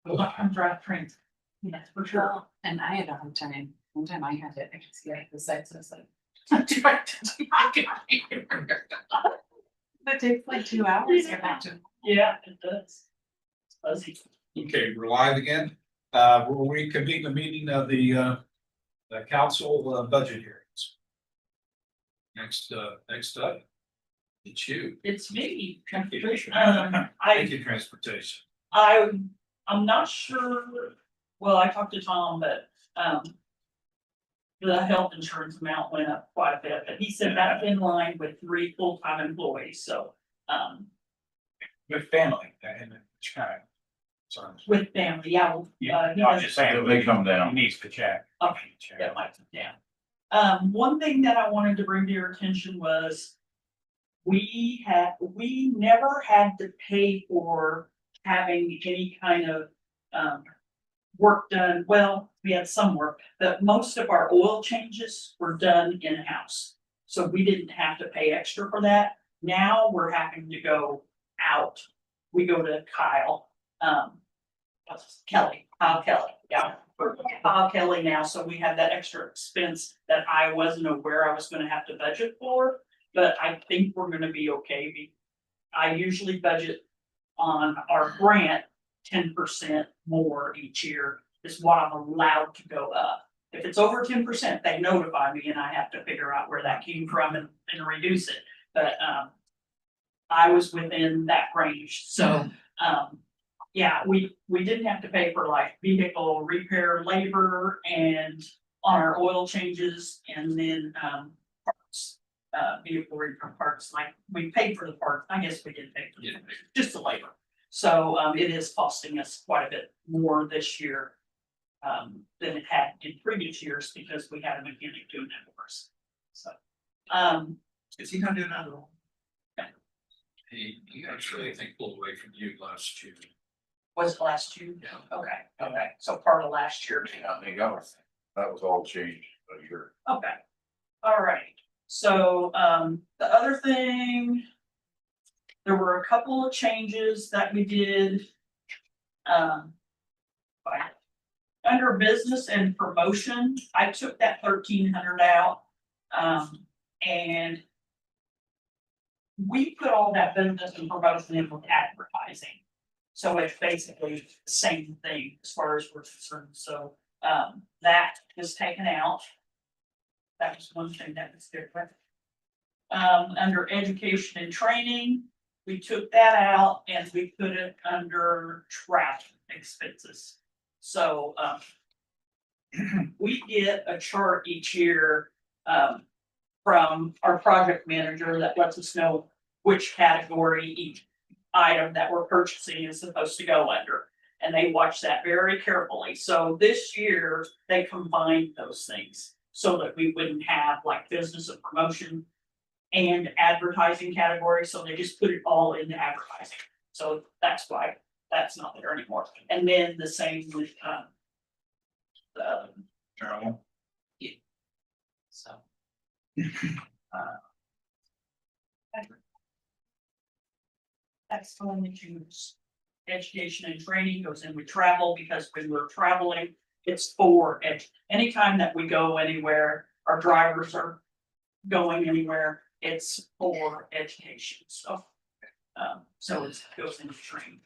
both. I'm drive trains. Yes, for sure. And I had a hard time. One time I had to get the sites. I was like, I'm trying to do my computer. that takes like 2 hours to get back to. Yeah, it does. It's fuzzy. Okay, we're live again. We'll reconvene the meeting of the council budget hearings. Next up, it's you. It's me. Transportation. I Thank you, transportation. I'm not sure, well, I talked to Tom, but, the health insurance amount went up quite a bit, but he said that's in line with 3 full-time employees, so, With family, and it's kind of. Sorry. with family, yeah. Yeah, he I'm has- just saying, If they come he down, needs to check. Okay, that might come down. One thing that I wanted to bring to your attention was we never had to pay for having any kind of, work done. Well, we had some work, but most of our oil changes were done in-house. So we didn't have to pay extra for that. Now we're having to go out. We go to Kyle, Kyle Kelly, yeah. Kyle Kelly now, so we have that extra expense that I wasn't aware I was gonna have to budget for, but I think we're gonna be okay. I usually budget on our grant 10% more each year is what I'm allowed to go up. If it's over 10%, they notify me and I have to figure out where that came from and reduce it. But I was within that range, so yeah, we didn't have to pay for like vehicle repair labor and on our oil changes and then parts, vehicle repair parts, like we paid for the parts. I guess we didn't pay for the just the labor. So it is costing us quite a bit more this year than it had in previous years because we had a mechanic doing that for us. So Is he not doing that at all? He actually, I think, pulled away from you last year. was it last year? Yeah. Okay, so part of last year. I think that was all changed a year. Okay, all right, so, the other thing. There were a couple of changes that we did. Under business and promotion, I took that 1,300 out, and. We put all that business and promotion in with advertising. So it's basically the same thing as far as we're concerned, so, that was taken out. That was one thing that was different. Under education and training, we took that out and we put it under travel expenses. So, we get a chart each year, from our project manager that lets us know which category each item that we're purchasing is supposed to go under. And they watch that very carefully. So this year, they combined those things so that we wouldn't have like business and promotion and advertising category. So they just put it all into advertising. So that's why that's not there anymore. And then the same with the Journal. so. That's going to choose. Education and training goes in with travel because when we're traveling, it's for anytime that we go anywhere, our drivers are going anywhere, it's for education, so. So it goes into training.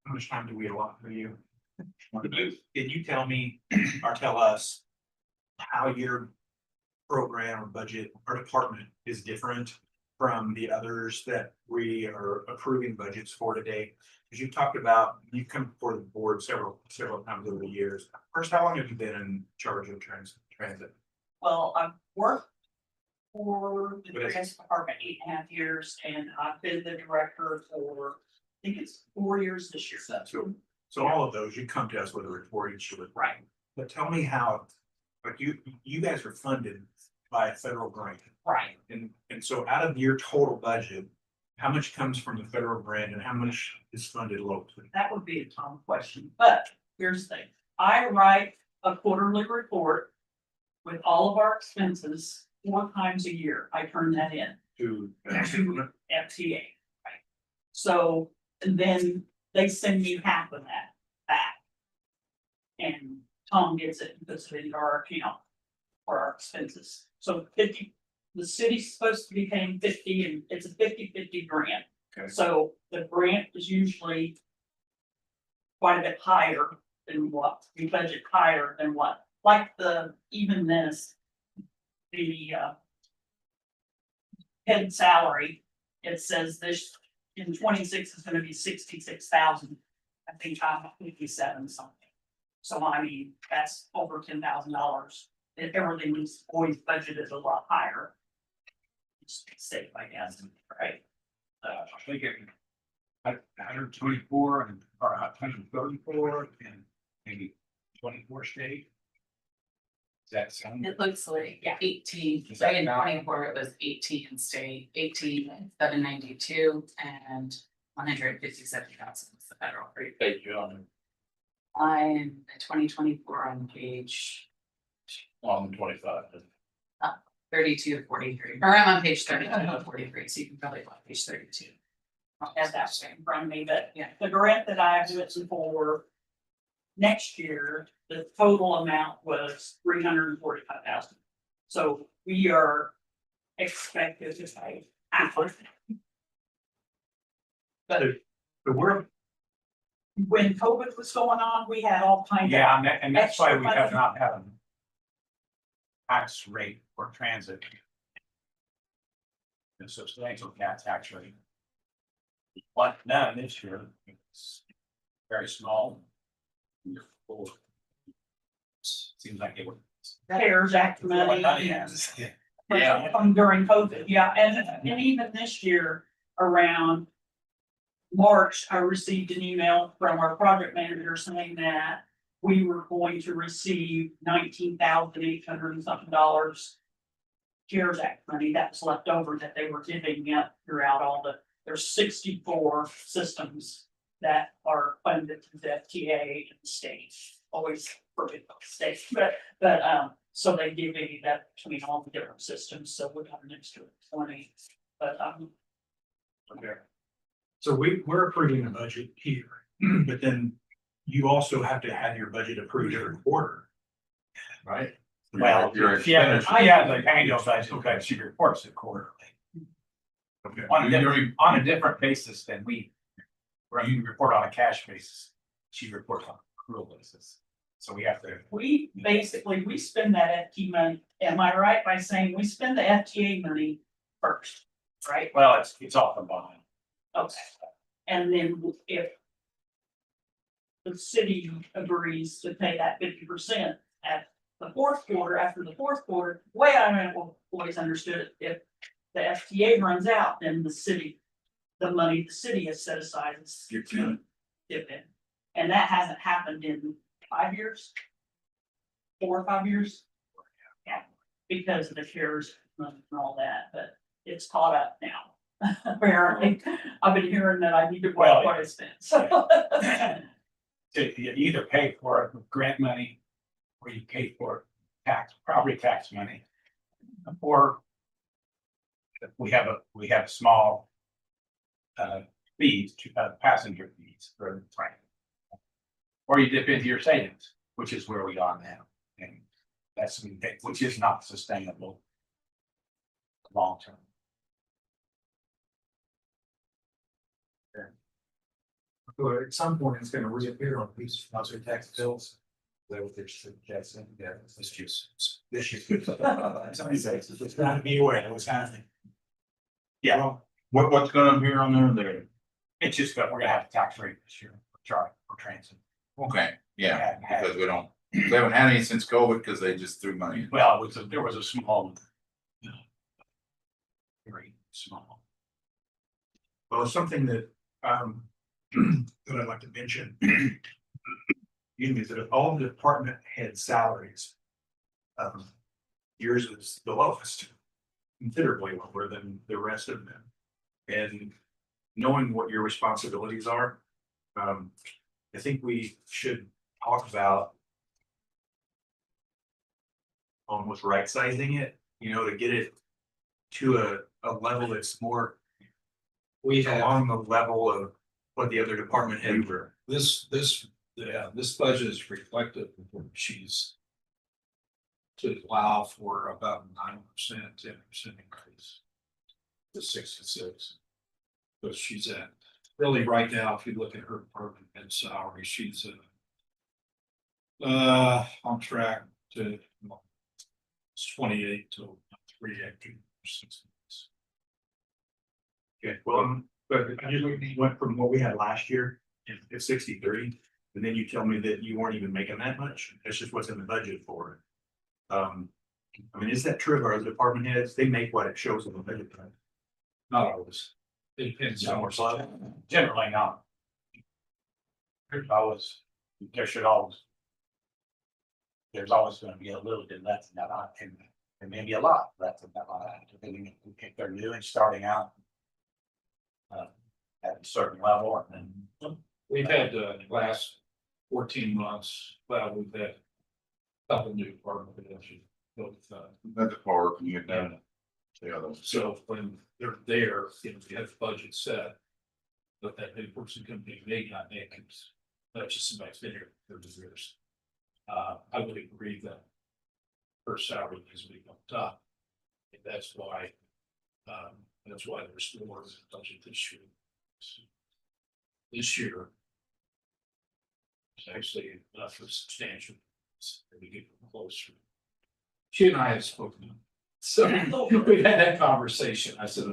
How much time do we allot for you? Can you tell me or tell us how your program or budget or department is different from the others that we are approving budgets for today? Because you talked about, you've come before the board several times over the years. First, how long have you been in charge of transit? Well, I've worked for the transit department 8.5 years, and I've been the director for, I think it's 4 years this year. So all of those, you come to us with a report each year. Right. But tell me how, like you guys are funded by a federal grant. Right. And so out of your total budget, how much comes from the federal grant and how much is funded locally? That would be a Tom question, but here's the thing, I write a quarterly report with all of our expenses 4 times a year. I turn that in To to FTA. Right. So, and then they send me half of that back. And Tom gets it and puts it into our account for our expenses. So 50, the city's supposed to be paying 50 and it's a 50-50 grant. Okay. So the grant is usually quite a bit higher than what we budget, higher than what, like even this, the head salary, it says this in 26 is gonna be 66,000. I think I'm 57 something. So I mean, that's over $10,000. And everything was always budgeted a lot higher. Just be safe, I guess, right? I think it. 124 and or 134 and maybe 24 state. Does that sound? It looks like 18, Is that in now? 24, it was 18 state, 18,792 and 157,000 was the federal rate. Thank you on I'm at 2024 on page 25. 32 to 43, or I'm on page 32 to 43, so you can probably go on page 32. As that in front of me, but Yeah. the grant that I have written for next year, the total amount was 345,000. So we are expected to pay half of it. But But we're, when COVID was going on, we had all kinds of. Yeah, and that's why we Extra have money. not had a tax rate for transit. A substantial tax rate. But none this year, it's very small. Seems like it would. CARES Act money. From during COVID, yeah, and even this year around March, I received an email from our project manager saying that we were going to receive $19,800 and something CARES Act money that was left over that they were giving up throughout there's 64 systems that are funded through the FTA and the state, always forget the state, but so they give me that between all the different systems, so we got an extra 20, but okay. So we're approving the budget here, but then you also have to have your budget approved every quarter. Right? Well, Your yeah, expenditure. yeah, the annual budget, okay, she reports it quarterly. Okay. On a different basis than where you report on a cash basis, she reports on accrual basis. So we have to. we spend that FT money, am I right by saying we spend the FTA money first, right? Well, it's off the bond. Okay, and then if the city agrees to pay that 50% at the fourth quarter, after the fourth quarter, the way I always understood it, if the FTA runs out, then the money the city has set aside is dividend. And that hasn't happened in 5 years. 4 or 5 years. Yeah, because of the CARES and all that, but it's caught up now. Apparently, I've been hearing that I need to Well, watch what I spent, so. You either pay for it with grant money, or you pay for property tax money. Or we have small fees, passenger fees for the train. Or you dip into your savings, which is where we are now, and which is not sustainable long term. Well, at some point, it's gonna reappear on these sponsor tax bills. Is that what they're suggesting? Yeah, it's just this year. Somebody says it's gotta be aware of what's happening. Yeah, What's gonna appear on there? it's just that we're gonna have a tax rate this year for transit. Okay, yeah, because we haven't had any since COVID because they just threw money. Well, there was a small. Very small. Well, something that, that I'd like to mention. Is that all the department head salaries. Yours is the lowest. Considerably lower than the rest of them. And knowing what your responsibilities are. I think we should talk about. Almost right sizing it, to get it to a level that's more We have along the level of what the other department heads were. this budget is reflective of what she's. To allow for about 9%, 10% increase. To 66. So she's at, really right now, if you look at her department and salary, she's on track to. It's 28 to 3 extra. Okay, well, but I just went from what we had last year at 63, and then you tell me that you weren't even making that much. That's just what's in the budget for it. I mean, is that true of our other department heads? They make what it shows in the budget. Right? Not always. It depends Some on are slow. Generally not. There should always. There's always gonna be a little bit less than that, and maybe a lot less than that, depending if they're new and starting out. At a certain level, and then. We've had last 14 months, well, we've had. A couple new department heads, both, That's part you get down. The other. so when they're there, you know, we have the budget set. But that new person can be may not make it, that's just somebody's been here for 30 years. I would agree that. Her salary needs to be bumped up. And that's why there's more in the budget this year. This year. It's actually enough for substantial. We get closer. She and I have spoken. So we've had that conversation. I said,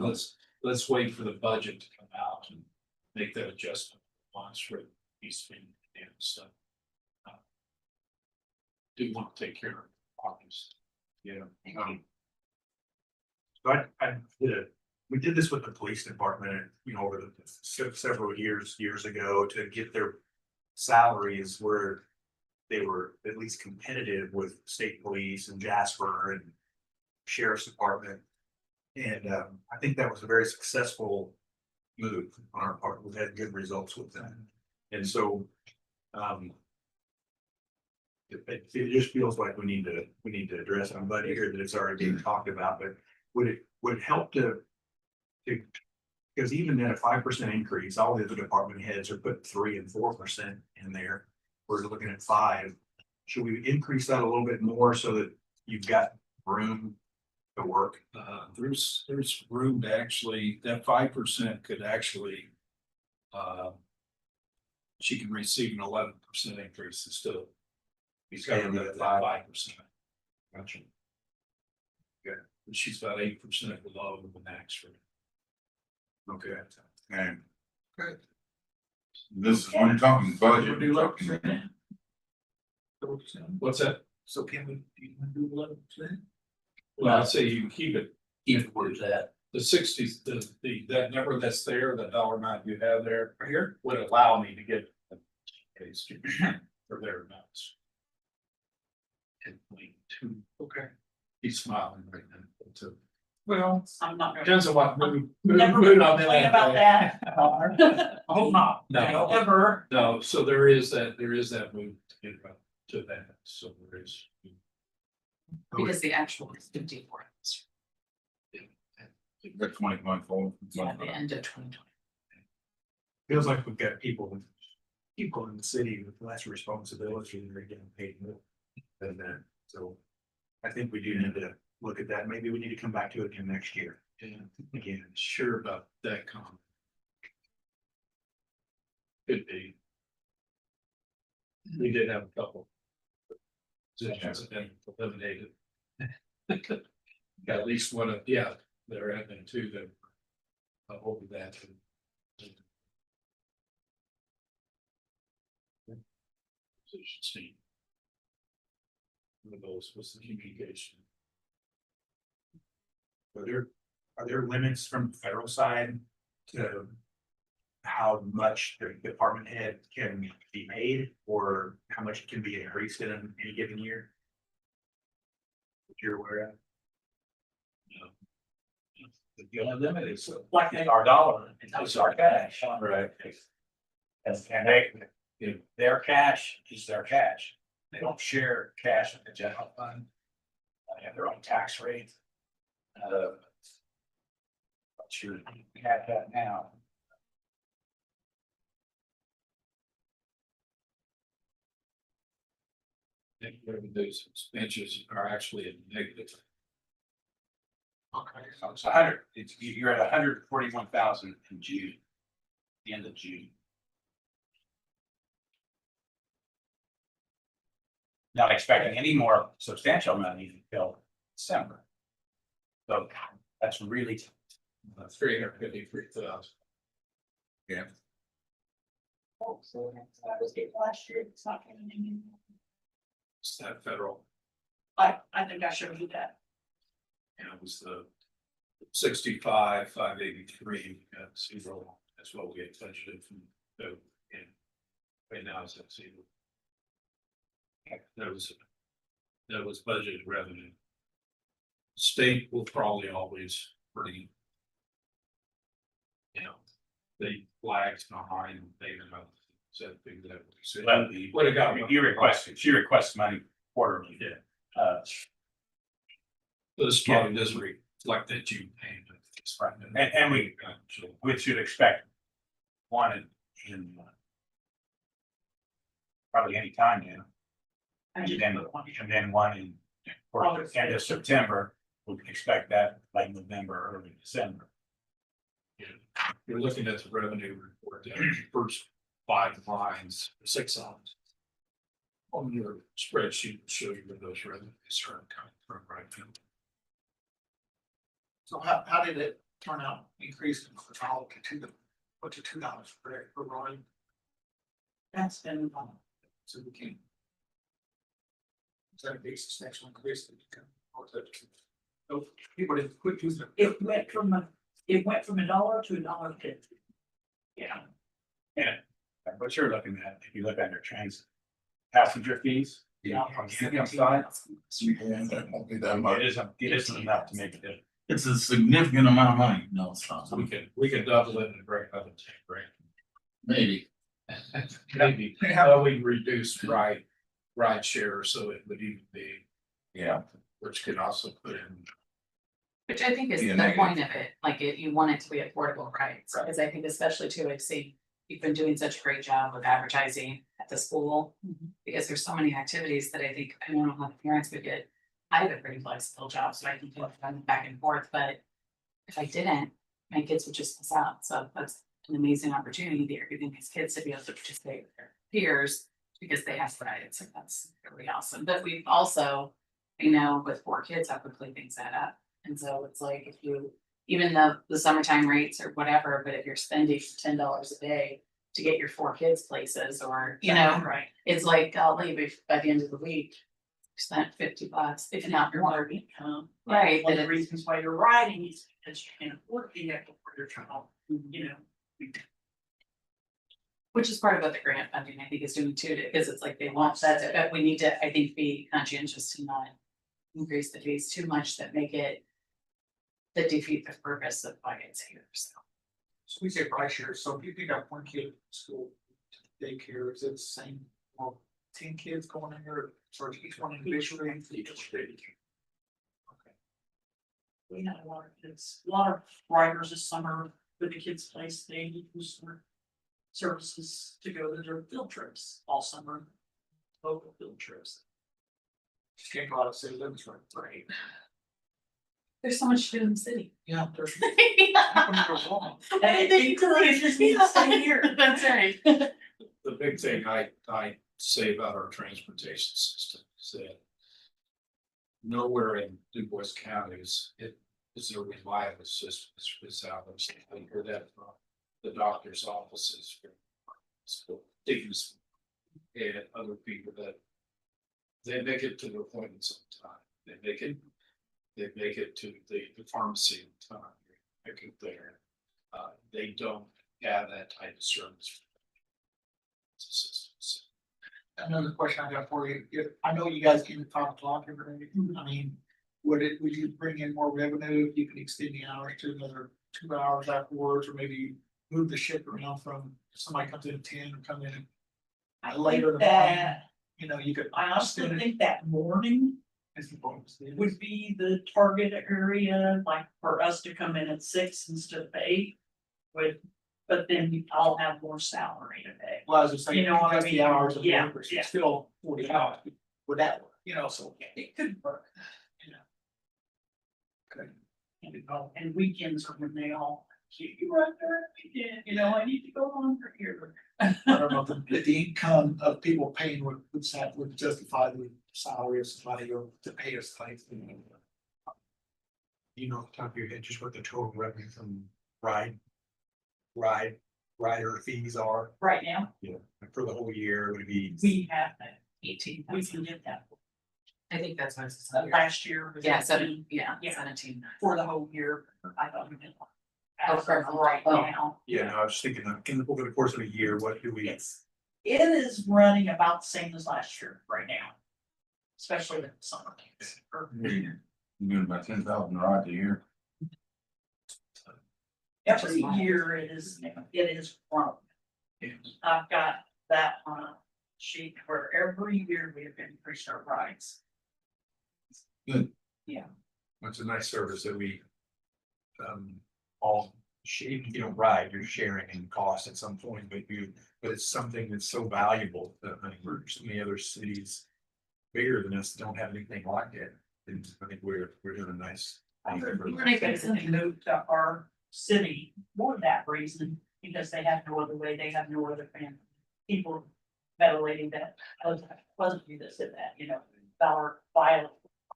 let's wait for the budget to come out and make that adjustment once for these things and stuff. Do want to take care of obviously. Yeah. So we did this with the police department, you know, over the several years ago to get their salaries where they were at least competitive with state police and Jasper and sheriff's department. And I think that was a very successful move on our part. We've had good results with that. And so it just feels like we need to address. I'm glad to hear that it's already being talked about, but would it help to because even at a 5% increase, all the other department heads are putting 3% and 4% in there. We're looking at 5. Should we increase that a little bit more so that you've got room to work? There's room to actually, that 5% could actually. She can receive an 11% increase and still. He's got to get that 5%. Gotcha. But she's about 8% below the max rate. Okay. And. This is when you're talking budget. Do you're like talking- What's that? So can we do 11%? Well, I'd say you keep it, Keep where's that? the 60s, that number that's there, the dollar amount you have there here would allow me to get. For their amounts. 10.2. Okay. He's smiling right now. So, well, I'm not gonna. depends on what mood Never I'm in complain about day. that. I hope not. No. Ever. No, so there is that move to get up to that, so there is. Because the actual is 54. You've got 20 forward. Yeah, the end of 2020. Feels like we've got people in the city with less responsibility and they're getting paid more than that. So I think we do need to look at that. Maybe we need to come back to it again next year. And Again, sure about that comment. Could be. We did have a couple. Positions have been eliminated. Got at least one of, yeah, there have been 2 that. Over that. Position C. One of those was the communication. are there limits from the federal side to how much the department head can be paid or how much it can be increased in any given year? That you're aware of? The only limit is Like is our dollar, it's our cash. Right. And their cash is their cash. They don't share cash with the general fund. They have their own tax rate. But we have that now. think revenues and expenses are actually a negative. Okay, so it's 100, you're at 141,000 in June. The end of June. Not expecting any more substantial money until December. So that's really, 353,000. Yeah, So that was it last year, it's not coming in. Is that federal? I think I showed you that. And it was the 65, 583, zero. That's what we had budgeted from the, and right now it's at zero. That was budgeted revenue. State will probably always pretty. You know, they lagged behind, they said things that we said. well, Would have got. she requests money quarterly. Yeah. This probably doesn't reflect that you paid. Right. And we should expect one in probably any time now. I And just then, put one. and then one in, for August. the end of September, we can expect that like November, early December. You're looking at the revenue report, the first 5 lines, 6 lines. On your spreadsheet, will show you where those revenues are coming from right now. So how did it turn out, increase from $1 to $2 per ride? That's been, So we can. Is that a big substantial increase that you can? So people didn't quit using it. it went from $1 to $1.50. Yeah, And what you're looking at, if you look under transit, passenger fees, Yeah. on the income side, yeah, that won't be that much. it isn't enough to make a difference. It's a significant amount of money, no, it's not. So we can double it and break up and take break. Maybe. Maybe, we reduce ride share, so it would even be, Yeah, which could also put in. Which I think is Yeah, the negative. point of it, like you want it to be affordable, right? Because I think especially too, I've seen, you've been doing such a great job with advertising at the school. Because there's so many activities that I think, I don't know how the parents would get. I have a pretty flexible job, so I can do it back and forth, but if I didn't, my kids would just miss out. So that's an amazing opportunity that you're giving these kids to be able to participate with their peers because they have rights. So that's really awesome. But we've also, you know, with 4 kids, how quickly things add up. And so it's like if you, even though the summertime rates or whatever, but if you're spending $10 a day to get your 4 kids places or, you know, right. it's like, golly, by the end of the week, you spent $50, if not Your more. more income. Right, One of that the reasons why you're riding is because you can't afford the vehicle for your child, you know. Which is part of what the grant funding, I think, is doing too, because it's like they want that, but we need to, I think, be conscientious to not increase the fees too much that make it that defeat the purpose of why it's here, so. So we say ride share, so if you pick up 1 kid at school, daycare, is it the same, or 10 kids going in there, or each one individually? We had a lot of kids, a lot of riders this summer with the kids' place, they use their services to go to their field trips all summer. Local field trips. Just can't go out of city limits, right? There's so much to do in the city. Yeah, there's. And they just need to stay here. That's right. The big thing I say about our transportation system is that nowhere in Du Bois County is a reliable system. It's out of state. I hear that from the doctor's offices, from things and other people that they make it to their appointments on time. They make it to the pharmacy on time. They make it there. They don't have that type of service. Systems. Another question I got for you, I know you guys can talk every day, I mean, would you bring in more revenue if you could extend the hours to another 2 hours afterwards, or maybe move the shift around from somebody comes in at 10 and come in I later in think the morning, that, you know, you could. I also think that morning would be the target area, like for us to come in at 6 instead of 8. But then I'll have more salary today. Well, as I say, You know what I just the mean? hours of Yeah, labor, so yeah. it's still 40 hours. would that work, you know, so it could work, you know. And weekends are when they all, you right there, weekend, you know, I need to go on for here. I don't know if the income of people paying would justify the salary of somebody or to pay us claims. You know, off the top of your head, just what the total revenue from rider fees are, Right now, for the whole year, would it be? we have that, 18. we can get that. I think that's what it's. Last year. was Yeah, 18. yeah, Yeah. 17. For the whole year, I thought we did. Oh, As for of a month. right Oh. now, Yeah, no, I was thinking, over the course of a year, what do we? yes, it is running about the same as last year right now. Especially with the summer. camps, or- You're doing about 10,000 rides a year. Every year it is grown. I've got that on a sheet where every year we have increased our rides. It's a nice service that we. All ride, you're sharing in cost at some point, but it's something that's so valuable that I think so many other cities. Bigger than us don't have anything like it, and I think we're doing a nice. thing for them. We're gonna move to our city for that reason, because they have no other way, they have no other family. People, that lady that wasn't you that said that, you know, Violet.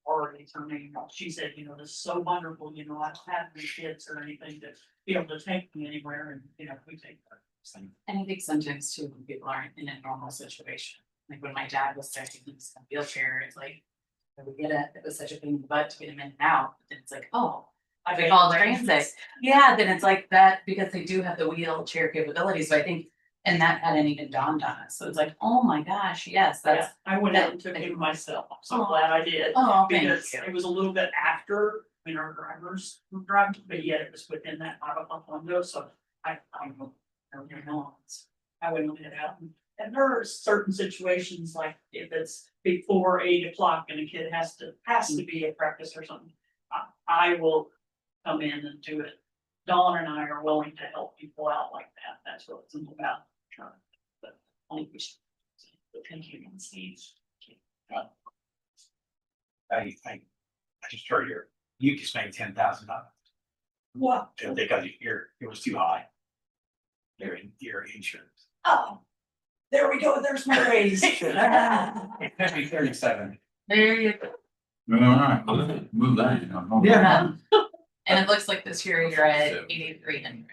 Or her name, she said, you know, this is so wonderful, you know, I don't have any kids or anything to be able to take me anywhere and, you know, we take that. And I think sometimes too, when people aren't in a normal situation, like when my dad was sick, he was in a wheelchair, it's like. I would get it, it was such a pain in the butt to get him in and out, but then it's like, oh, I think call transit. Yeah, then it's like that, because they do have the wheelchair capabilities, so I think, and that hadn't even dawned on us, so it's like, oh my gosh, yes, Yeah, that's. I went out and took him myself, I'm so glad I did. Oh, thank Because you. it was a little bit after when our drivers were driving, but yet it was within that 5 o'clock window, so I don't know. I went and get out, and there are certain situations like if it's before 8 o'clock and a kid has to be at practice or something. I will come in and do it. Dawn and I are willing to help people out like that, that's what it's all about. But only we should. Thinking on stage. I just heard you just made $10,000 What? because it was too high. Your insurance. Oh, there we go, there's my raise. It could be 37. There you go. All right, move that. Yeah. And it looks like this year you're at 8,300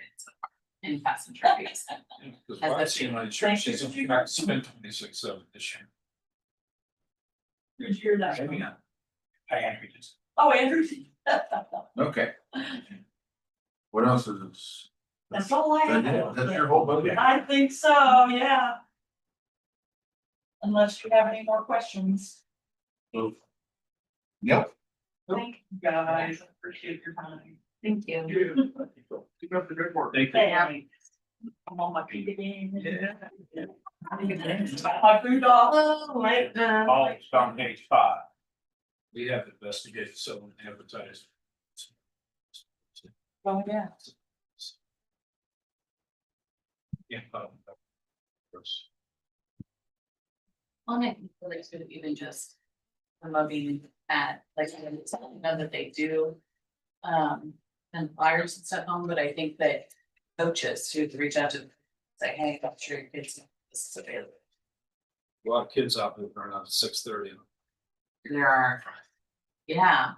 in passenger fees. Because I've seen my insurance, she's not spent 26,700 this year. Who's your that? Maybe not. I Andrew just. Oh, Andrew. Okay. What else is this? That's all I have. That's your whole budget? I think so, yeah. Unless you have any more questions. Yep. Thank you guys, appreciate your time. Thank you. Keep up the good work. Hey, I'm on my feet again. Yeah. My food off. Oh, my God. Oh, it's on page 5. We have investigated someone advertised. Oh, yeah. Yeah. On it, really sort of even just promoting at, like, I know that they do. And flyers and stuff on, but I think that coaches should reach out to, say, hey, I'm sure your kids know this is available. A lot of kids out there are out at 6:30. There are, yeah.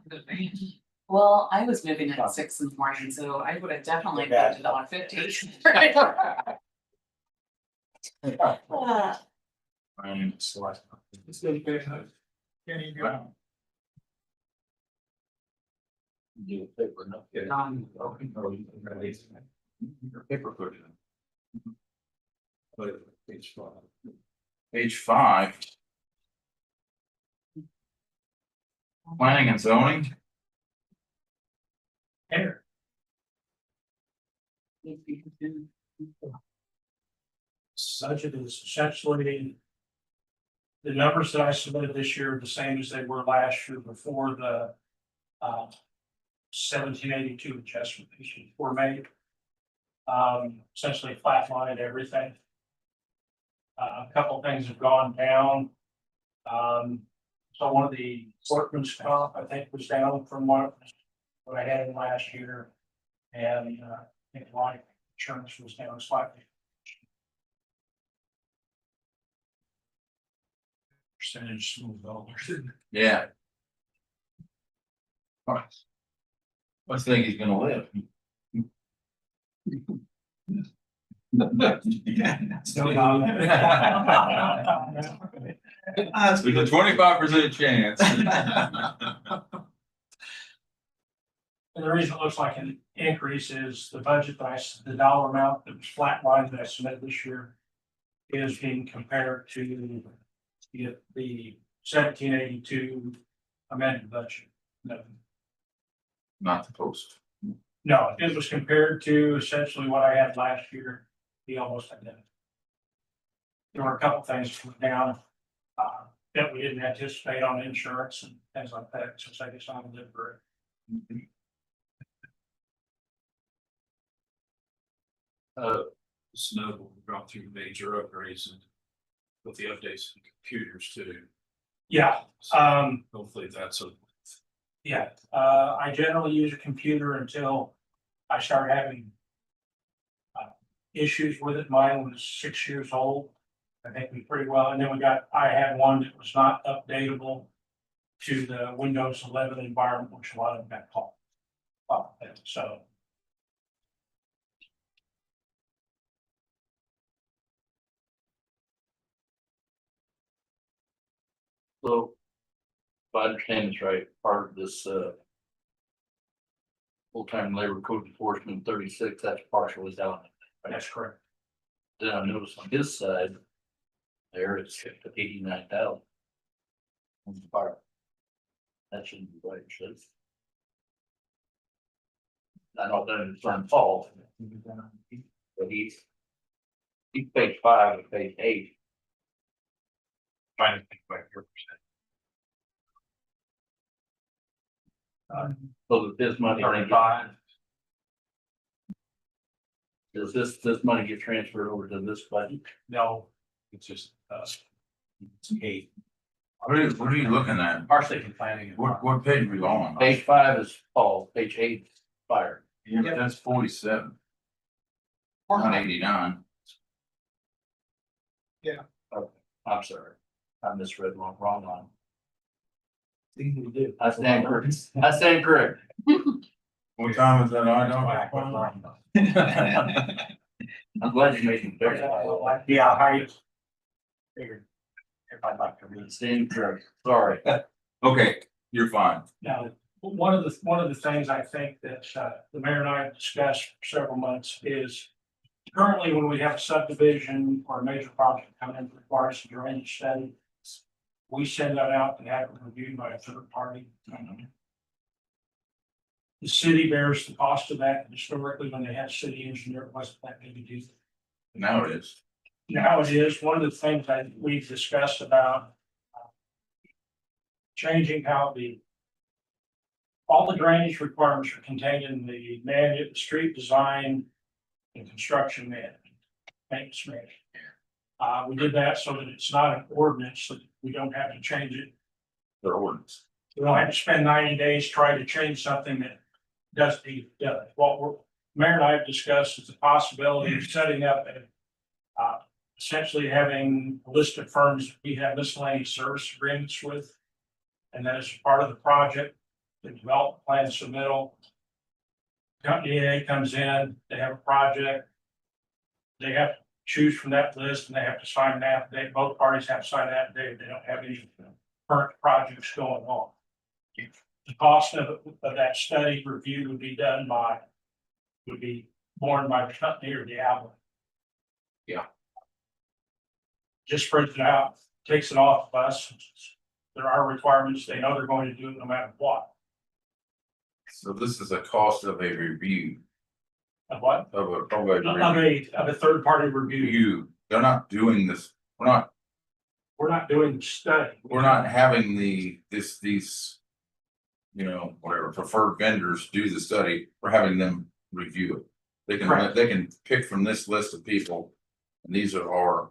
Well, I was moving at 6 in the morning, so I would have definitely paid $1.50. I mean, it's like. It's gonna be good. Can't even go. Wow. Do a paper, no, yeah. Okay, no, you can release it. Your paper cushion. But page 5. Page 5. Planning and zoning. Here. Budget is essentially. The numbers that I submitted this year are the same as they were last year before the. 1782 adjustments were made. Essentially flatlined everything. A couple things have gone down. So one of the workman's comp, I think, was down from what I had in last year. And I think life insurance was down slightly. Percentage smooth dollars. Yeah. I think he's gonna live. There's a 25% chance. And the reason it looks like an increase is the budget that the dollar amount that was flatlined that I submitted this year is being compared to the 1782 amended budget. Not the post. No, it was compared to essentially what I had last year, the almost identical. There were a couple things that went down that we didn't anticipate on insurance and things like that, since I guess I'm a liver. Snow, we've gone through major upgrades and with the updates in computers too. Yeah, So hopefully that's a. yeah, I generally use a computer until I start having issues with it. Mine was 6 years old. I think we pretty well, and then I had one that was not updatable to the Windows 11 environment, which a lot of them got caught. So. So, if I understand this right, part of this, full-time labor code enforcement 36, that's partially down. That's correct. Then I noticed on his side, there it's 89,000. On the fire. That shouldn't be right, should it? I know that it's on fault. But he's page 5 and page 8. Trying to think about your percent. So that this money. 35. Does this money get transferred over to this budget? No, it's just It's 8. What are you looking at? partially planning. What page are we on? Page 5 is Paul, page 8 is fire. Yeah, but that's 47. Not 89. I'm sorry, I misread wrong line. Thing we do. I stand correct. I stand correct. What time is that? I don't. I'm glad you made me clear. Yeah, I figured if I'd like to read. Stand correct, sorry. Okay, you're fine. Now, one of the things I think that the mayor and I have discussed for several months is currently when we have a subdivision or a major project come in that requires a drainage study, we send that out and have it reviewed by a third party. The city bears the cost of that. Historically, when they had city engineer, it wasn't that big a deal. Now it is. Now it is. One of the things that we've discussed about changing how all the drainage requirements are contained in the street design and construction management, maintenance management. We did that so that it's not an ordinance, so that we don't have to change it. Their ordinance. We don't have to spend 90 days trying to change something that doesn't need to be done. What Mayor and I have discussed is the possibility of setting up essentially having a list of firms that we have miscellaneous service agreements with. And that is part of the project, the development plan submittal. Company A comes in, they have a project. They have to choose from that list and they have to sign an affidavit. Both parties have to sign an affidavit. They don't have any current projects going on. The cost of that study review would be borne by the company or the applicant. Yeah. Just spreads it out, takes it off of us. There are requirements. They know they're going to do it no matter what. So this is a cost of a review Of what? of a Of a third party review. review. They're not doing this. We're not doing the study. We're not having these. You know, whatever preferred vendors do the study. We're having them review it. Correct. They can pick from this list of people. And these are our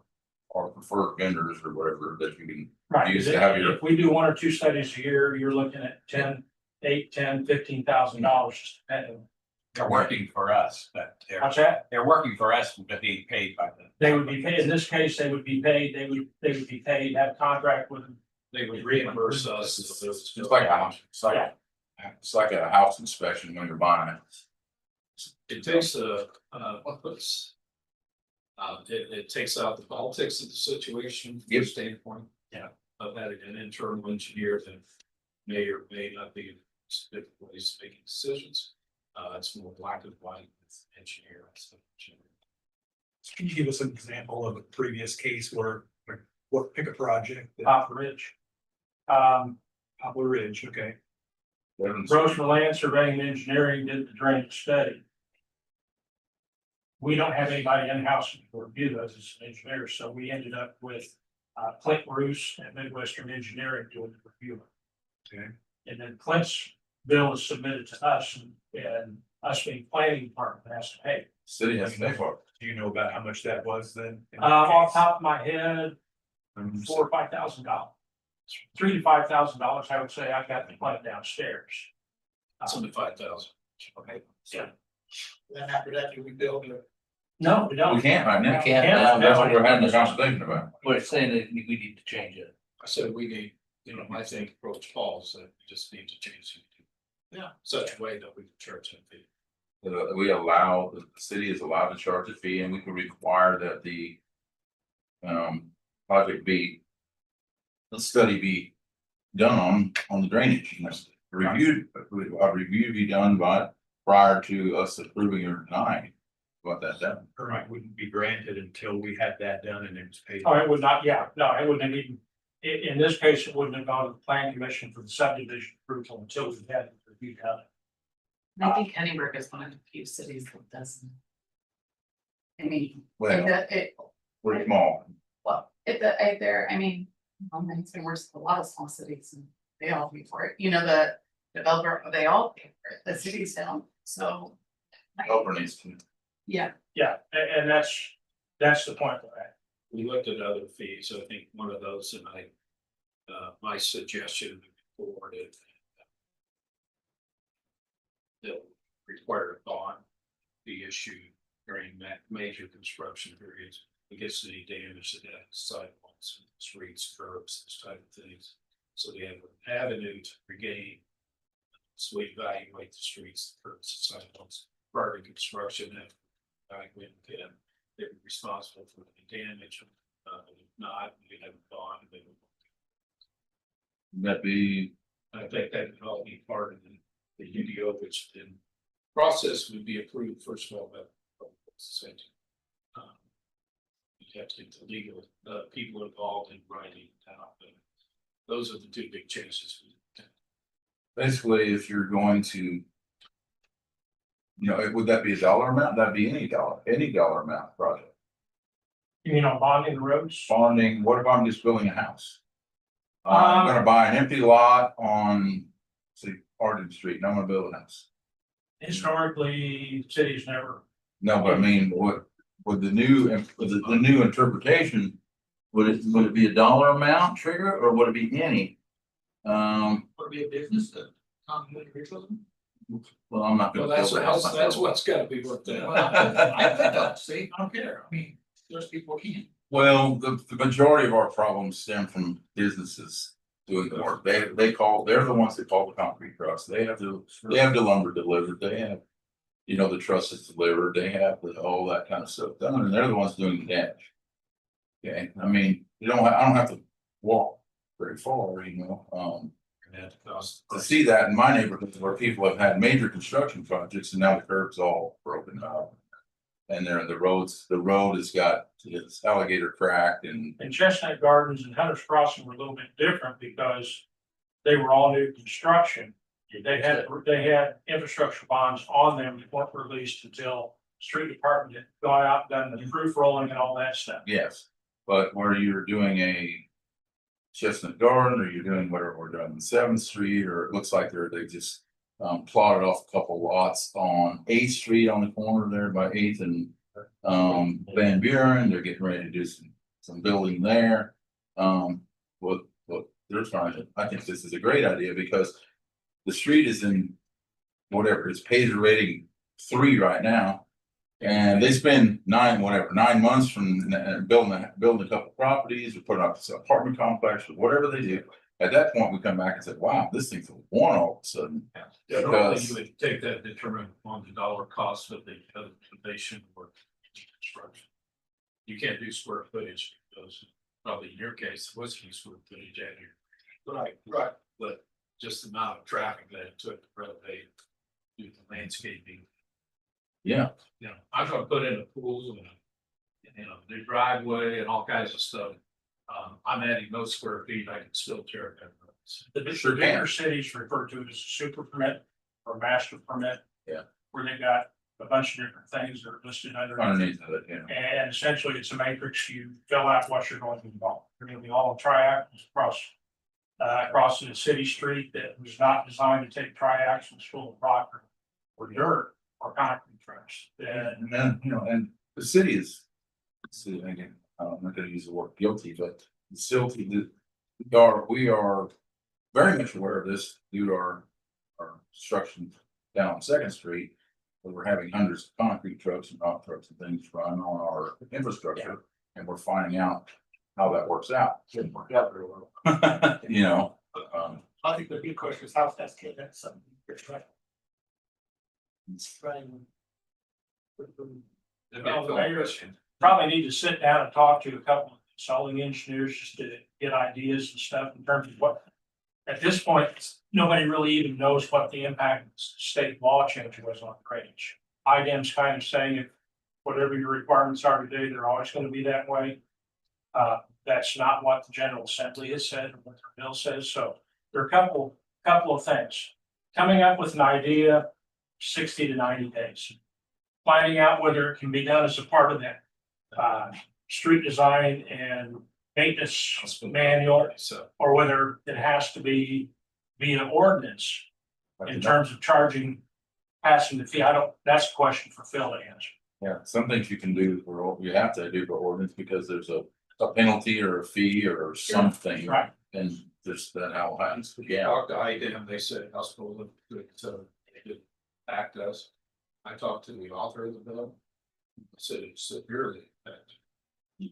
our preferred vendors or whatever that you can. Right, Used 'cause to have your- if we do 1 or 2 studies a year, you're looking at 10, 8, 10, $15,000 just depending. They're working for us, but What's that? they're working for us, but being paid by them. They would be paid, in this case, they would be paid, they would be paid, have a contract with them. They would reimburse us. It's like a house, it's like a house inspection when you're buying it. It takes it takes out the politics of the situation from Yep. a standpoint. Yeah. Of having an internal engineer that may or may not be specific ways of making decisions. It's more black and white with engineer. Can you give us an example of a previous case where, what, pick a project? that- Poplar Ridge. Poplar Ridge, okay. Grossman Land Surveying and Engineering did the drainage study. We don't have anybody in-house to review those as engineers, so we ended up with Clint Bruce and Midwestern Engineering doing the review. Okay. And then Clint's bill is submitted to us and us being planning department has to pay. City has to pay for it. Do you know about how much that was then? Off the top of my head, $4,000 or $5,000. $3,000 to $5,000, I would say. I got the plant downstairs. It's only 5,000. Okay, yeah. Then after that, do we build a? No, we don't. We can't right now. We can't now. That's what we're having a conversation about. We're saying that we need to change it. I said we need, I think approach Paul's that we just need to change it. Yeah. Such a way that we can charge a fee. We allow, the city is allowed to charge a fee and we can require that the. Project be. The study be done on the drainage. And that's reviewed, a review be done by, prior to us approving or denying. About that done. Permit wouldn't be granted until we had that done and it was paid. Oh, it would not, yeah, no, it wouldn't have even, in this case, it wouldn't have gone to the plan commission for the subdivision approval until we had it reviewed out. I think Kennyburg is one of the few cities that doesn't. I mean, Well, we're small. if they're, I mean, it's been worse than a lot of small cities and they all pay for it, the developer, they all pay for it, the cities don't, so. Helper needs to. Yeah, Yeah, and that's the point of that. We looked at other fees. I think one of those and my suggestion forwarded. They'll require a bond be issued during that major construction periods. It gets any damage to that sidewalks, streets, curbs, those type of things. So they have an avenue to regain. So we evaluate the streets, curbs, sidewalks, prior to construction and evaluate them. They're responsible for the damage. If not, we have a bond. That be, I think that would all be part of the UDO, which then process would be approved first of all, but second. You have to get the legal, people involved in writing down, but those are the two big changes. basically, if you're going to. Would that be a dollar amount? That'd be any dollar amount project. You mean on bonding the roads? Bonding, what if I'm just building a house? I'm gonna buy an empty lot on, say, Arden Street, and I'm gonna build a house. Historically, cities never, No, but I mean, what, with the new, the new interpretation, would it be a dollar amount trigger, or would it be any? Would it be a business that? Well, I'm not Well, gonna build a house that's myself. what's gotta be worked out. See, I don't care, I mean, there's people can. Well, the majority of our problems stem from businesses doing the work. They're the ones that call the concrete trucks. They have the lumber delivered, they have. The trusses delivered, they have all that kind of stuff done, and they're the ones doing the damage. Okay, I mean, I don't have to walk very far, to see that in my neighborhood where people have had major construction projects and now the curb's all broken up. And the road has got its alligator cracked and. and Chestnut Gardens and Hunter's Crossing were a little bit different because they were all new construction. They had infrastructure bonds on them that weren't released until street department had gone out, done the roof rolling and all that stuff. Yes, but where you're doing a Chestnut Garden, or you're doing whatever we're doing on 7th Street, or it looks like they just plotted off a couple lots on 8th Street on the corner there by 8th and Van Buren, they're getting ready to do some some building there. What they're trying to, I think this is a great idea because the street is in whatever, it's Pager rating 3 right now. And they spend 9 months from building a couple properties or putting up this apartment complex or whatever they do. At that point, we come back and say, wow, this thing's a one all of a sudden. Normally you would take that determined on the dollar cost of the foundation or construction. You can't do square footage because probably in your case, what's the square footage at here? Right. But just the amount of traffic that it took to renovate, do the landscaping. Yeah, You know, I'm gonna put in a pool and the driveway and all kinds of stuff. I'm adding no square feet, I can still tear it down. The Sure bigger can. cities refer to it as a super permit or master permit. Yeah. Where they've got a bunch of different things that are listed under. underneath of it, And essentially, it's a matrix. You fill out what you're going to involve. You're gonna be all triaxles crossing a city street that was not designed to take triaxles full of rock or dirt or concrete trucks. And And then, and the city is, again, I'm not gonna use the word guilty, but we are very much aware of this due to our construction down on Second Street. Where we're having hundreds of concrete trucks and rock trucks and things run on our infrastructure, and we're finding out how that works out. didn't work out very well. I think the big question is how that's getting that something. Right. Well, the mayor's probably need to sit down and talk to a couple of consulting engineers just to get ideas and stuff in terms of what. At this point, nobody really even knows what the impact of the state law change was on drainage. IDEM's kind of saying if whatever your requirements are today, they're always going to be that way. That's not what the General Assembly has said or what their bill says. So there are a couple of things. Coming up with an idea, 60 to 90 days. Finding out whether it can be done as a part of that street design and maintenance manual, or whether it has to be via ordinance in terms of charging, passing the fee. That's a question for Phil to answer. Yeah, some things you can do, or you have to do for ordinance because there's a penalty or a fee or something. Right. And there's that how it happens. Yeah. Talked to IDM, they said hospital could act as. I talked to the author of the bill. Said it's severely affected. Yeah.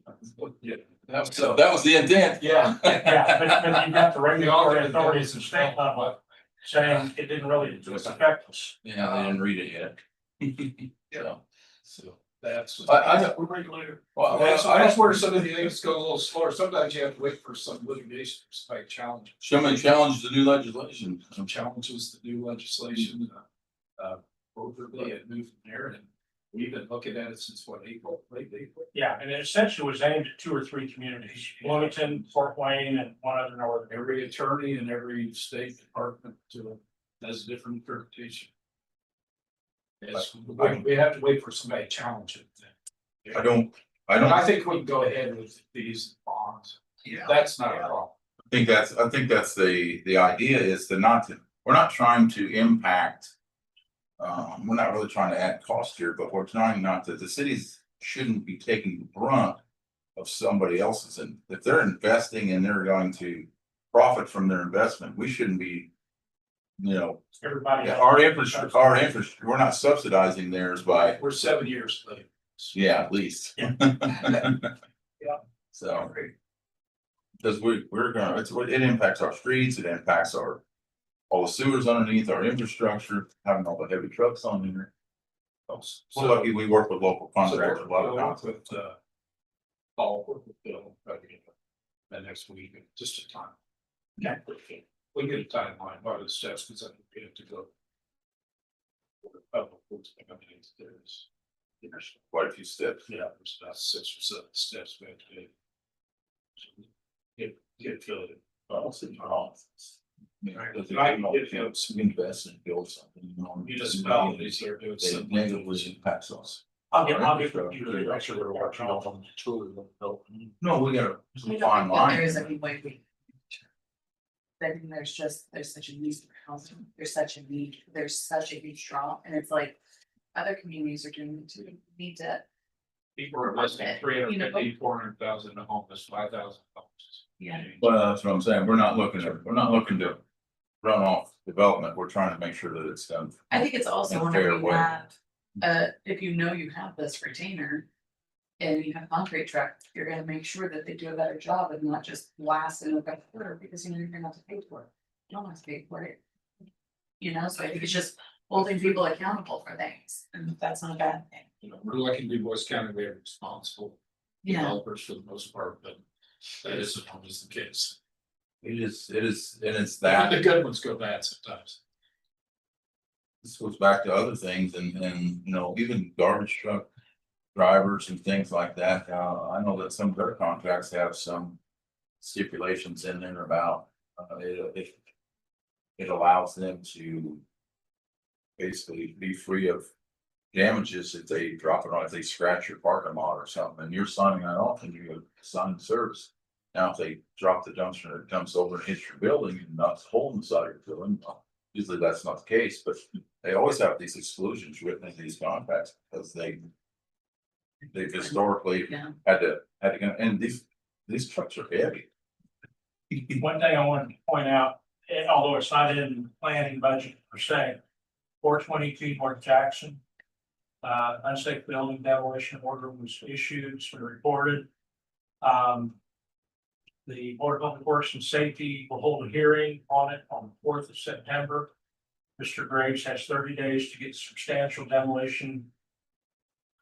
That was the intent. Yeah, but you got the regulatory authorities and state level saying it didn't really affect us. Yeah, they didn't read it yet. So That's. We're regulator. well, That's where some of the things go a little slower. Sometimes you have to wait for some litigation, like challenge. Somebody challenged the new legislation. Some challenges to new legislation, overly it moved from there, and we've been looking at it since what, late April? Yeah, and it essentially was aimed at 2 or 3 communities, Bloomington, Fort Wayne, and one other northern. Every attorney in every state department has a different interpretation. Yes, we have to wait for somebody to challenge it. I don't I think we can go ahead with these bonds. Yeah. That's not a problem. I think that's the idea is we're not trying to impact. We're not really trying to add cost here, but we're trying not to, the cities shouldn't be taking the brunt of somebody else's. And if they're investing and they're going to profit from their investment, we shouldn't be, Everybody. our infrastructure, we're not subsidizing theirs by, We're 7 years late. yeah, at least. Yeah. Yeah. So. Because we're gonna, it impacts our streets, it impacts all the sewers underneath our infrastructure, having all the heavy trucks on there. So lucky we work with local contractors, a lot of times. With, Paul, work with Bill, probably the next week, just a time. Yeah. We get a timeline, part of the steps, because I think we have to go. Public works companies, there's Quite a few steps. Yeah, there's about 6 or 7 steps we have to do. So, Get filled in. Well, city hall. Right. Invest and build something. Municipalities are doing They something. negatively impacts us. I'll get you. Actually, we're watching all of them. No, we gotta We don't find think that line. there is any way we. Then there's such a need for housing, there's such a huge drop, and it's like. Other communities are doing it too, we need to. People are less than 350, 400,000 a home, that's 5,000 homes. Yeah. Well, that's what I'm saying. We're not looking to run off development. We're trying to make sure that it's done. I think it's also In a whenever fair you way. have, if you know you have this retainer. And you have a concrete truck, you're gonna make sure that they do a better job and not just blast in the back quarter, because you know you're gonna have to pay for it. You don't have to pay for it. You know, so I think it's just holding people accountable for things, and that's not a bad thing. You know, we're lucky to be Boyce County, we have responsible Yeah, developers for the most part, but that isn't always the case. It is, and it's The that. good ones go bad sometimes. This goes back to other things and, you know, even garbage truck drivers and things like that. I know that some of their contracts have some stipulations in there about, it allows them to basically be free of damages if they drop it on, if they scratch your parking lot or something, and you're signing that off and you assign the service. Now, if they drop the dumpster and it comes over and hits your building and knocks a hole in the side of your building, well, usually that's not the case, but they always have these exclusions written in these contracts because they've historically yeah. had to, and these trucks are heavy. One thing I wanted to point out, although it's not in the planning budget per se, 422 North Jackson. Unsafe building demolition order was issued, it's been reported. The Board of Public Works and Safety will hold a hearing on it on the 4th of September. Mr. Graves has 30 days to get substantial demolition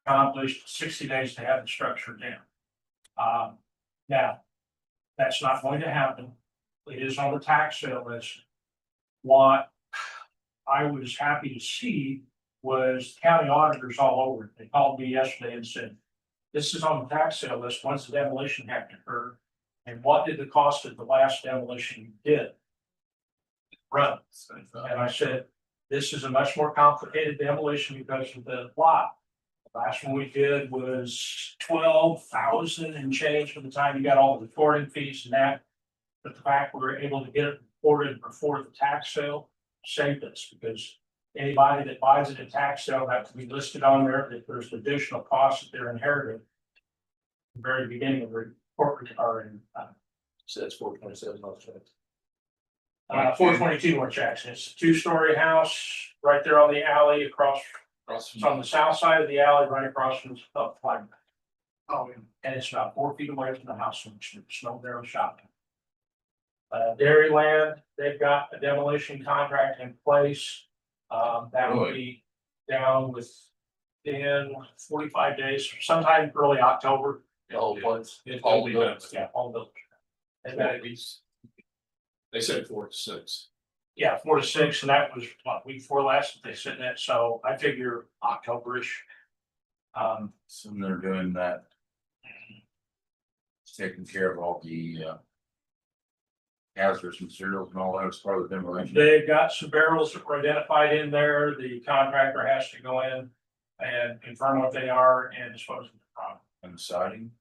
accomplished, 60 days to have the structure down. Now, that's not going to happen. It is on the tax sale list. What I was happy to see was county auditors all over it. They called me yesterday and said, this is on the tax sale list. When's the demolition have to occur? And what did the cost of the last demolition did? Run. And I said, this is a much more complicated demolition because of the lot. The last one we did was 12,000 and change from the time you got all the recording fees and that. But the fact we were able to get it reported before the tax sale saved us, because anybody that buys it at tax sale have to be listed on there that there's additional costs that they're inheriting. At the very beginning of the corporate are in. So that's 427 North Jackson. 422 North Jackson. It's a 2-story house right there on the alley across. It's on the south side of the alley, right across from the flag. Oh, and it's about 4 feet away from the house, which there's no narrow shopping. Dairyland, they've got a demolition contract in place. That will be down within 45 days, sometime early October. All place. All be done. Yeah, all built. And that, They said 4 to 6. yeah, 4 to 6, and that was what, week 4 last that they said that, so I figure October-ish. So they're doing that. Taking care of all the hazardous materials and all that as part of the demolition. They've got some barrels that were identified in there, the contractor has to go in and confirm what they are and dispose of the problem. And the siding.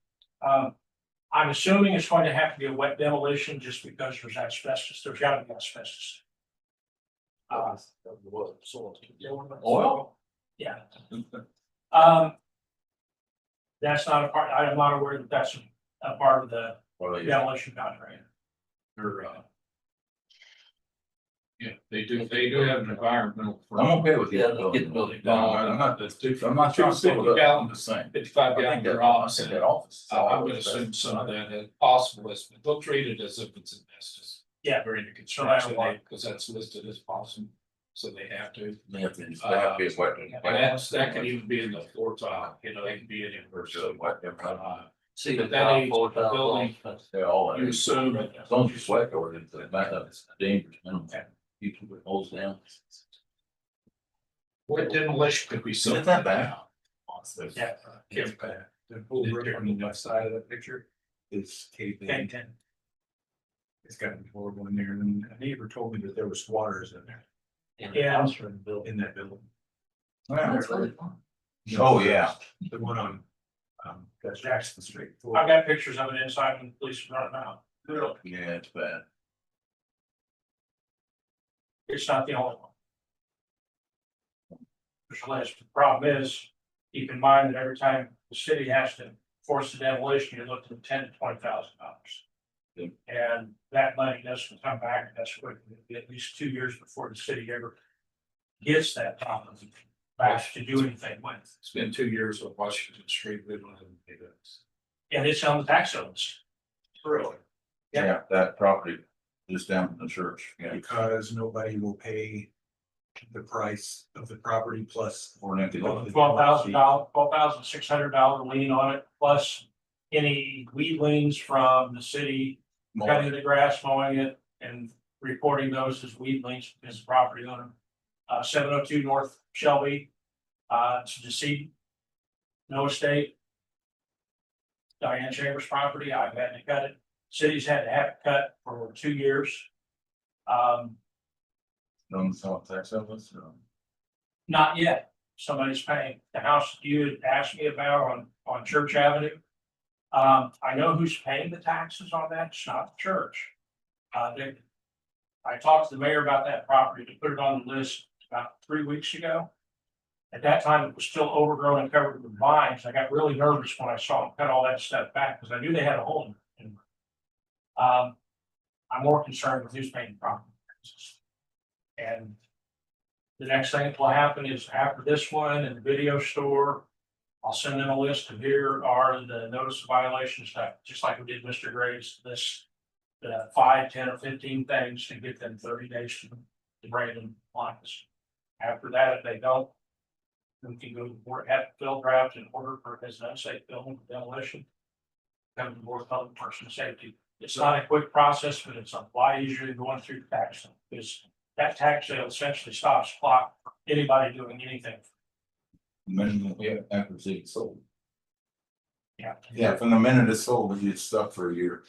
I'm assuming it's going to have to be a wet demolition just because there's asbestos, there's gotta be asbestos. Oil? Yeah. That's not a part, I'm not aware that that's a part of the Well, demolition contract. Or, yeah, they do have an environmental. I'm okay with you. Get the building No, done. I'm not, That's too. I'm not trying to split it up, 50 I'm just saying. 55 I gallon think that, I draws. think that office. I would assume some of that is possible, but they'll treat it as if it's asbestos. Yeah. During the construction, because that's listed as possible, so they have to. They have to be a wet. And that could even be in the floor tile, you know, they can be in it. See, But that age of the building, They all. you assume. As long as you sweat or it's dangerous, people with holes down. What demolition could be so. Isn't that bad? Yeah. It's bad. The whole roof on the left side of that picture is caved in. It's gotten horrible in there, and a neighbor told me that there was squatters in there. Yeah. In that building. That's really fun. Oh, yeah. The one on, that's Jackson Street. I've got pictures of it inside when the police run them out. Yeah, it's bad. It's not the only one. There's a list. The problem is, keep in mind that every time the city has to force the demolition, you're looking at $10,000 to $20,000. And that money doesn't come back, that's quickly, at least 2 years before the city ever gets that property back to do anything with. It's been 2 years of Washington Street, we don't have any of this. And it's on the tax list. Really? Yeah, that property is down from the church, yeah. Because nobody will pay the price of the property plus. Or an empty lot. $12,600 lien on it, plus any weedlings from the city, cutting the grass, mowing it, and reporting those as weedlings as a property owner. 702 North Shelby, it's a deceit. No estate. Diane Chambers property, I've had to cut it. Cities had to have it cut for 2 years. Don't sell tax office, or? Not yet. Somebody's paying. The house you had asked me about on Church Avenue. I know who's paying the taxes on that. It's not the church. I talked to the mayor about that property to put it on the list about 3 weeks ago. At that time, it was still overgrown and covered with vines. I got really nervous when I saw them cut all that stuff back because I knew they had a hole in it. I'm more concerned with who's paying the property taxes. And the next thing that will happen is after this one and the video store, I'll send them a list of here are the notice of violation stuff, just like we did Mr. Gray's list. The 5, 10, or 15 things and get them 30 days to bring them on us. After that, if they don't, we can go to the board, have Phil draft an order for his unsafe building demolition. Come to the board of public person safety. It's not a quick process, but it's a lot easier than going through the tax sale, because that tax sale essentially stops clock for anybody doing anything. Minimum, yeah, after it's sold. Yeah. Yeah, from the minute it's sold, it's stuck for a year.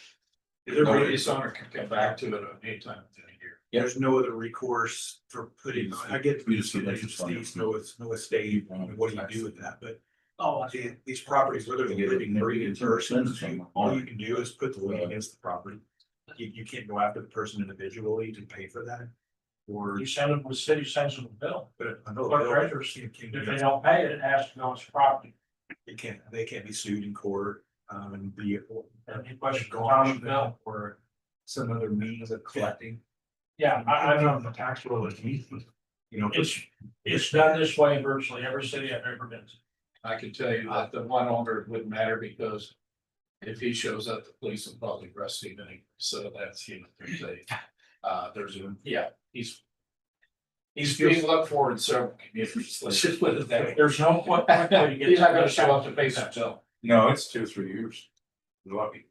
The previous owner can come back to it at any time within a year. There's no other recourse for putting, I get. We just get There's legislation. no estate, what do you do with that, but. Oh, These properties, whether they're living, breathing persons, all you Or can do is put the lien against the property. You can't go after the person individually to pay for that. Or, you send them, the city sends them a bill. but I know Clerk treasurers, you if they don't pay it, it has to go as property. they can't be sued in court, and be. Any question, Tom, Bill? Or some other means of collecting. Yeah, I know. The tax roll is easy. You know, It's done this way in virtually every city I've ever been to. I can tell you that the one owner wouldn't matter because if he shows up, the police will probably arrest him anyway. So that's, there's a, he's being looked for in several communities. Let's just put it that way. There's no point. He's not gonna show up to face himself. No, it's 2 or 3 years. You're lucky.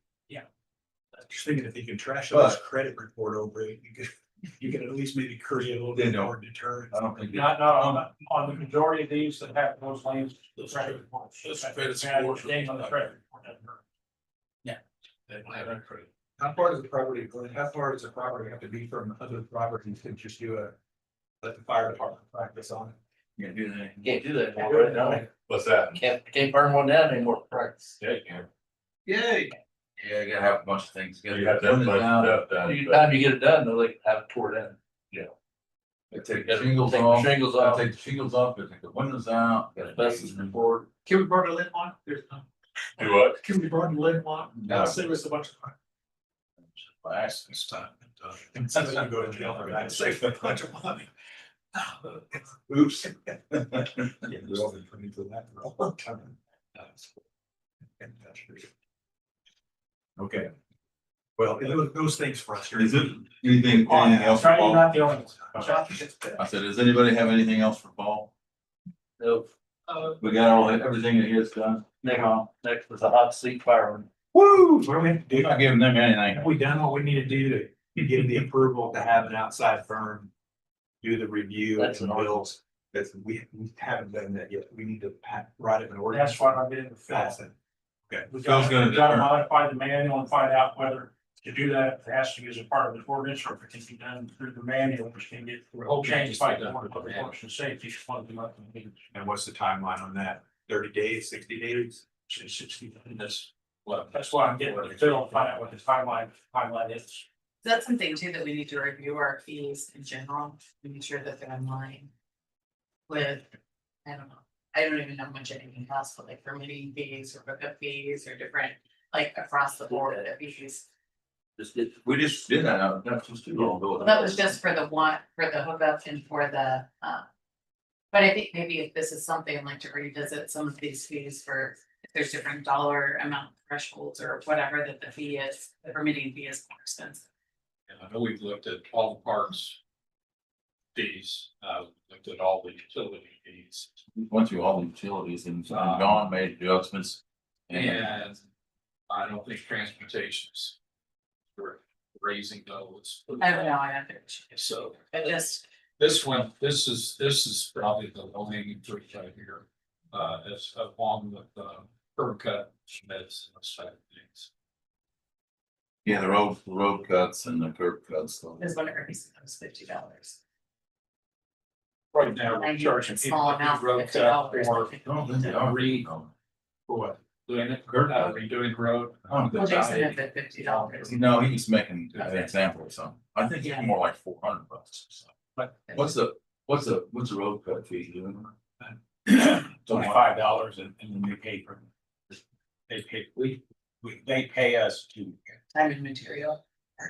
just thinking if you can trash But- this credit report over it, you can at least maybe create a little They bit don't. more deterrent. I don't think. Not on the majority of these that have those lanes. the credit reports. Let's fit it And forward. name on the credit report doesn't hurt. They don't have that credit. How far does the property have to be from other properties to just let the fire department practice on it? Can't do that. Can't do that anymore, right now. What's that? Can't burn one down anymore, practice. Yeah, you can. Yay. Yeah, you gotta have a bunch of things. You have that much stuff done. Every time you get it done, they'll like have it tore down. I take You the gotta shingles take the off, shingles I off. take the shingles off, I take the windows out. Got asbestos report. Can we burn a lid on? There's no. Do what? Can we burn a lid on? No. Save us a bunch of time. Last. It's time. Instead of you go to jail for that, save a bunch of money. Oops. Yeah, we've all been putting for that for a long time. Okay. Well, those things frustrate. Is it anything else for Try Paul? not the only one. I said, does anybody have anything else for Paul? So, We got everything that he has done. next was a hot seat fireman. Woo! What do we have to We're do? not giving them anything. Have we done what we need to do to get the approval to have an outside firm do the review That's and an bills? That's, we haven't done that yet. We need to write it in ordinance. That's what I'm getting to Phil. That's it. Okay. We Phil's gotta gonna determine. modify the manual and find out whether to do that, if it has to be as a part of the ordinance, or if it can be done through the manual, which can get changed by the board of public works and safety. Just one of them up in the And what's the timeline on that? 30 days, 60 days? 60 in this. Well, that's why I'm getting with Phil, to find out what the timeline is. That's something too that we need to review our fees in general, to make sure that they're in line with, I don't know, I don't even know how much anything costs, but like permitting fees or hookup fees or different, like across the board fees. We just did that, that's just too long ago. Well, that was just for the one, for the hookup and for the, but I think maybe if this is something I'd like to revisit some of these fees for, if there's different dollar amount thresholds or whatever that the fee is, the permitting fee is more expensive. And I know we've looked at all the parks. Fees, looked at all the utility fees. We went through all the utilities and John made adjustments. And I don't think transportation's. For raising those. I don't know, I have to, So I just, this one, this is probably the low hanging fruit right here. As along with curb cut, Schmitz and those type of things. Yeah, the road cuts and the curb cuts. so. is whatever, he said it was $50. Right now, I we're use charging a people small to amount, do road cut $50. or Oh, they are. for what? Doing it, Curb cut. redoing the road. Oh, Well, Jason had the $50. No, he was making an example or something. I think it's Yeah. more like $400. So. But what's the road cut fee doing? $25 and then we pay for. They pay us to. Time and material.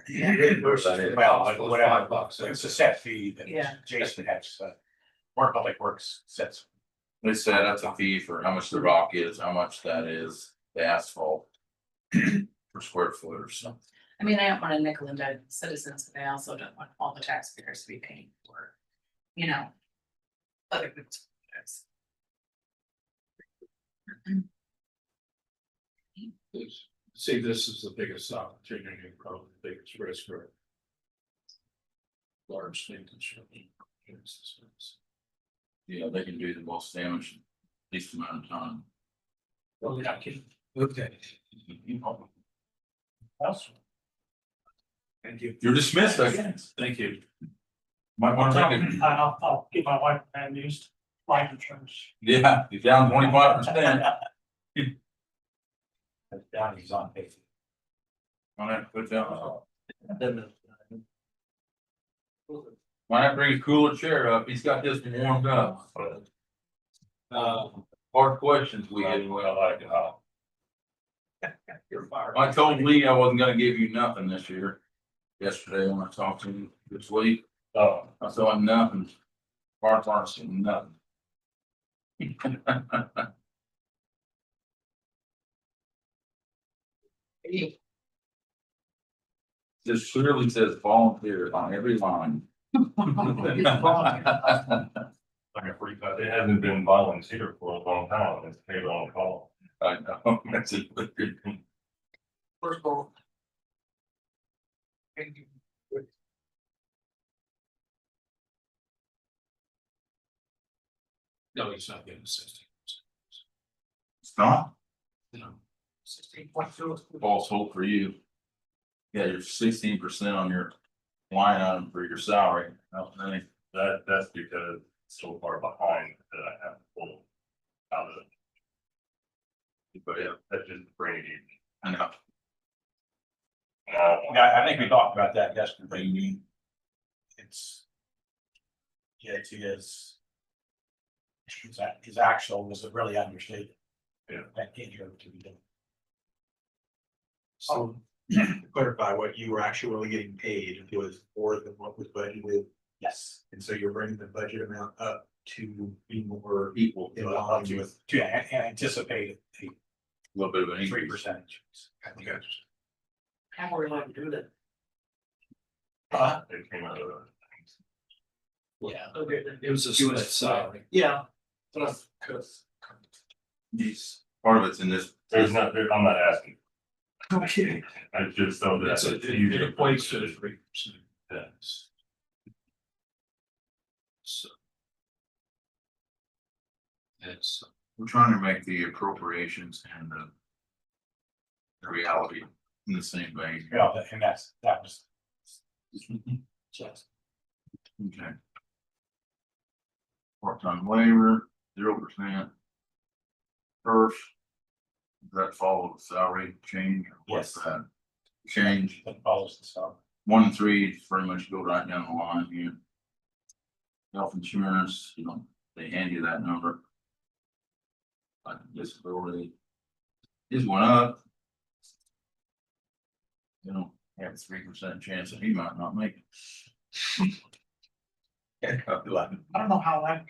Well, whatever, $5. it's a set fee that Yeah. Jason has, or Public Works sets. They said that's a fee for how much the rock is, how much that is, the asphalt. Per square foot or something. I mean, I don't want to nickel and dime citizens, but I also don't want all the taxpayers to be paying for, you know. Other people's projects. See, this is the biggest opportunity, probably the biggest risk for. Large thing construction. Yeah, they can do the most damage in least amount of time. Well, yeah, okay. Thank you. You're dismissed, I guess. Thank you. Might want to bring it. I'll get my wife and used life insurance. Yeah, you're down 25%. Down, he's on pay. Might have to put down. Might have to bring a cooler chair up. He's got this one warmed up. Hard questions we had. Well, like, You're fired. I told Lee I wasn't gonna give you nothing this year. Yesterday when I talked to him this week. Oh. I saw him nothing. Parts aren't seeing nothing. This clearly says volunteer on every line. Like a free cut, it hasn't been volunteer for a long time, it's paid on call. I know, that's it. First of all. No, he's not getting 60. It's not No. 16.2. false hope for you. Yeah, you're 16% on your line item for your salary. That's because it's so far behind that I have to pull out of it. But yeah, that's just brain. I know. Yeah, I think we talked about that yesterday. It's. Yeah, it is. His actual was really understated. Yeah. That can't hear it to be done. So to clarify, what you were actually getting paid was more than what was budgeted. Yes. And so you're bringing the budget amount up to be more Equal in to line with. To anticipate a little bit of an a increase. 3%. Okay. How are we allowed to do that? It came out of. Yeah, Okay. it was a split salary. Yeah. Yes. Part of it's in this. There's not, I'm not asking, Okay. I just know that. It's a, it equates to 3%. Yes. So. It's, We're trying to make the appropriations and the reality in the same vein. Yeah, and that was. Just. Okay. Part-time labor, 0%. First. Does that follow the salary change? Or what's Yes. that? Change, That follows the stuff. 1 and 3 pretty much go right down the line here. Health insurance, you know, they hand you that number. Disability. His went up. You know, have a 3% chance that he might not make it. Yeah, I don't know how that.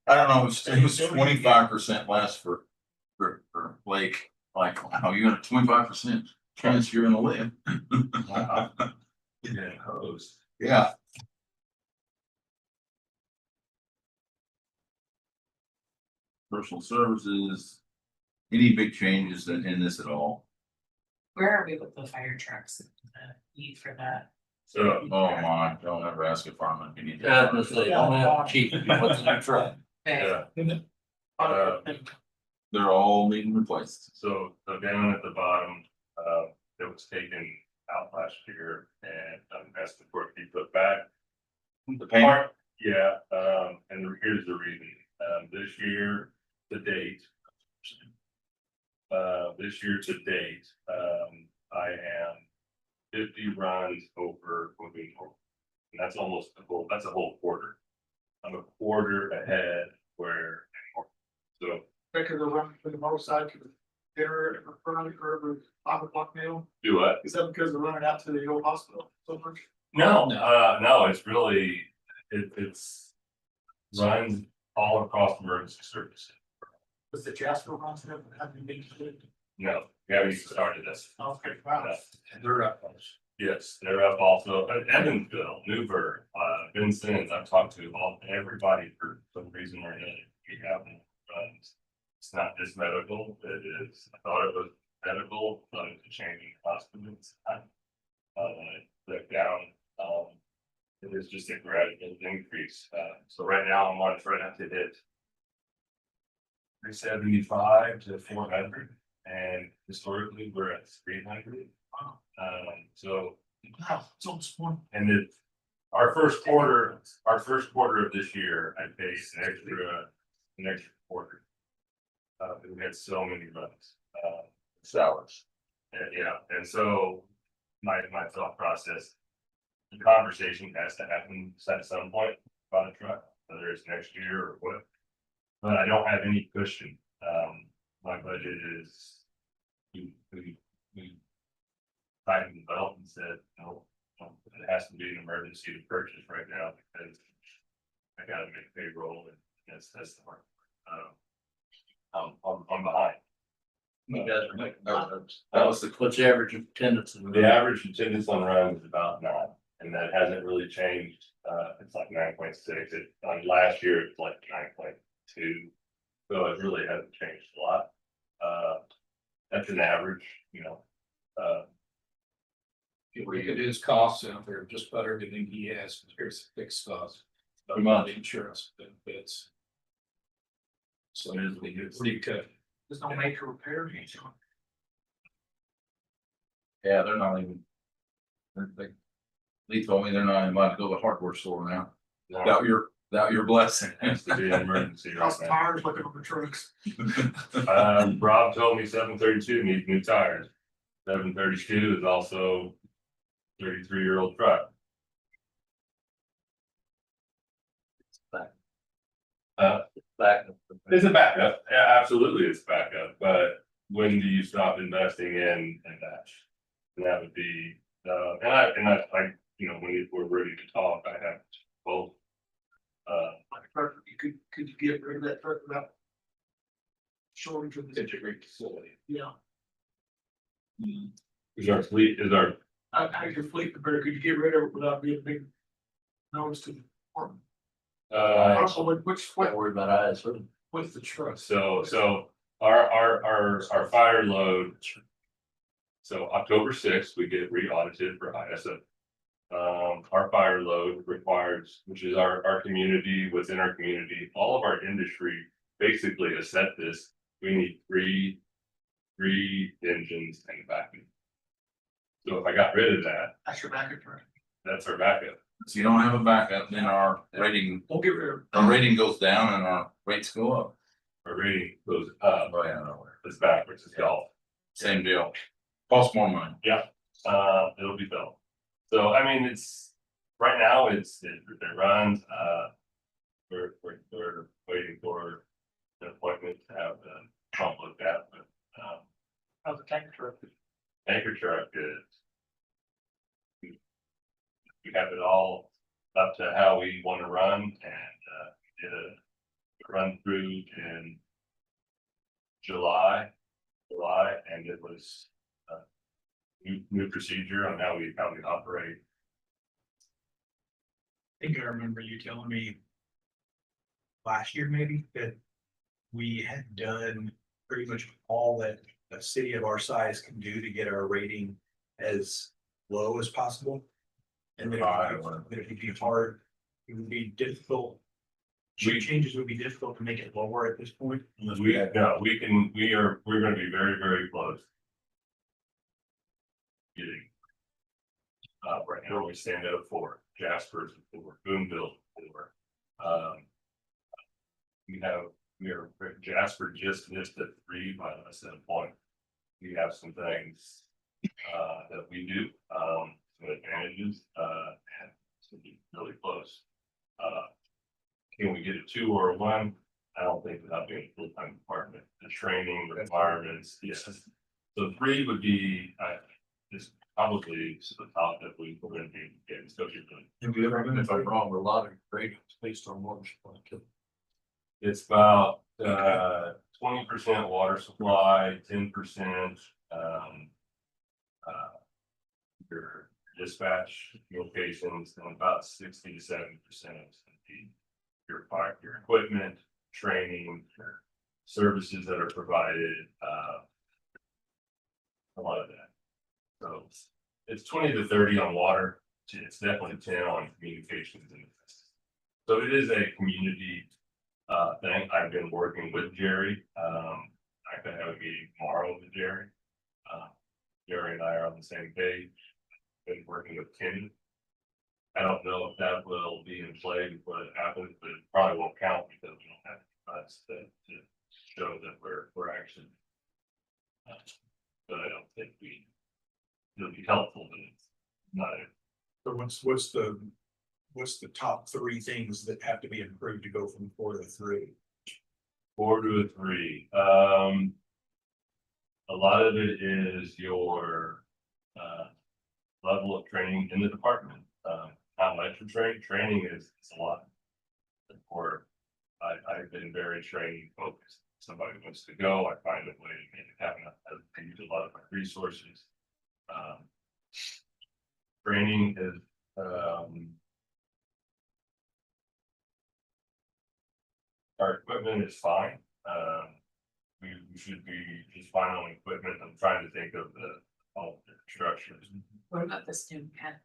I don't know, it was 25% less for Blake, like, wow, you got a 25% chance you're gonna live. Yeah, close. Yeah. Personal services, any big changes in this at all? Where are we with the fire trucks, the need for that? So, oh my, don't ever ask a fireman if you need. Yeah, that's they only have cheap, what's the new truck? Okay. Yeah, They're all needing replaced. so down at the bottom, it was taken out last year and asked the court to be put back. The paint, Yeah, and here's the reason, this year to date. This year to date, I am 50 runs over moving forward. And that's almost that's a whole quarter. I'm a quarter ahead where, so Because they're running for the motorcycle, dinner, or 5 o'clock meal, do what? is that because they're running out to the old hospital so much? No, it's really, it's runs all across emergency services. Was the Jasper runs having been completed? No, we haven't even started this. Okay, wow. They're up. Yes, they're up also, Evansville, Newburgh, Vincent, I've talked to everybody for some reason or another. We have runs. It's not just medical, it is, I thought it was medical, but it's changing hospitals. They're down, it is just a gradual increase, so right now I'm on trying to hit 375 to 400, and historically we're at 300. So, Wow, it's almost one. and it, our first quarter of this year, I paid an extra quarter. We had so many runs, salaries. yeah, and so my thought process. The conversation has to happen at some point about a truck, whether it's next year or what. But I don't have any cushion, my budget is. We tightened the belt and said, no, it has to be an emergency to purchase right now because. I gotta make payroll and that's the part. I'm behind. You guys are making. That was the What's the average attendance? The average attendance on runs is about 9, and that hasn't really changed. It's like 9.6. Last year it's like 9.2. So it really hasn't changed a lot. That's an average, you know. It is costs out there, just about everything he has, here's fixed costs. Pretty much. The insurance benefits. So It is what it is. pretty good. There's no major repair. Yeah, they're not even. They told me they're not even allowed to go to the hardware store now, without your blessing. Has to be an emergency right How's now. tires looking on the trucks? Rob told me 732 needs new tires. 732 is also 33-year-old truck. Back. It's a backup. Yeah, absolutely, it's backup. But when do you stop investing in that? And that would be, and I, you know, when we're ready to talk, I have both. Like a truck, could you get rid of that truck without shortage of the, Integrate facility. yeah, Is our fleet, is our, how's your fleet compared, could you get rid of it without being a big notice to the department? Also, which, Don't worry about eyes. what's the truck? so our fire load. So October 6th, we get re-audited for ISO. Our fire load requires, which is our community, within our community, all of our industry basically has set this. We need three engines and a vacuum. So if I got rid of that, That's your backup truck. that's our backup. So you don't have a backup, then our rating goes down and our rates go up. Our rating goes up, Oh, yeah, no, it's backwards, it's golf. same deal. Costs more money. It'll be built. So I mean, it's right now it runs, we're waiting for an appointment to have pump looked at, but, Of the tank truck. tanker truck is. We have it all up to how we want to run and, did a run through in July, and it was a new procedure on how we operate. I think I remember you telling me last year maybe that we had done pretty much all that a city of our size can do to get our rating as low as possible. And then it would be hard, it would be difficult. Changes would be difficult to make it lower at this point. We're gonna be very, very close. Getting. Right now we stand at a 4, Jasper's a 4, Boonville 4. Jasper just missed a 3 by less than a point. We have some things that we do, some advantages, and it's gonna be really close. Can we get a 2 or a 1? I don't think without being a full-time department, the training requirements, yes. So 3 would be, is probably to the top that we're gonna be getting, especially. Have you ever been, if I'm wrong, a lot of ratings based on water supply? It's about 20% water supply, 10% your dispatch locations, and about 60 to 70% your equipment, training, your services that are provided, a lot of that. So it's 20 to 30 on water. It's definitely 10 on communications. So it is a community thing. I've been working with Jerry. I could have a meeting tomorrow with Jerry. Jerry and I are on the same page. Been working with Kenny. I don't know if that will be in play before it happens, but it probably won't count because we don't have funds to show that we're actually. But I don't think it'll be helpful, but it's not. So what's the top 3 things that have to be improved to go from 4 to 3? 4 to a 3. A lot of it is your level of training in the department. How much of training is a lot. Or I've been very training focused. Somebody wants to go, I find a way to make it happen. I use a lot of my resources. Training is our equipment is fine. We should be just fine on equipment. I'm trying to think of all the structures. What about the student head?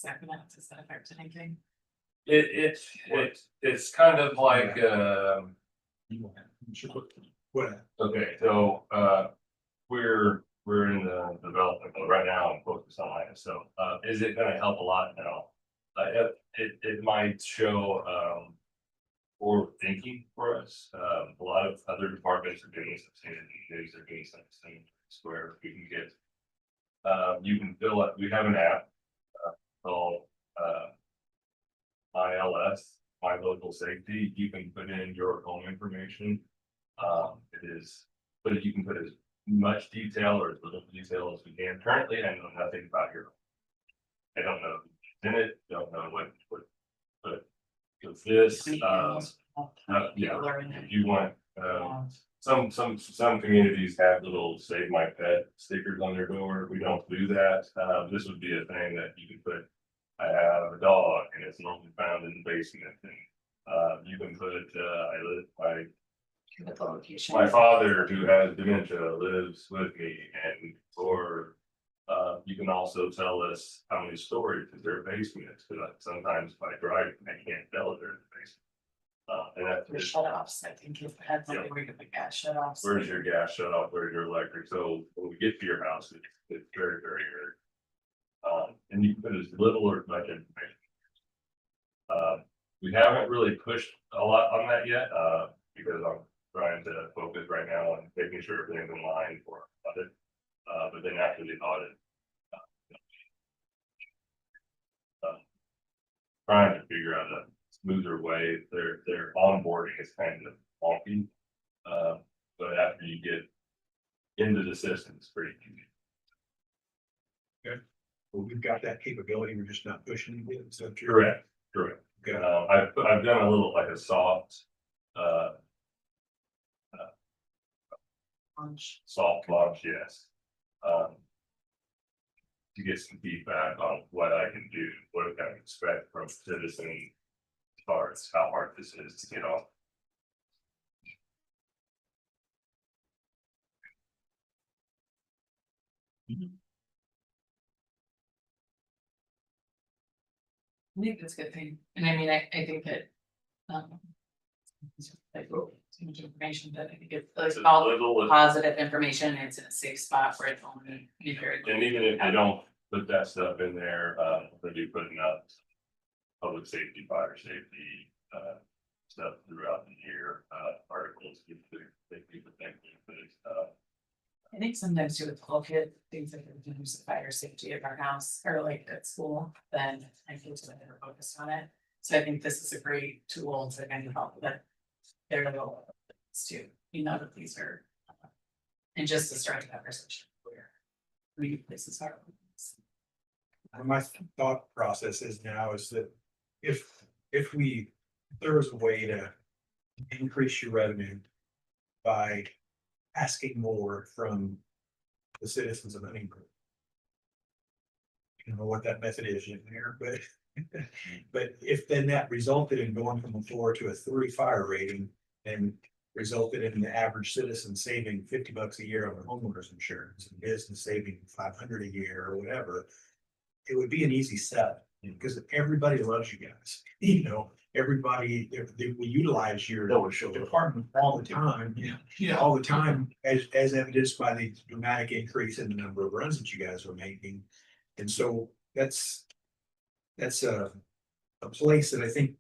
Does that affect anything? It's kind of like, What? okay, so, we're in the development, but right now I'm focused on it, so, is it gonna help a lot? No. It might show, forward thinking for us, a lot of other departments are doing something, they're doing something where we can get. You can fill up, we have an app, called, ILS, My Local Safety. You can put in your home information. But you can put as much detail or as little detail as we can. Currently, I know nothing about your. I don't know who's in it, don't know what, but with this, yeah, if you want, some communities have little save my pet stickers on their door. We don't do that. This would be a thing that you can put. I have a dog and it's normally found in the basement. And you can put, my father who has dementia lives with me, and you can also tell us how many stories is their basement, because sometimes if I drive, I can't tell if they're in the basement. And that's The shut offs, I think if it had something where you could put gas shut offs. where's your gas shut off, where's your electric, so when we get to your house, it's very, very rare. And you can put as little or as much information. We haven't really pushed a lot on that yet, because I'm trying to focus right now on making sure everything's in line for audit. But then after the audit, trying to figure out a smoother way. Their onboarding is kind of wonky. but after you get into the system, it's pretty easy. Well, we've got that capability, we're just not pushing it, so. Correct. Okay. I've done a little like a soft, soft launch, yes. To get some feedback on what I can do, what I can expect from citizens as far as how hard this is to get off. I think that's a good thing, and I mean, I think that, like, too much information, but I think it's It's a all little, positive information, and it's in a safe spot for it only. and even if I don't put that stuff in there, we'll be putting up public safety, fire safety, stuff throughout the year, articles, they people think for this stuff. I think sometimes too with little kid, things like there's the fire safety at our house or like at school, then I feel so they're focused on it. So I think this is a great tool to kind of help that their little too, you know, that these are. And just to start the conversation where this is our. My thought process is now is that if there was a way to increase your revenue by asking more from the citizens of Huntingburg. I don't know what that method is in there, but but if then that resulted in going from a 4 to a 3 fire rating and resulted in the average citizen saving $50 a year on their homeowners insurance and business saving 500 a year or whatever, it would be an easy sell because everybody loves you guys. You know, everybody, they will utilize your department all the time. Yeah. All the time, as evidenced by the dramatic increase in the number of runs that you guys are making. And so that's a place that I think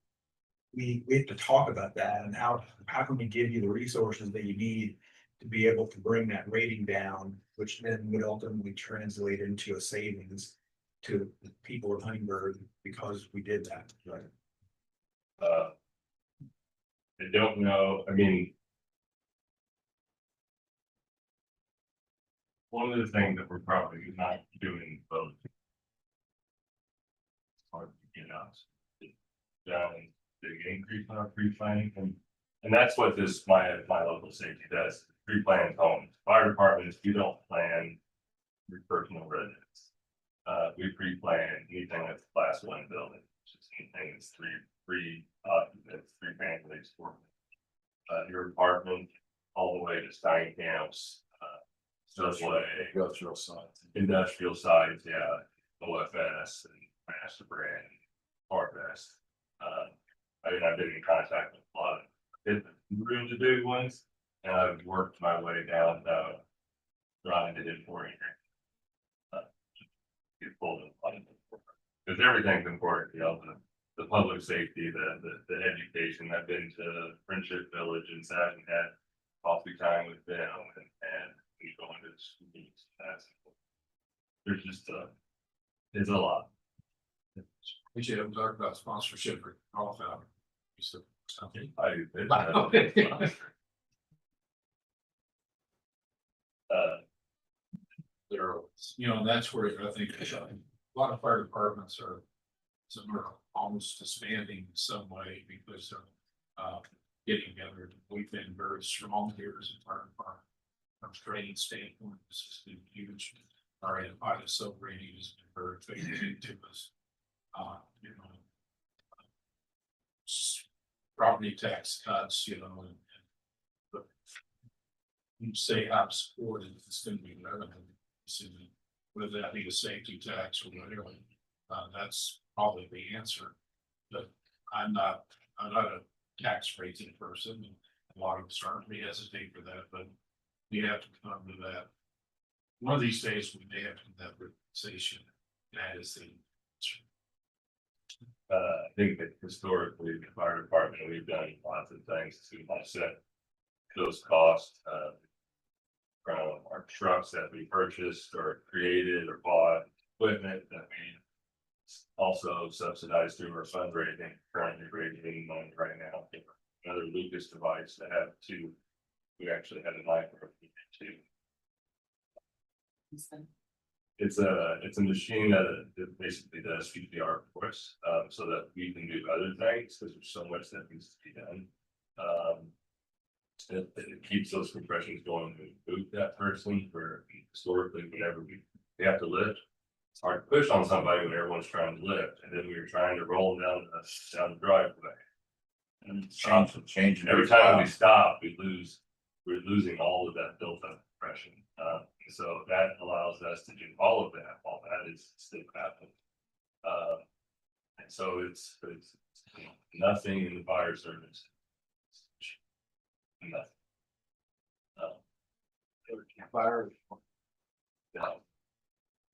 we have to talk about that and how can we give you the resources that you need to be able to bring that rating down, which then would ultimately translate into a savings to the people of Huntingburg because we did that, right? I don't know, I mean. One of the things that we're probably not doing both. Hard to get out. Down big increase in our pre-planning and that's what this my local safety does. Pre-planned homes, fire departments, you don't plan your personal residence. We pre-plan anything that's class 1 building, just anything that's three occupants, 3 families, 4. Your apartment, all the way to tiny camps, subway, industrial sites, yeah, OFS and Master Brand, Harvest. I mean, I've been in contact with a lot of different really big ones, and I've worked my way down trying to hit 40. Get pulled in, because everything's important, you know, the public safety, the education. I've been to Friendship Village and sat and had coffee time with them and we go into the schools. There's just it's a lot. We should have talked about sponsorship for golf out. There, you know, and that's where I think a lot of fire departments are almost disbanding in some way because of getting together. We've been very strong here as a fire department. From a training standpoint, this has been huge. Our ISO rating has been very favorable to us. You know, property tax cuts, you know, and you say I'm supported, it's going to be revenue. Whether that be a safety tax or whatever, that's probably the answer. But I'm not a tax raising person. And a lot of us certainly hesitate for that, but we have to come to that. One of these days we may have to have that realization. That is the answer. I think that historically the fire department, we've done lots of things to offset those costs. From our trucks that we purchased or created or bought, equipment that we also subsidized through our fundraising, currently raising money right now. Another Lucas device to have 2 We actually had a night where we did too. It's the- It's a machine that basically does PPR for us, so that we can do other things, because there's so much that needs to be done. It keeps those compressions going, we boot that person for historically, whenever we have to lift. It's hard to push on somebody when everyone's trying to lift, and then we were trying to roll them down the driveway. And Change. every time we stop, we're losing all of that built up compression. So that allows us to do all of that while that is still happening. And so it's nothing in the fire service. Nothing. Fire. No.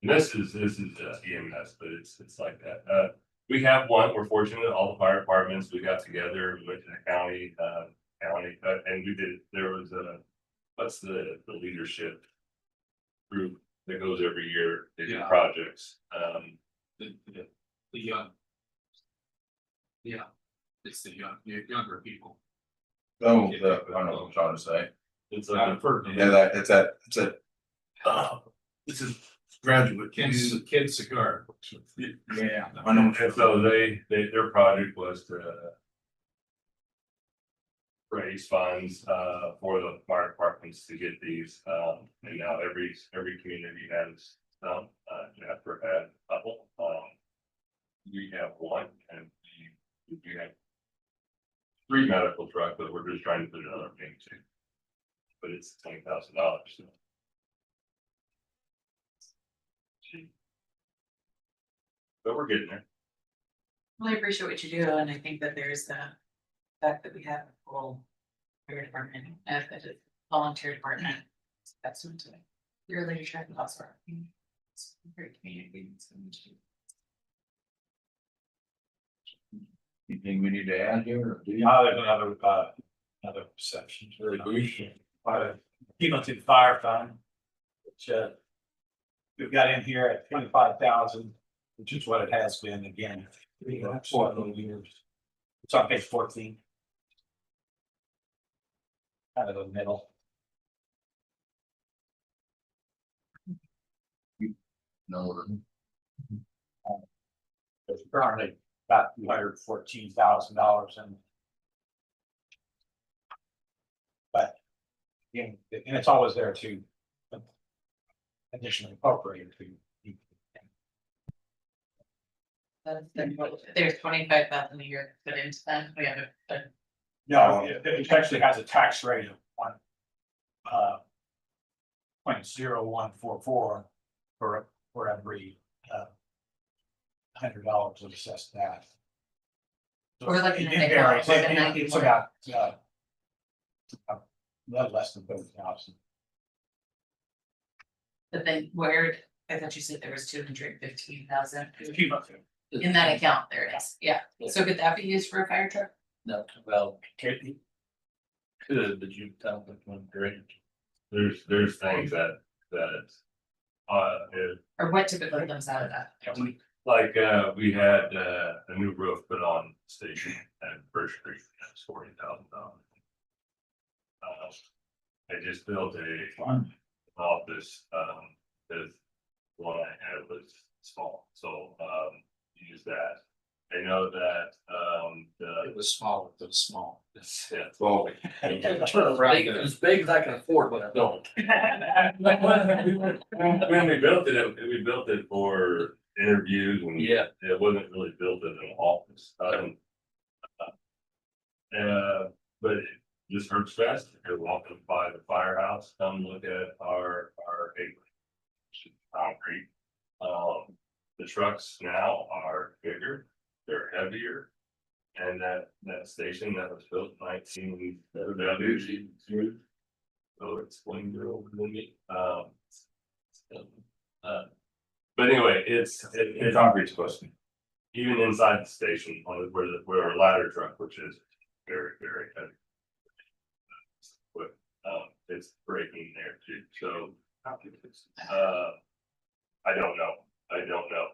And this is EMS, but it's like that. We have one, we're fortunate, all the fire departments, we got together, we went to the county, and there was what's the leadership group that goes every year, they do Yeah. projects, The young. Yeah, it's the younger people. Oh, I don't know what I'm trying to say. it's I've like, heard Yeah, that, it's a, this is graduate kid cigar. yeah, I know. and so their project was to raise funds for the fire departments to get these, and now every community has some. Jasper had a couple, we have one, and we have 3 medical trucks, but we're just trying to put another thing too. But it's $20,000. But we're getting there. Well, I appreciate what you do, and I think that there's the fact that we have a full fire department, that is volunteer department. That's what your leadership and also our community. It's very community. So much. Anything we need to add here? Or do you? There's another section. Cumulative fire fund, which, we've got in here at 25,000, which is what it has been again. 4 years. It's on page 14. Kind of the middle. No. There's currently about $214,000 in. But, again, and it's always there to additionally appropriate to. There's 25,000 a year put into that. We have a No, it actually has a tax rate of 0.0144 for every $100 of assessed that. So We're looking it at varies. like It's about a little less than 30,000. But then where, I thought you said there was 215,000 Cumulative. in that account, there it is, yeah, so could that be used for a fire truck? No, well, could, but you tell them one great. There's things that Or what typically comes out of that? like we had a new roof put on the station at First Street, that's $40,000. I just built a office, because one I had was small, so use that. I know that It was small, it was small. yeah. Well, As big as I can afford, but I don't. When we built it for interviews and Yeah. it wasn't really built as an office. But it just hurts fast. If you're walking by the firehouse, come look at our concrete. The trucks now are bigger, they're heavier. And that station that was built in 1970. So it's 20 years older than me. But anyway, it's concrete's supposed to be. even inside the station on where our ladder truck, which is very, very heavy. But it's breaking there too, so. I don't know,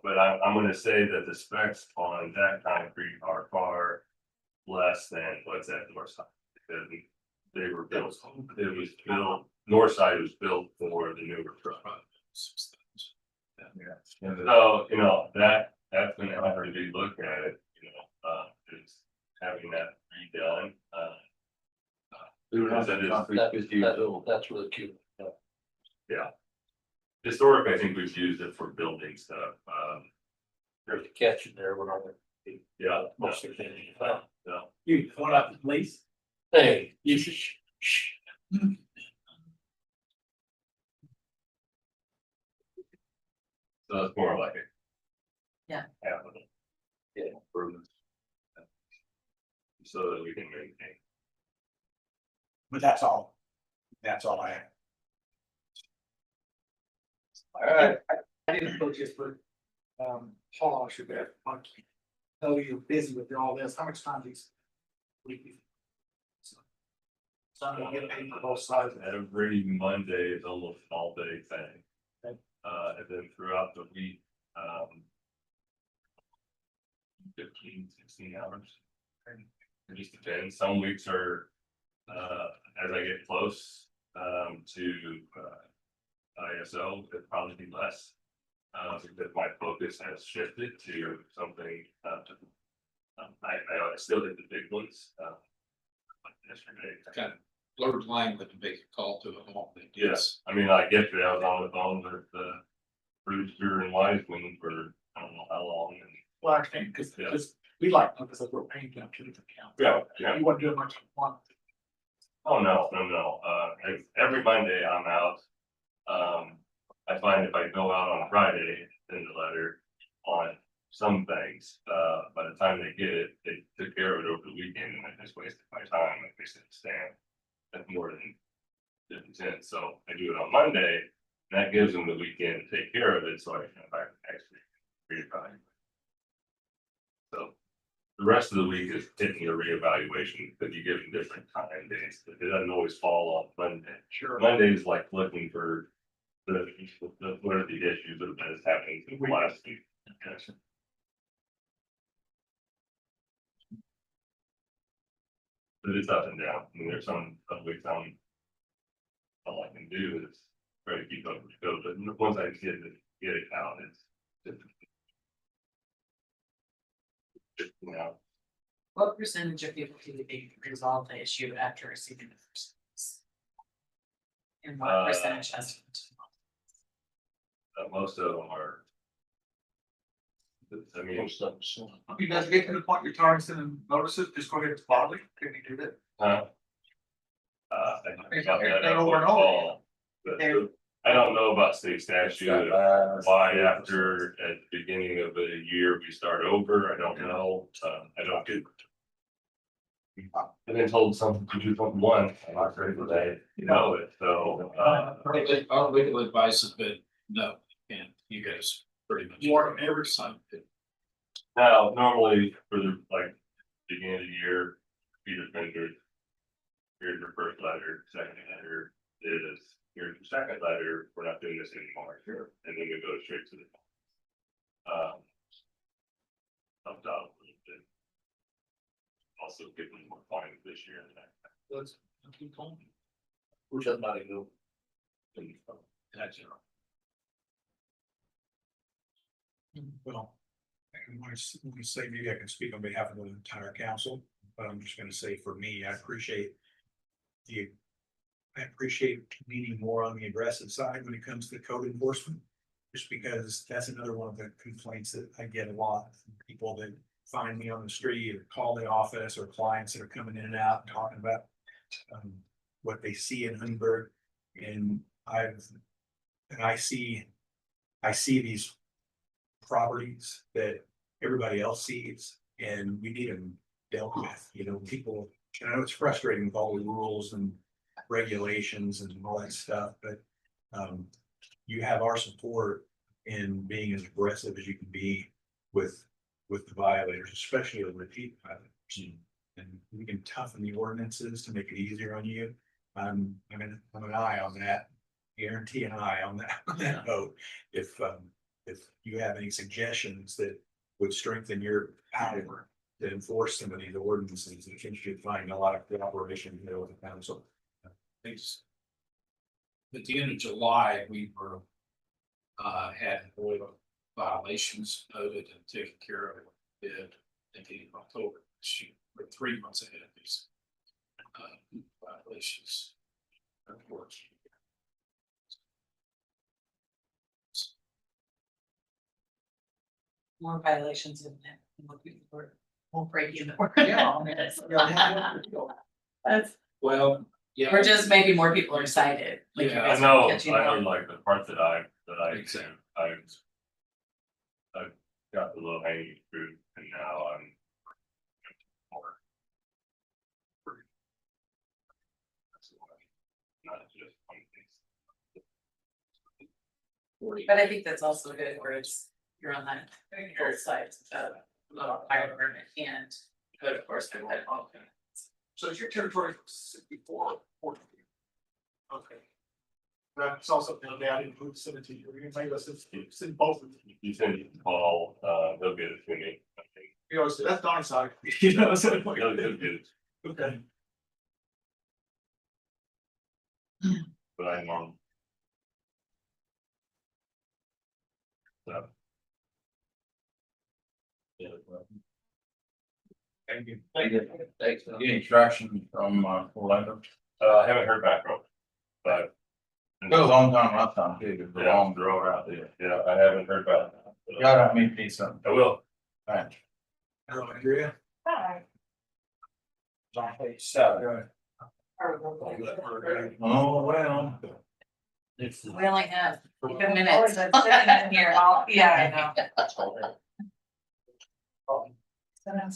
but I'm gonna say that the specs on that concrete are far less than what's at north side. Because they were built, it was built, north side was built for the newer truck. Yeah. So, you know, that's gonna have to be looked at it, you know, is having that redone, That's really cute. historically, I think we've used it for building stuff, There's a catch in there, we're not gonna. yeah. Most of the things. Yeah. You phone up the police? Hey, you should. So it's more like a. Yeah. Capital. Yeah, improvements. So that we can maintain. But that's all. That's all I have. I didn't vote just for, Paul, I should be, I know you're busy with all this, how much time these? So I'm gonna get paid for both sides. Every Monday is almost all day thing. Okay. And then throughout the week, 15, 16 hours. It just depends. Some weeks are, as I get close, to, ISO, it'd probably be less. Because my focus has shifted to something, I still did the big ones, like yesterday. Kind of blurred line with the big call to a home. Yes, I mean, like yesterday, I was on the phone with Brewster and Wiseman for, I don't know how long, and Well, I think, because we like, because we're paying them to the account. yeah. You want to do it much you want. Oh, no. Every Monday I'm out. I find if I go out on Friday, send a letter on some things, by the time they get it, they took care of it over the weekend and I just wasted my time. I wasted the stamp. That's more than 50 cents. So I do it on Monday, and that gives them the weekend to take care of it, so I can actually reevaluate. So the rest of the week is taking a reevaluation, because you give them different time days. It doesn't always fall on Monday. Sure. Monday is like looking for what are the issues that is happening in the last week. Okay. But it's up and down. I mean, there's some weeks all I can do is try to keep up with the code, but once I get it out, it's just, you know, What percentage of people do you think resolve the issue after receiving the first notice? And what percentage has? most of them are. I mean, You guys get to the point you're tired of sending notices, just go ahead and file it, can you do that? I Over and over. but I don't know about state statute, why after at the beginning of the year we start over, I don't know, I don't get. I've been told something to do something once, I'm not ready for that, you know it, so, Our legal advice has been, no, and you guys pretty much. More than every time. now, normally for the, like, beginning of the year, Peter Fender. Here's your first letter, second letter is, here's your second letter, we're not doing this anymore, here, and then we go straight to the. Helped out a little bit. Also giving more fines this year than that. Let's keep going. Which doesn't matter, you That's it. Well, I want to say, maybe I can speak on behalf of the entire council, but I'm just gonna say for me, I appreciate leaning more on the aggressive side when it comes to code enforcement. Just because that's another one of the complaints that I get a lot, from people that find me on the street or call the office, or clients that are coming in and out and talking about what they see in Huntingburg. And I see these properties that everybody else sees, and we need them dealt with, you know, people, I know it's frustrating with all the rules and regulations and all that stuff, but you have our support in being as aggressive as you can be with the violators, especially the repeat violators. And we can toughen the ordinances to make it easier on you. I'm an eye on that, guarantee an eye on that vote. If you have any suggestions that would strengthen your power, to enforce some of these ordinances, and you should find a lot of cooperation, you know, with the council. Thanks. At the end of July, we were, had oil violations noted and taken care of. Did, I think in October, we're 3 months ahead of these violations. Of course. More violations in that, more people won't break in. Yeah. That's, Well, yeah. or just maybe more people are excited. Like you Yeah, guys I know, are catching up. like the part that I do, Exactly. I've got the low hanging fruit and now I'm. More. That's why, not just one thing. But I think that's also good where it's, you're on that, both sides of the fire department and code enforcement. So is your territory 64, 40? Okay. That's also the other day, I didn't include 17, we're gonna make us send both of them. You said you can call, they'll get it to me, I think. You know, so that's darn side. You know, so. They'll get it, Okay. but I'm on. So. Yeah, well, Thank you. Thanks. Any traction from Orlando? I haven't heard back from, but. It was a long time last time, too. It was a Yeah, long they're all out there, yeah, I haven't heard back. God, I mean, need something. I will. Thanks. Hello, Andrea. Hi. On page 7. Oh, well. We only have 2 minutes. Here, yeah, I know.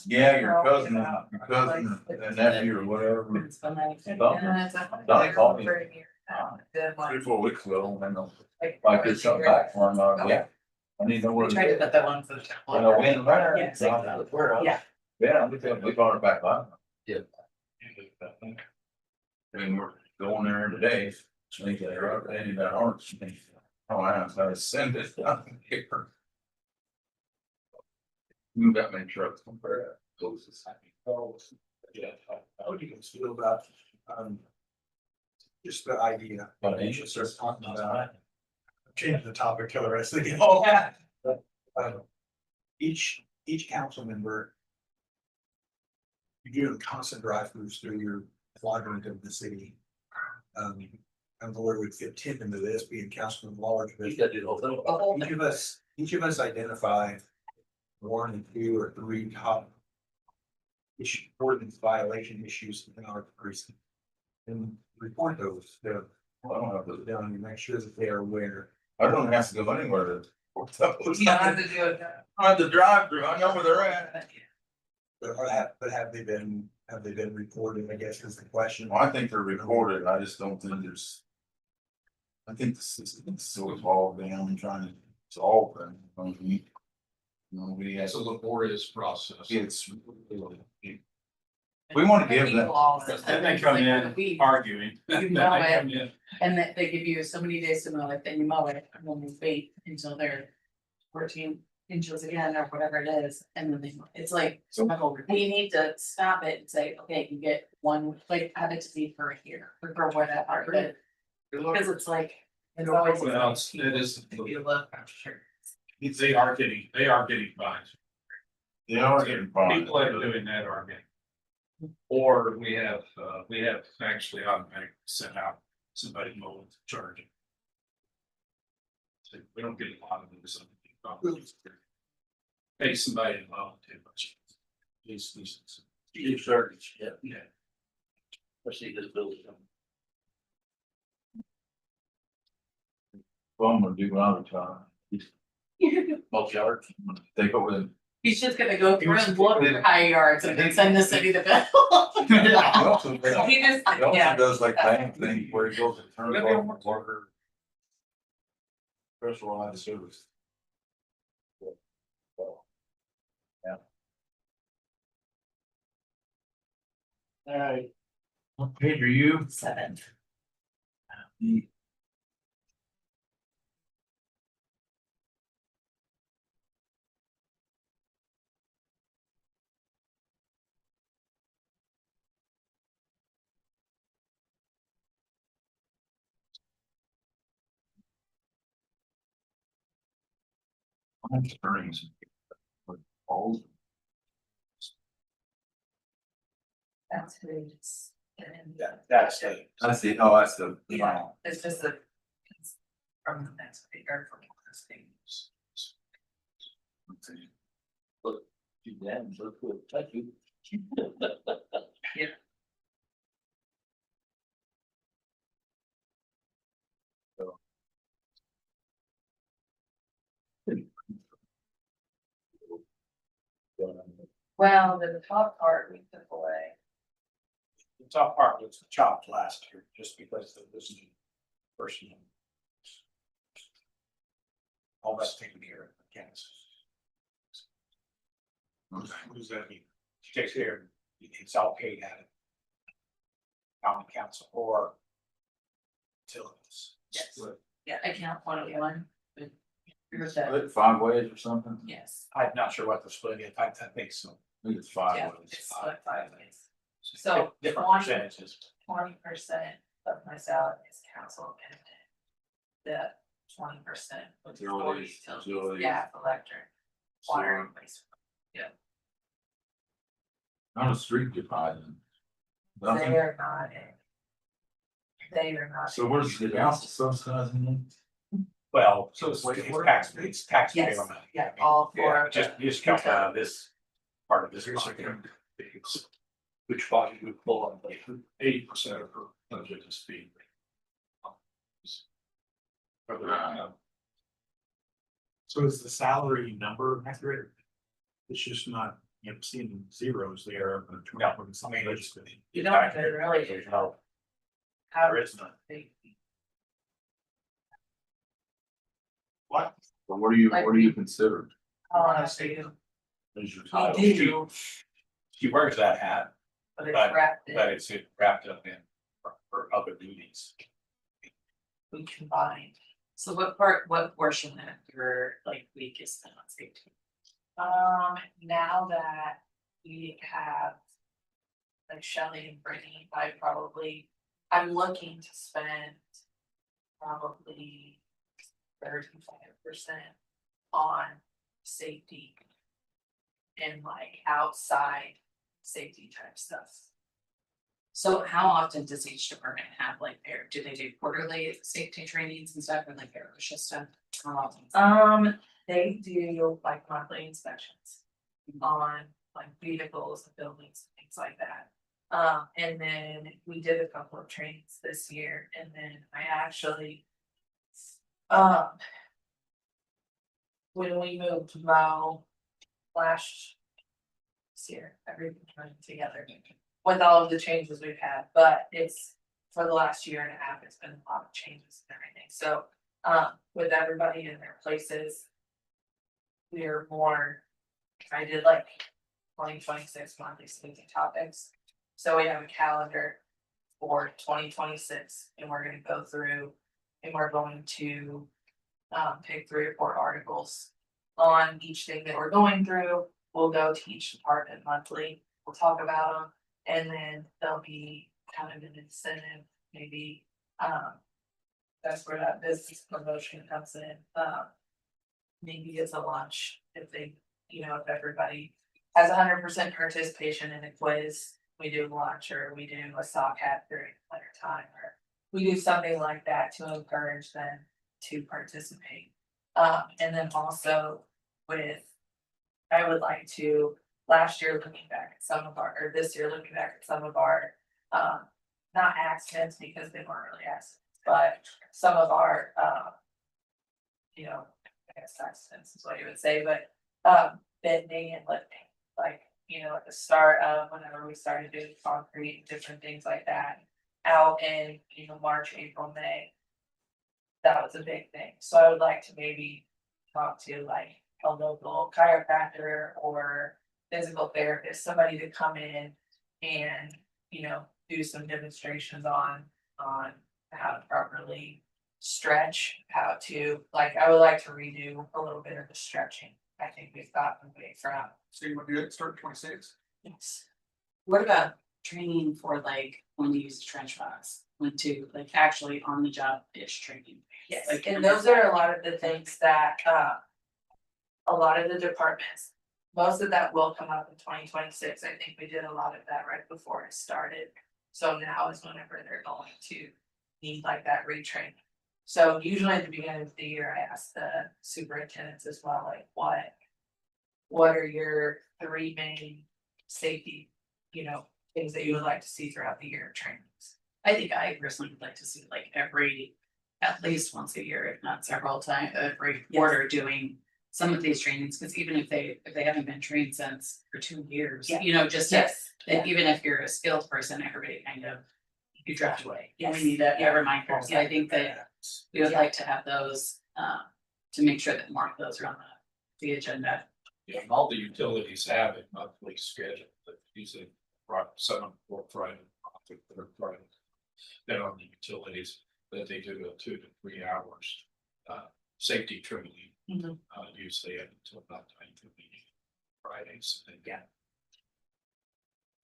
Yeah, your cousin and nephew or whatever. Donnie called me. 3 4 weeks ago, and like there's something back for him, yeah. I need to know where. We tried to put that one for the. You know, when, right? Yes. Yeah. Yeah, we brought it back on. Yeah. I mean, we're going there today, so they get right, they need that orange. Oh, I gotta send it down here. Move that many trucks compared to closest. Oh, yeah, how do you guys feel about, just the idea? But We should start talking about, Change the topic, kill the rest of the. oh, yeah. Each council member. You're doing constant drive-throughs through your quadrant of the city. I don't know where we'd fit 10 into this, being Councilman Large, but You gotta do the whole thing. each of us identify 1 and 2 or 3 top ordinance violation issues in our precinct. And report those to, Well, I don't have to, down and make sure that they are aware. I don't have to go anywhere to. You don't have to do it. I have to drive through, I know where they're at. But have they been reported, I guess is the question. Well, I think they're recorded, I just don't think there's. I think the system's so involved in them trying to solve them, I mean. You know, we have, So the board is process. it's. We wanna give them. Then they come in arguing. You know it. And that they give you so many days to mow it, then you mow it, and then you wait until they're 14 inches again, or whatever it is, and then it's like. So- We need to stop it and say, okay, you get one, like, have it to be for a year, or for whatever, but. Because it's like, it's always. Well, it is. You look, I'm sure. They are getting fines. They are getting fined. People that are doing that are getting. Or we have actually automatically sent out somebody mowing to charge it. So we don't get a lot of them, some people. Pay somebody to mow too much. You search, yeah, Yeah. especially this building. Well, I'm gonna do another time. Both yards. Take over the. He's just gonna go through and look for high yards and then send the city the bill. He also does- He just, he also yeah. does like bank thing where he goes and turns off the worker. Specialized service. Yeah. All right. What page are you? 7. Earnings. All. That's who it's. That's the, I see, oh, that's the. Yeah, it's just a. It's from the next week or from this thing. Look, you damn, look good, thank you. Well, the top part we took away. the top part was chopped last year, just because it was the person. All that's taken care of, Kansas. Okay. What does that mean? She takes care of, it's all paid out of county council or utilities. Yes. Yeah, account 101, but here's that, Split 5 ways or something? yes. I'm not sure what the split is, I think so. I think it's 5 Yeah, ways. it's split 5 ways. So Different 20% percentages. of my salary is council and the 20% was for Utilities, utilities, utilities. gas, electric, water and waste. Not a street deposit. Nothing. They are not in. They are not. So where's the council subsidizing them? Well, So it's it's tax, it's taxpayer Yes, money. yeah, all Yeah, for. just come out of this part of this. Here's pocket. which body would pull on, like, 80% of her budget is being. So is the salary number accurate? It's just not, I'm seeing zeros there. No, I mean, it's. You don't even really There's no, have. there is none. What? But what do you consider? Honestly, As your we title? do, She wears that hat, but it's wrapped in, but it's wrapped up in for other duties. we combined. So what portion of your like week is spent on safety? Now that we have. Like Shelley and Brittany, I'm looking to spend. Probably 35% on safety. And like outside safety type stuff. So how often does each department have like do they do quarterly safety trainings and stuff or like their OSHA stuff? How often? They do like monthly inspections on like vehicles and buildings, things like that. And then we did a couple of trainings this year and then I actually. When we moved to Mo last year, everything came together with all of the changes we've had, but it's for the last year and a half, it's been a lot of changes and everything. So, with everybody in their places, we're more, I did like 2026 monthly safety topics. So we have a calendar for 2026 and we're gonna go through and we're going to pick 3 or 4 articles on each thing that we're going through. We'll go to each department monthly, we'll talk about them, and then there'll be kind of an incentive, maybe, that's where that business promotion comes in, maybe it's a lunch, if they, if everybody has 100% participation in a quiz, we do lunch, or we do a sock hat during winter time, or we do something like that to encourage them to participate. And then also I would like to, last year looking back at some of our, or this year looking back at some of our, not accidents because they weren't really accidents, but some of our, I guess accidents is what you would say, but, bending and lifting, like, at the start of whenever we started doing concrete, different things like that, out in, March, April, May. That was a big thing, so I would like to maybe talk to like a local chiropractor or physical therapist, somebody to come in and, do some demonstrations on how to properly stretch, how to, like, I would like to redo a little bit of the stretching. I think we've gotten away from. So you want to do it, start 26? Yes. What about training for like when to use the trench box, when to like actually on the job ish training? Yes, Like, and those are a lot of the things that, a lot of the departments. Most of that will come up in 2026. I think we did a lot of that right before it started. So now is whenever they're going to need like that retraining. So usually at the beginning of the year, I ask the superintendents as well, like what are your 3 main safety, things that you would like to see throughout the year of trainings? I think I personally would like to see like at least once a year, if not several times, every quarter doing some of these trainings, because even if they haven't been trained since for 2 years, Yeah. just Yes, that even if you're a skilled person, everybody kind of, you drift away. And Yes. we need a Yeah. reminder. So I think that we would like to have those, to make sure that more of those are on the agenda. Yeah, and all the utilities have it monthly schedule, that usually Friday, 7 or Friday, 3rd Friday. Then on the utilities, that they do a 2 to 3 hours, safety training. Mhm. Usually up until about 9:30 Fridays, and then.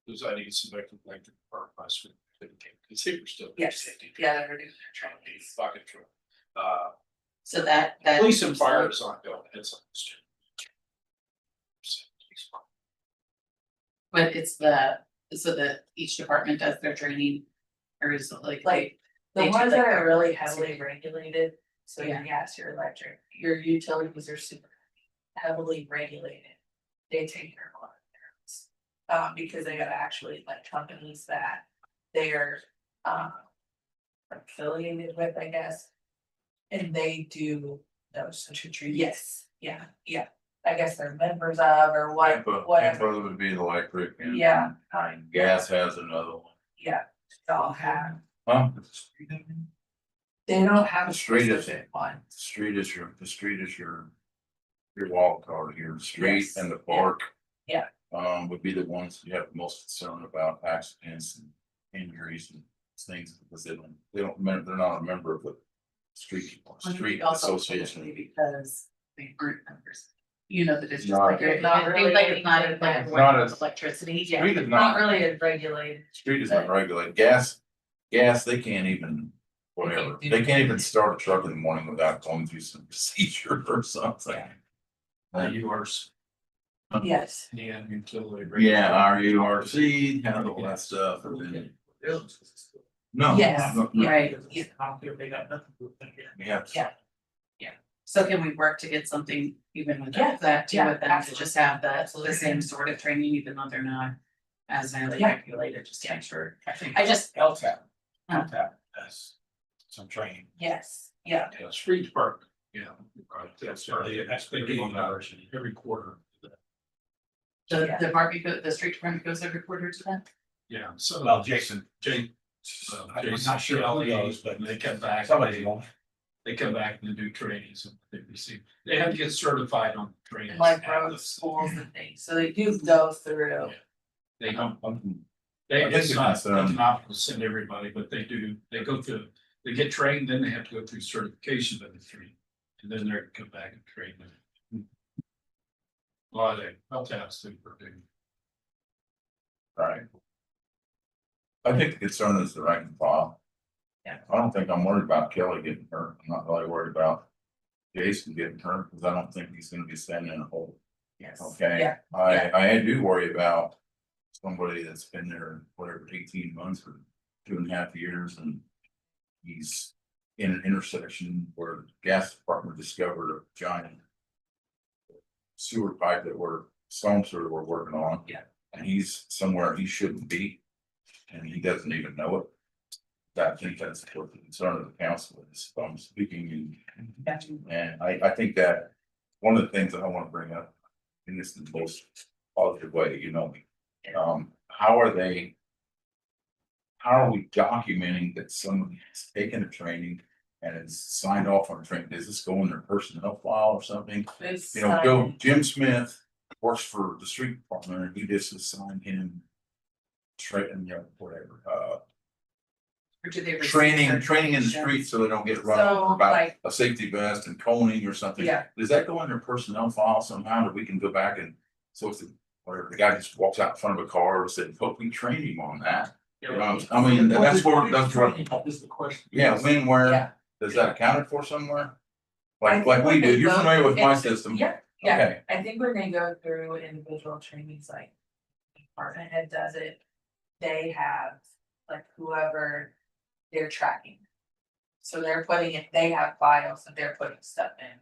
Because I need some extra like the park last week, because they were still. yes, yeah, they're doing their trainings. Bucket truck. So that. Police and fire is not going, it's. But it's so that each department does their training, or is it like? Like, the they do, ones like, that are their- really heavily regulated, so your Yeah. gas, your electric, your utilities are super heavily regulated. They take care of a lot of things. Because they got actually like companies that they're affiliated with, I guess. And they do those trainings. Yes, yeah. I guess they're members of or whatever. Tampa would be the electric and. Yeah, and gas has another one. yeah, they all have, Huh? they don't have a The street is- specific one. The street is your wild card here, the street Yes. and the park. Yeah. Would be the ones you have the most concern about accidents and injuries and things, because they're not a member of the street Also, association. because they aren't members. That it's just Not- like, it's Not not really. like it's not like It's not as- electricity. Yeah, Street is it's not not, really as regulated. street is not regulated, gas, they can't even, whatever, they can't even start a truck in the morning without going through some procedure or something. Yours, Yes. and utility. Yeah, RURC, kind of all that stuff, and then, no. Yes, no, no. Right. Yeah. Yeah. So can we work to get something even with Yeah, that too, yeah, with them to just have the same sort of training, even though they're not as highly Yeah. regulated, just to make sure. think I just- LTAP. Huh. LTAP has some training. Yes, yeah, Yeah, street department, yeah. Right, that's they do on that every quarter. The Yeah. department, the street department goes every quarter to that? Yeah, so. Well, Jason, I'm not sure how it goes, but they come back. somebody will. They come back and do trainings and they receive, they have to get certified on training. and like road schools and things, so they do go through. They don't, I'm- they, I think it's not, it's, it's not to send everybody, but they do, they go through, they get trained, then they have to go through certification of the three. And then they're come back and train them. Well, they, LTAP's super big. Right. I think the concern is the rank and file. Yeah. I don't think I'm worried about Kelly getting hurt. I'm not really worried about Jason getting hurt, because I don't think he's gonna be standing in a hole. Yes. Okay, Yeah. I do worry about somebody that's been there, whatever, 18 months or 2.5 years, and he's in an intersection where the gas department discovered a giant sewer pipe that storm sewer we're working on. Yeah. And he's somewhere he shouldn't be, and he doesn't even know it. I think that's what the concern of the council is, if I'm speaking and I think that one of the things that I want to bring up, in this is the most positive way, how are we documenting that somebody has taken a training and it's signed off on a training? Does this go in their personnel file or something? It's, Jim Smith works for the street department, and he just assigned him whatever, Or do they? receive training in the certification? street so they don't get run So, over about like- a safety vest and coning or something. Yeah. Does that go in their personnel file somehow that we can go back and, so if whatever, the guy just walks out in front of a car and said, hope we train him on that. I mean, that's where, Is the question. yeah, when, where, Yeah. is that accounted for somewhere? I Like we think do, you're both- familiar with my it's- system. Yeah, Yeah, Okay. I think we're gonna go through individual trainings, like. Department head does it, they have, like, whoever they're tracking. So they're putting it, they have files and they're putting stuff in.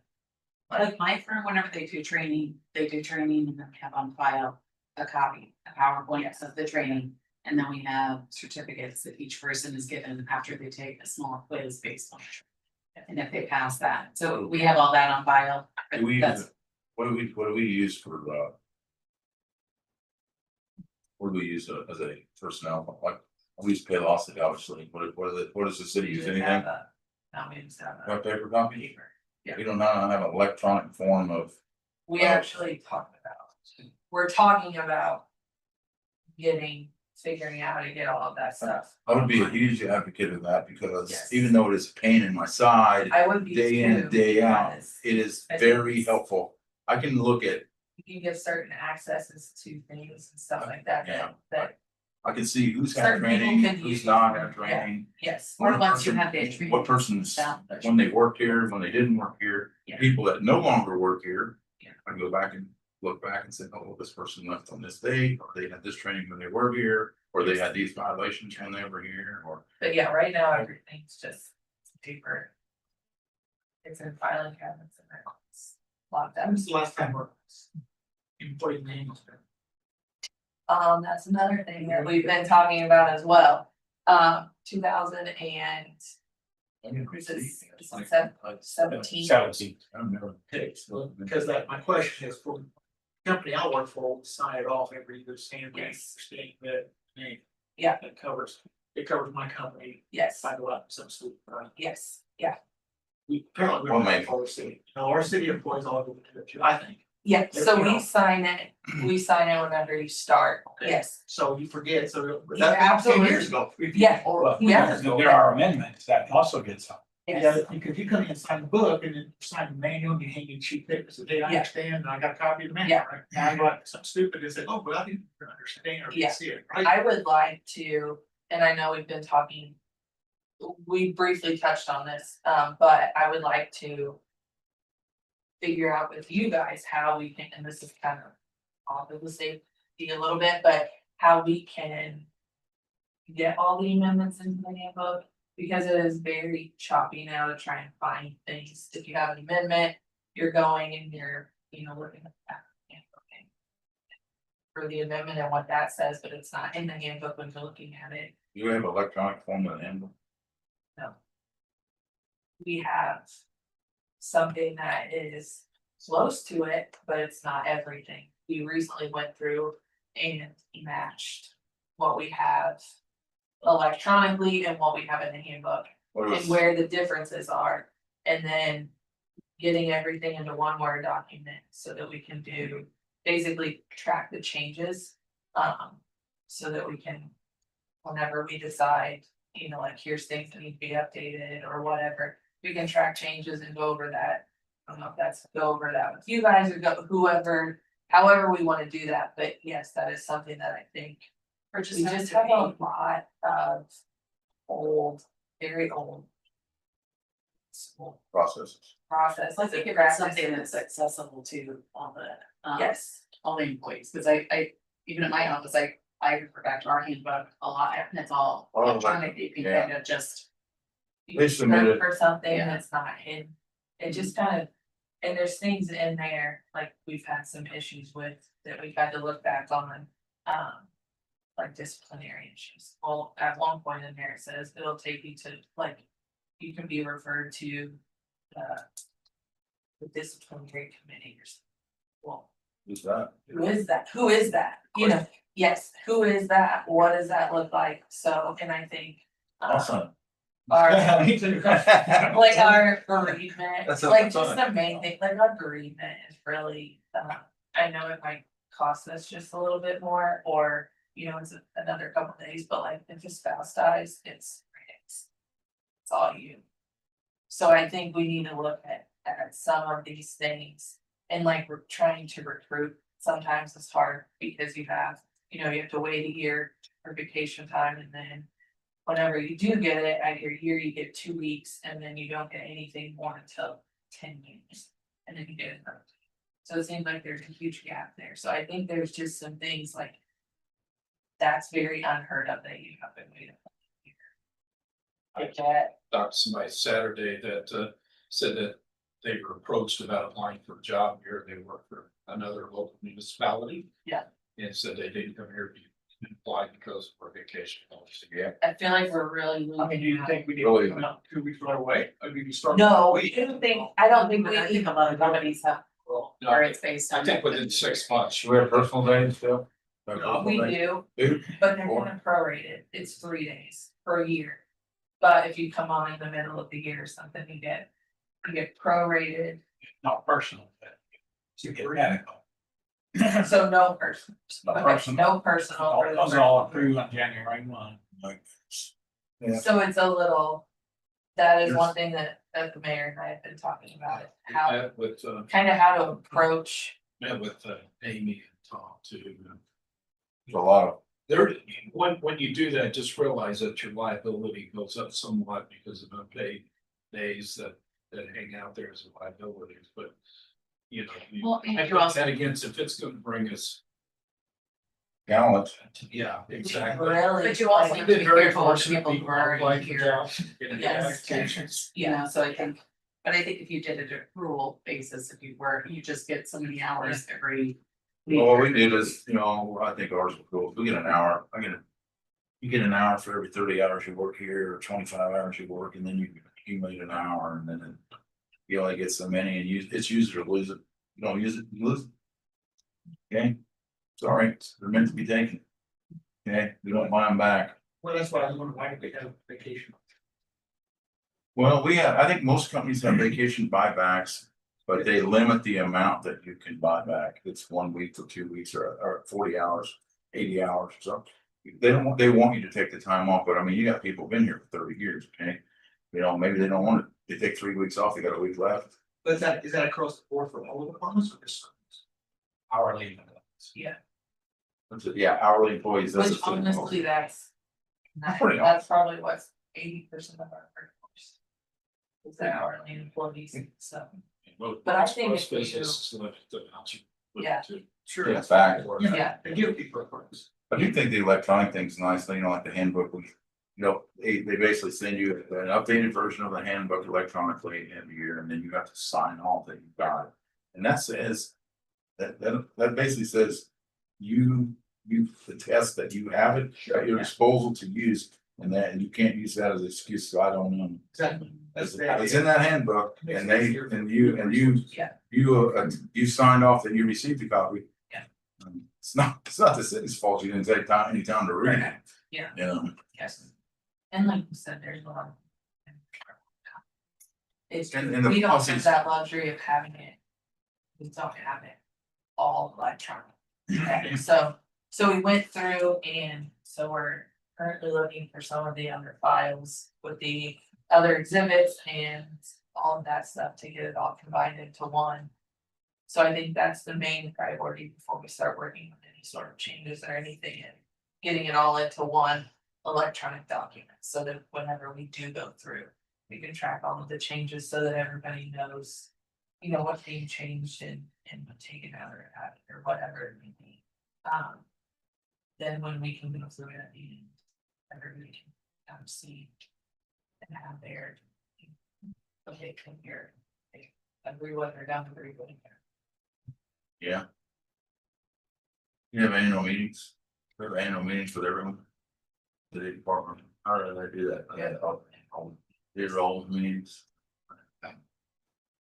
Like my firm, whenever they do training and then have on file a copy, a PowerPoint of the training. And then we have certificates that each person is given after they take a small quiz based on. It. And if they pass that, so we have all that on file. Do we, That's- what do we use for, what do we use as a personnel, like, we use Paylocity, obviously, what does the city use, anything? No, we just have A paper copy? paper. Yeah. We don't have an electronic form of, We actually talked about, we're talking about. Figuring out how to get all of that stuff. I would be a huge advocate of that, because Yes. even though it is a pain in my side, I would be day in, too, day out, because it is I think very it's- helpful. I can look at, You give certain accesses to things and stuff like that, Yeah. that, I can see who's had Certain people training, can who's use not it, had training. yes. Or once you have that training. What person's, down. when they worked here, when they didn't work here, Yeah. people that no longer work here. Yeah. I go back and look back and say, oh, this person left on this date, or they had this training when they were here, or they had these violations when they were here, or. But yeah, right now, everything's just paper. It's in filing cabinets and it's locked up. When was the last time we're employee names? That's another thing that we've been talking about as well. 2000 and. Seventeen. 17. I don't know. Because that, my question is for the company I work for, we sign it off every year, saying Yes. that name. Yeah. It covers my company, Yes, if I go out to some school, right? yes, yeah, We apparently, Well, we're maybe. our city, no, our city employees all go to it too, I think. yeah, so You we know. sign it whenever you start, Okay. yes, So you forget, so. Yeah, that's 10 absolutely. years ago. Yeah. Well, Yeah. there are amendments that also get signed. Yeah, yes, because you come in and sign the book and then sign the manual and you hang in cheap papers, so they Yeah. understand, and I got a copy of the manual, Yeah. right? Now I go out to something stupid and say, oh, well, I didn't understand or Yeah. didn't see it, right? I would like to, and I know we've been talking. We briefly touched on this, but I would like to. Figure out with you guys how we can, and this is kind of off of the safety a little bit, but how we can. Get all the amendments into the handbook, because it is very choppy now to try and find things. If you have an amendment, you're going and you're, looking at that. handbook For the amendment and what that says, but it's not in the handbook when you're looking at it. You have electronic form of handbook. We have. Something that is close to it, but it's not everything. We recently went through and matched what we have. Electronically and what we have in the handbook. What And was, where the differences are, and then getting everything into one Word document so that we can basically track the changes. So that we can, whenever we decide, like here's things that need to be updated or whatever, we can track changes and go over that. I don't know if that's go over that with you guys or go whoever, however we want to do that, but yes, that is something that I think. Or We just have a lot of very old. School processes. process. I think if it's something that's accessible to all the, Yes, all the employees, because I, even at my office, I refer back to our handbook a lot, and it's all All of that, electronic, you can yeah. kind of just. you They submit search it. for something Yeah. that's not hidden. It just kind of, and there's things in there, like we've had some issues with that we've had to look back on. Like disciplinary issues. Well, at one point in there, it says it'll take you to, like, you can be referred to. The disciplinary committee or something. Well, Who's that? who is that? Who is that? Yes, who is that? What does that look like? So, and I think. Awesome. Our, Me too. like our bereavement, That's a- like that's just fine. the main thing, like our bereavement is really, I know it might cost us just a little bit more, or. It's another couple days, but like if a spouse dies, it's 3 days. It's all you. So I think we need to look at some of these things. And like we're trying to recruit, sometimes it's hard because you have to wait a year for vacation time, and then. Whenever you do get it, at your year, you get 2 weeks, and then you don't get anything more until 10 years. And then you get another. So it seems like there's a huge gap there, so I think there's just some things like. That's very unheard of that you have been waiting. I talked to somebody Saturday that said that they were approached about applying for a job here. They work for another local municipality. Yeah. And said they didn't come here to apply because of our vacation policy. Yeah. I feel like we're really. I mean, do you think we need Really? to come out 2 weeks right away? I mean, you start. No, Wait. I don't think But I we, think a lot of companies have, Well, or it's based I on. think within 6 months. Should we have personal days still? Have personal we days? do, Do? but they're gonna prorate it, it's 3 days per year. But if you come on in the middle of the year or something, you get prorated, Not personal, but you get medical. so no person. No Okay, personal. no personal. for the Those first are all year. approved on January 1. Like, yeah. So it's a little, that is one thing that the mayor and I have been talking about, it, how, Met with, kind of how to approach. met with Amy and Tom too. There's a lot of, There, when you do that, just realize that your liability goes up somewhat because of unpaid days that hang out there as liabilities, but. You know, Well, I and you put also, that against if it's gonna bring us, gallant. yeah, exactly. Really. but you also like, have to be Been very careful of fortunate people who are applying in for here. jobs, getting Yes. applications. You know, so I think, but I think if you did it at accrual basis, if you were, you just get so many hours every. Well, what we did is, you know, I think ours will go, we get an hour, you get an hour for every 30 hours you work here, or 25 hours you work, and then you accumulate an hour, and then you only get so many, and it's use it or lose it. You don't use it, you lose it. Okay, sorry, they're meant to be taken. Okay, we don't buy them back. Well, that's what I was wondering, why did they have vacation? Well, I think most companies have vacation buybacks, but they limit the amount that you can buy back. It's 1 week or 2 weeks or 40 hours, 80 hours or something. They want you to take the time off, but I mean, you got people been here for 30 years, okay? You know, maybe they don't want it. They take 3 weeks off, they got a week left. But is that across the board for all the departments or just? Hourly. Yeah, hourly employees. that's Which a thing. honestly, that's Pretty probably what's 80% of our workforce. Is the hourly employees, so. But I think Most if you- businesses limit the amount you put Yeah. into Sure. Yeah, fact. Yeah. They give people a purpose. I do think the electronic thing's nice, you know, like the handbook, they basically send you an updated version of the handbook electronically every year, and then you have to sign off that you got it. And that says, that basically says, you attest that you have it at your disposal to use, and you can't use that as an excuse, so I don't know. Exactly. That's It's in that handbook, and you Yeah. you signed off that you received a copy. Yeah. It's not the city's fault, you didn't take any time to read it. Yeah. You know, Yes. And like you said, there's a lot. It's, And the we don't have policies- that luxury of having it. We don't have it all electronic. Okay, so we went through and so we're currently looking for some of the other files with the other exhibits and all of that stuff to get it all combined into one. So I think that's the main priority before we start working on any sort of changes or anything and getting it all into one electronic document, so that whenever we do go through, we can track all of the changes so that everybody knows, you know, what being changed and what taken out or added or whatever it may be. Then when we can go through it at the end, everybody can kind of see and have their okay, come here, they agree with or don't agree with it. yeah. You have annual meetings, we have annual meetings with everyone. The department, how do they do that? These are all meetings.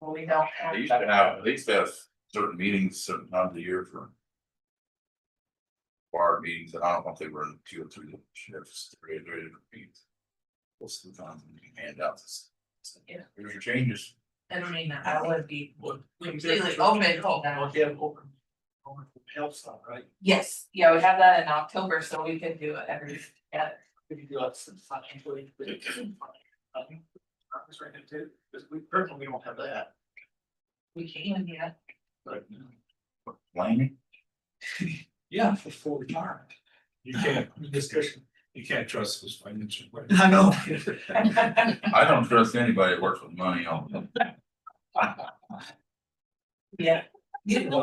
Well, we don't have. They used to have, at least have certain meetings, certain times of the year for. Bar meetings, and I don't know if they were in 2 or 3 shifts, 3 different meetings. Most of the time, handouts. Yeah. Here's your changes. And I mean, I would be What? completely open to that. Open health stuff, right? Yes, yeah, we have that in October, so we can do it every, yeah, If you do like some financially. That's right there too, because we personally don't have that. we can, yeah. Blaming. Yeah, for full retirement. You can't, Discussion. you can't trust this financial. I know. I don't trust anybody that works with money on them. Yeah, That's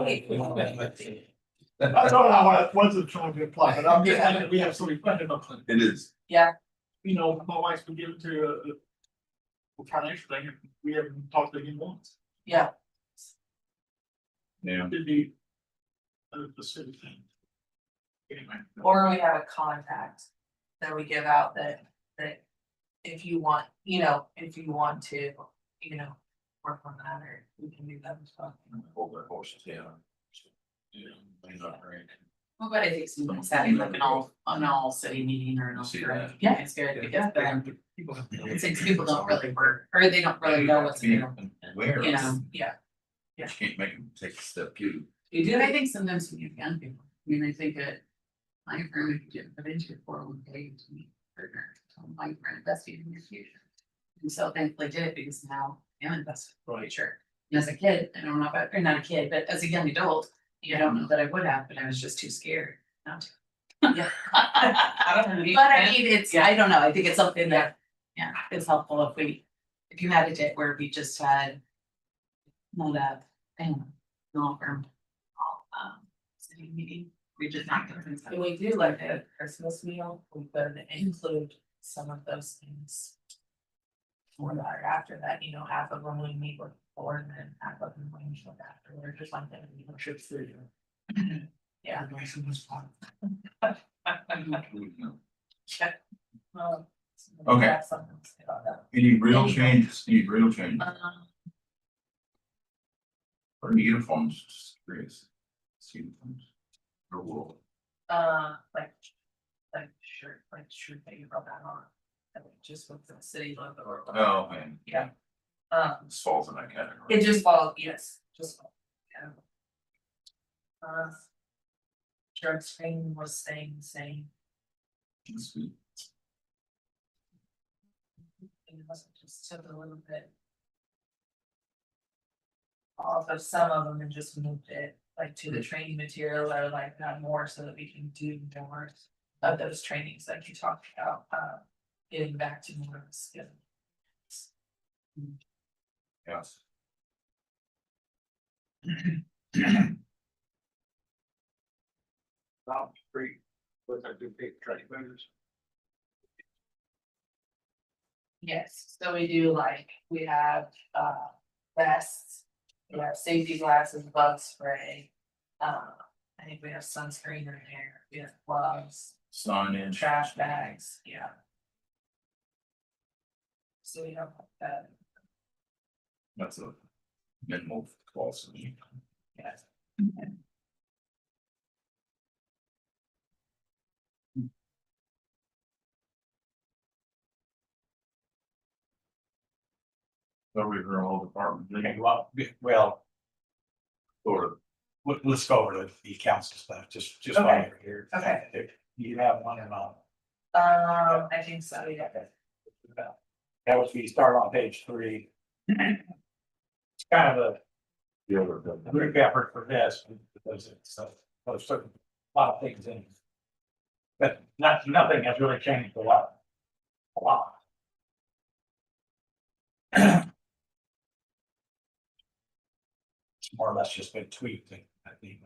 all I wasn't trying to apply, but I'm just, we have so many funded up. It is. You know, my wife's been given to a financial thing, and we haven't talked to him once. Yeah, Yeah. It'd be a silly thing. Anyway. or we have a contact that we give out that if you want, if you want to, work on that, or we can do that as well. Hold their horses, yeah. Yeah, they're not great. Well, but I think sometimes having like an all city meeting or an all, See that? yeah, it's good because then since people don't really work, or they don't really know what's in them, Where? you know. Yeah, You can't make them take a step two. You do, I think sometimes when you have young people, I mean, I think that my firm, if you did put into your 401k to meet partner, so my friend invested in your future. And so thankfully did it because now I'm invested for the future. And as a kid, I don't know about, or not a kid, but as a young adult, you don't know that I would have, but I was just too scared not to. Yeah. But I mean, it's, I don't know, I think it's something that, yeah, it's helpful if you had a day where we just had. Not a, law firm. City meeting, we just not gonna. and we do like a Christmas meal, we could include some of those things. For that, or after that, half of them we meet with before, and then half of them we meet with after, or just like that, Trip through. yeah. Well, Okay. that's something to say about that. Any real changes, any real changes, or uniforms, just curious. See uniforms. Or wool. Like shirt that you brought that on, that would just with the city logo or whatever. Oh, man, Yeah. this falls in that category. It just follows, yes, just. Yeah. Drug screening was staying the same. Sweet. It must have just took a little bit. Off of some of them and just moved it like to the training material or like not more so that we can do more of those trainings like you talked about, getting back to more of the skill. Yes. Free, with our good big training vendors. Yes, so we do we have vests, we have safety glasses, bug spray. I think we have sunscreen in there, we have gloves, Signage. trash bags, yeah. So we have that, That's a minimal cost. yes. So we run all departments. Okay, well, Sort of. let's go over the council stuff, just while Okay. you're here. Okay. If you have one or not. I think so, yeah. That was, we start on page 3. It's kind of a group effort for this, because it's there's certain, a lot of things in it. But nothing has really changed a lot. It's more or less just been tweaked, I think.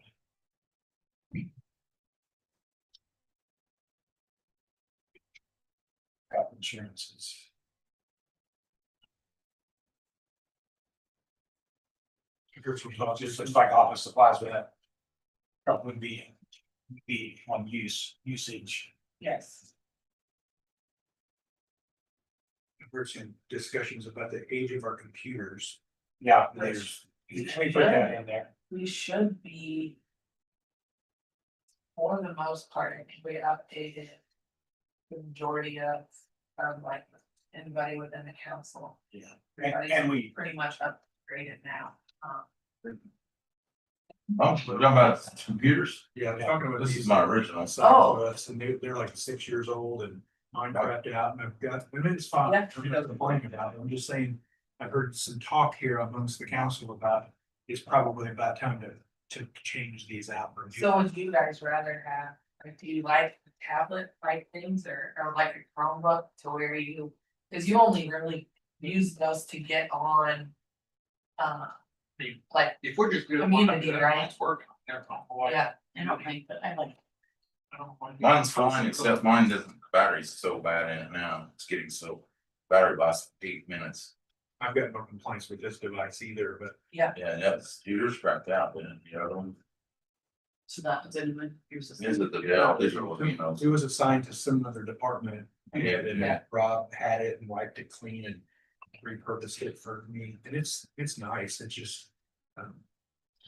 Got insurances. Just like office supplies, but that probably be on usage. Yes. There's some discussions about the age of our computers. Yeah, there's, we put that in there. We should be. For the most part, I think we updated. The majority of, anybody within the council. Yeah. Everybody's And we, pretty much upgraded now, Oh, we're talking about computers. Yeah, they're talking about This these. is my original. And they're like 6 years old and mine crapped out and I've got, and it's fine. Yeah. It doesn't blame about it. I'm just saying, I've heard some talk here amongst the council about it's probably about time to change these out. so would you guys rather have, do you like the tablet like things or like a Chromebook to where you, cause you only really use those to get on. like, If we're just doing. Community, right? It's working. yeah. I don't think, but I like. Mine's fine, except mine doesn't, the battery's so bad in it now, it's getting so, battery lasts 8 minutes. I've got no complaints with this device either, but Yeah, that's, yours cracked out, then the other one, So that was in the, here's the. is it the, yeah, these are, you know. it was assigned to some other department. Yeah, And yeah. Rob had it and wiped it clean and repurposed it for me, and it's nice, it's just.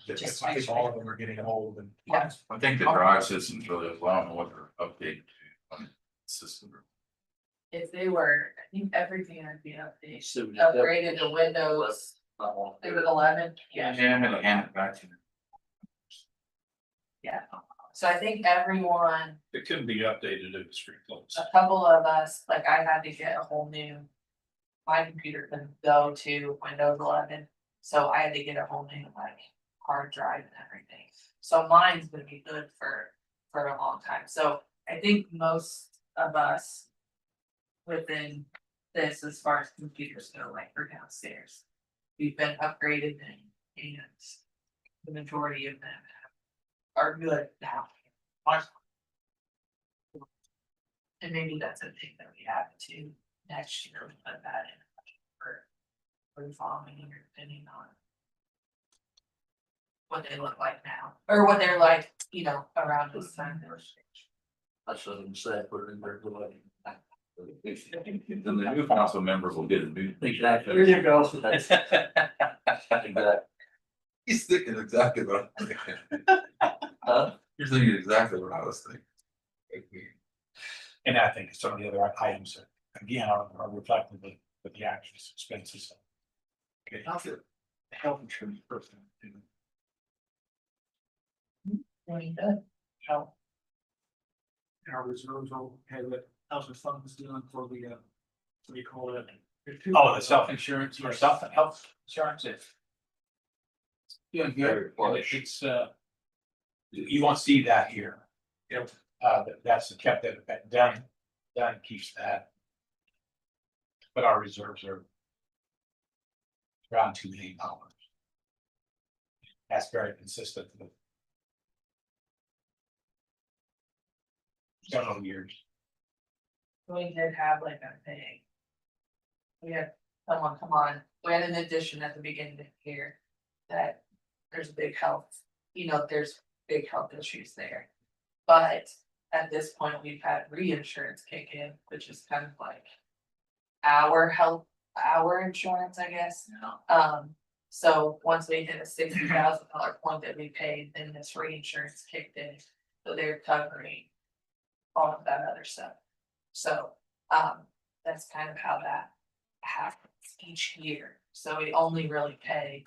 Just I make think sure. all of them are getting old and. Yeah. I think the drive system's really, I don't know what they're updating to on the system. If they were, I think everything would be updated, So we- upgraded to Windows, it was 11, yeah, Yeah, I'm gonna hand it back to you. yeah. So I think everyone, It couldn't be updated if it's replaced. a couple of us, like I had to get a whole new. My computer couldn't go to Windows 11, so I had to get a whole new like hard drive and everything. So mine's gonna be good for a long time, so I think most of us. Within this, as far as computers go, like for downstairs. We've been upgraded and the majority of them are good now. And maybe that's a thing that we have to next year, we put that in for the following year, depending on. What they look like now, or what they're like, you know, around this time. I shouldn't say, put it in there, delay. Then the new council members will get a new. Exactly. There you go. Exactly. He's thinking exactly what I'm thinking. Huh? You're thinking exactly what I was thinking. And I think some of the other items are, again, are reflective of the actual expenses. Okay, how's the health insurance person doing? Doing good. How? And our reserves will have it, how's the funds doing for the, what do you call it? Oh, the self-insurance or self-health insurance, if. Doing good, and it's, you won't see that here. Yep. That's kept that done keeps that. But our reserves are. Around $2 million. That's very consistent with. Several years. We did have like a thing. We had someone come on, we had an addition at the beginning of the year. That there's a big health, you know, there's big health issues there. But at this point, we've had reinsurance kick in, which is kind of like. Our health, our insurance, I guess. So once we hit a $60,000 point that we paid, then this reinsurance kicked in, so they're covering. All of that other stuff. So, that's kind of how that happens each year. So we only really pay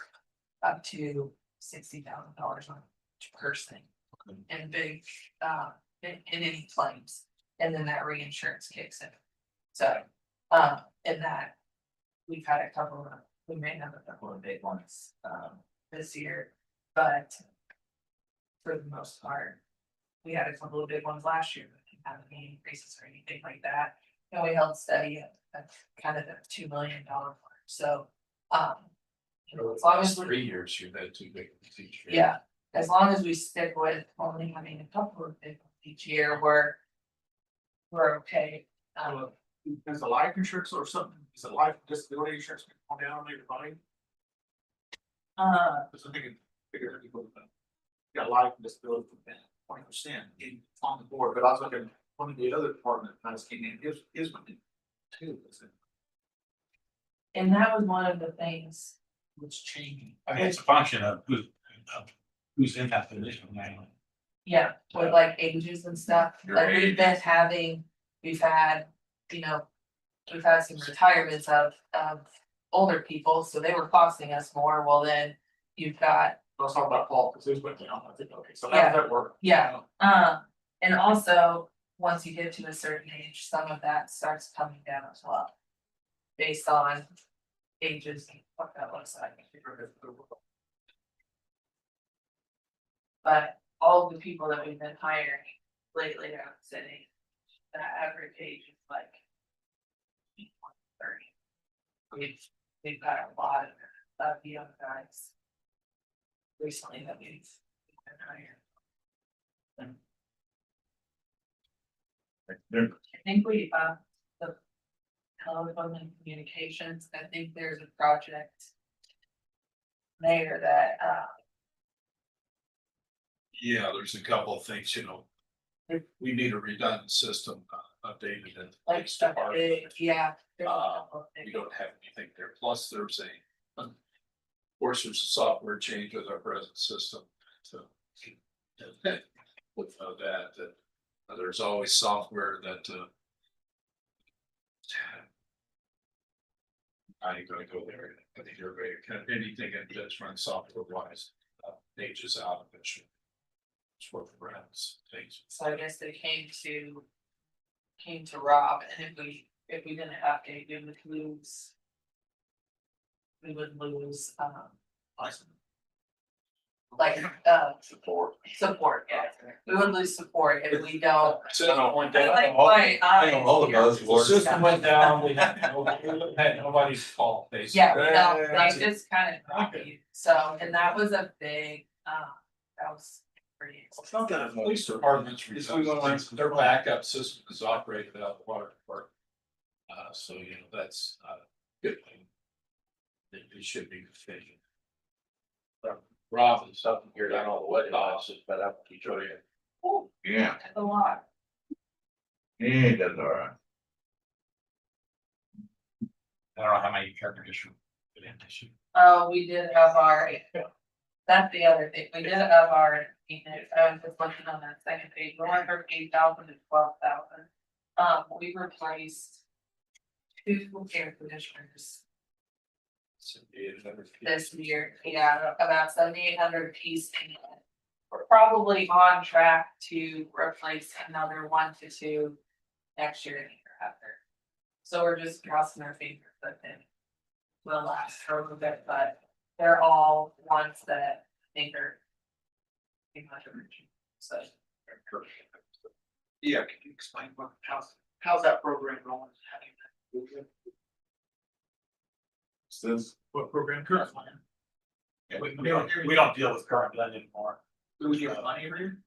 up to $60,000 on each person. And big, in any claims, and then that reinsurance kicks in. So, in that, we've had a couple of, we may have a couple of big ones, this year, but. For the most part, we had a couple of big ones last year. Have any increases or anything like that, and we held steady at kind of a $2 million mark, so, you know, as long as we, 3 years, you've had 2 big ones each year. yeah, as long as we stick with only having a couple of big ones each year, we're okay. Is the life insurance or something, is it life disability insurance going down on everybody? Cause I think it figure people. Got life and disability for 20% on the board, but I was looking, one of the other department guys came in, his one did too, is it? And that was one of the things, What's changing? I mean, it's a function of who's in that position now. yeah, with like ages and stuff, like we've had, you know. We've had some retirements of older people, so they were costing us more, well then, you've got. Let's talk about Paul, because his went down, I think, okay, so how Yeah. does that work? Yeah, and also, once you get to a certain age, some of that starts coming down as well. Based on ages and what that looks like. But all the people that we've been hiring lately, I would say, the average age is like. 30. We've got a lot of young guys recently that we've been hired. I think we, the telephone and communications, I think there's a project there that, Yeah, there's a couple of things, we need a redundant system updated and. like stuff, yeah. there's a Uh, couple of We things. don't have anything there, plus there's of course, there's a software change with our present system, so. With that, there's always software that, I ain't gonna go there, I think everybody, kind of anything that's run software wise, pages out eventually. It's worth the rounds, things. So I guess they came to Rob, and if we didn't update, we would lose. We would lose, like, support, yeah, we would lose support if we don't. System went I down. like my all of us The were. system went down, we had nobody's fault, basically. Yeah, no, they just kind of copied, so, and that was a big, that was pretty. It's not that. Police departments, their backup system is operated out of the water department. So, that's a good thing. It should be efficient. Rob is up here down all the way, but I can show you. Yeah, A lot. he does all right. I don't know how many air conditioners. put in this year. Oh, we did have our, that's the other thing, we did have our, I was just looking on that second page, we went from 8,000 to 12,000. We replaced 2 air conditioners this year, yeah, about 7,800 piece. We're probably on track to replace another 1 to 2 next year and the year after. So we're just crossing our fingers that it will last for a little bit, but they're all ones that I think are pretty much original, so. Yeah, can you explain how's that program going? Since, What program currently? We don't deal with current blend anymore. Do we give money every year?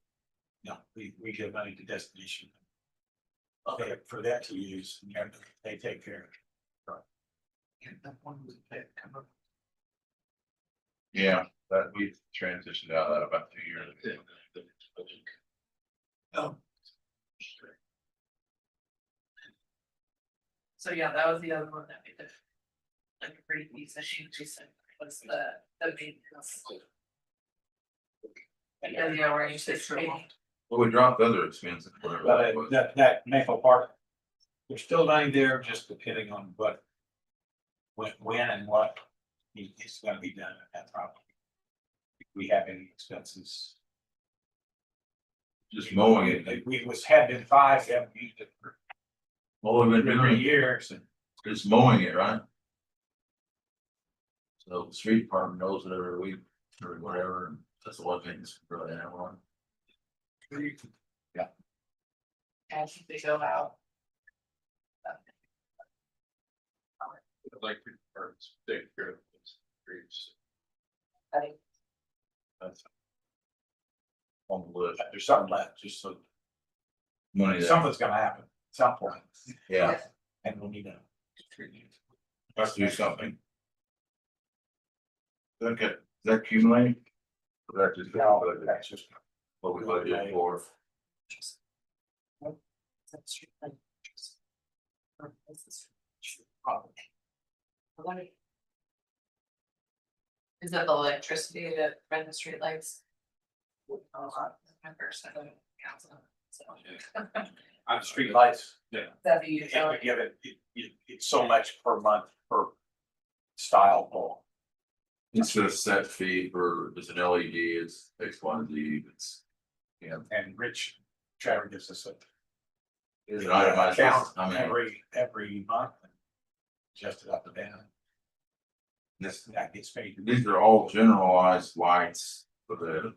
No, we give money to destination. Okay, for that to use, and they take care of it. That one was paid, come up. yeah, that we transitioned out of that about 2 years ago. Oh. So yeah, that was the other one that we did. Like a pretty decent increase in was the maintenance. Yeah, yeah, we're anticipating. Well, we dropped other expenses, whatever that was. But that Maple Park, there's still money there, just depending on what. When and what is gonna be done at that property. If we have any expenses. Just mowing it, We had been 5, haven't used it for all we've been 3 doing years and. is mowing it, right? So the street department knows it every week or whatever, and that's the one thing that's really that one. As they go out. Like, take care of those streets. That's on the list. There's something left, just so Money that, something's gonna happen at some point, yeah, and we need to. let's do something. Okay, is that accumulating? Or that just, That's just. what we budgeted for? Is it the electricity that run the streetlights? My first time council, so. On street lights, That'd be you have to utility. give it's so much per month per style pole. It's a set fee for, it's an LED, it's X, Y, Z, it's. Yeah, And Rich Trevor gives us a. it's an itemized, Count I mean, every month. And adjust it up and down. this, That gets paid. these are all generalized lights for the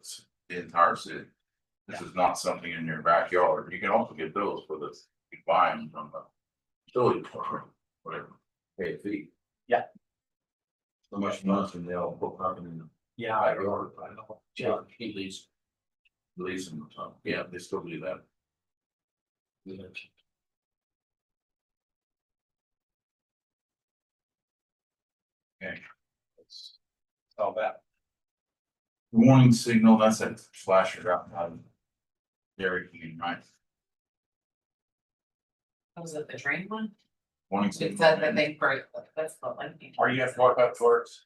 entire city. This is not something in your backyard. You can also get those for this, you can buy them from the utility department, whatever, pay a fee. Yeah. So much money and they all put up in Yeah, I know. Yeah, he leaves. Leaves them, yeah, they still do that. Okay. It's all that. Warning signal, that's a flasher out on Dairy King, right? Was it the train one? Warning It signal. said that they break, that's the lightning. Are you at what works?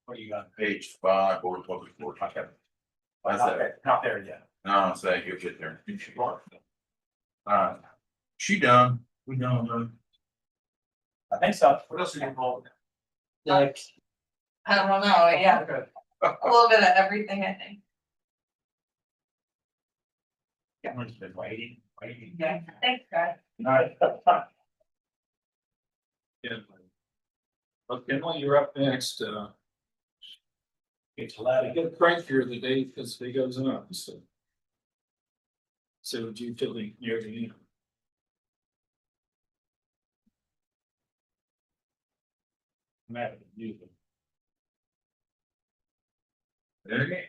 What are you on? Page 5, Board of Public Works. Okay. Why's that? Not there yet. No, it's that you'll get there. She done. We done. I think so. What else are you involved? Like. I don't know, yeah, a little bit of everything, I think. Everyone's been waiting. Yeah, thanks, guys. Alright. Okay, well, you're up next, It's a lot of good. get crankier the day as he goes on, so. So would you feel near the end? Matter, usually. Okay.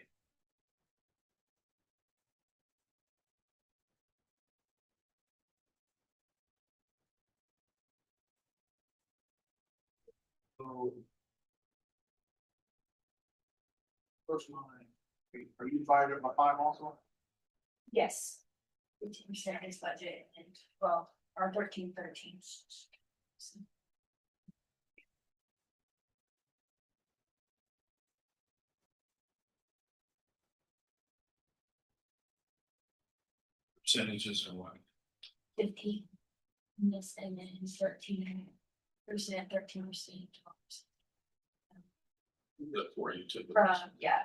So. First line, are you fired up by 5 also? Yes. 15% is budget and well, our 13. Percentages or what? 15. Yes, and then 13%, 13%. Good for you too. Yeah.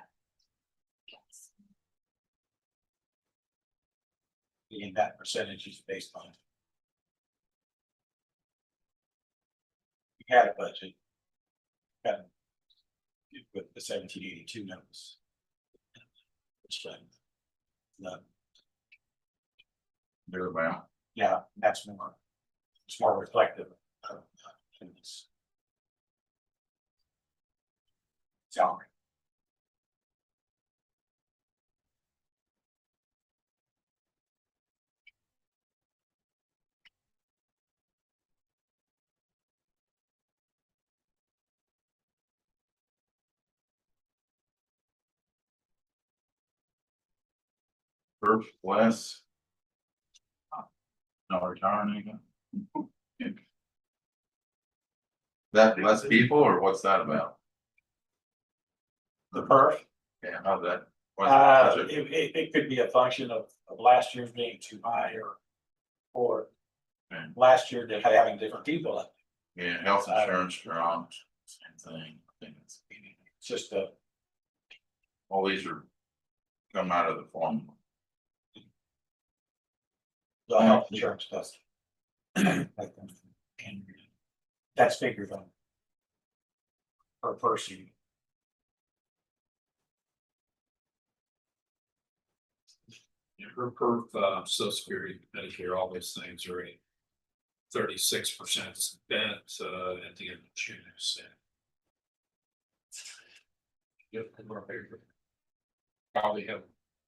Yes. And that percentage is based on. We had a budget. Got. With the 1782 numbers. Which then. No, They're about. yeah, that's more. It's more reflective of. Things. Salary. First, less. No retiring again. That less people, or what's that about? The perf. Yeah, how's that? what's it- It could be a function of last year's being too high or Okay. last year that having different people. Yeah, health insurance, strong, same thing. I think it's Just a. all these are come out of the formula. The health insurance does. That's figured on. Per person. Per Social Security, Medicare, all those things are a 36% spent at the end of June. So. Yep, and we're here. Probably have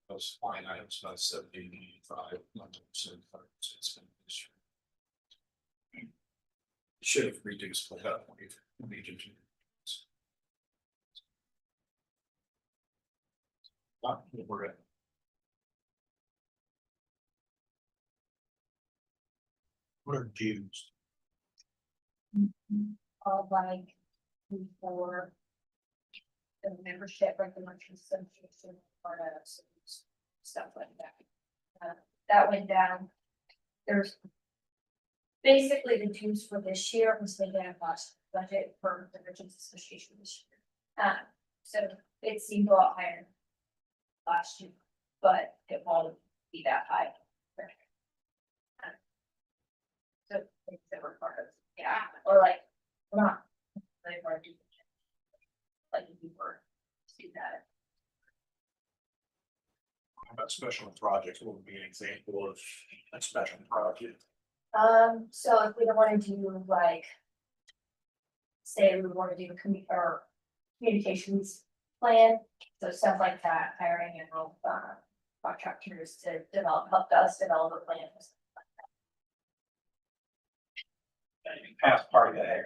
those line items about 70, 85, 90%, 5% spent this year. Should have reduced by that point if we needed to. We're at. What are dues? All like for the membership regulation association part of stuff like that. That went down. There's basically the dues for this year was the last budget for the Veterans Association this year. So it seemed a lot higher last year, but it won't be that high. So things that were part of, yeah, or like, not. Like, or do. Like if you were, see that. How about special projects? What would be an example of a special project? So if we don't wanna do like. Say we wanna do or communications plan, so stuff like that, hiring and role, contractors to help us develop a plan. Past part of that area.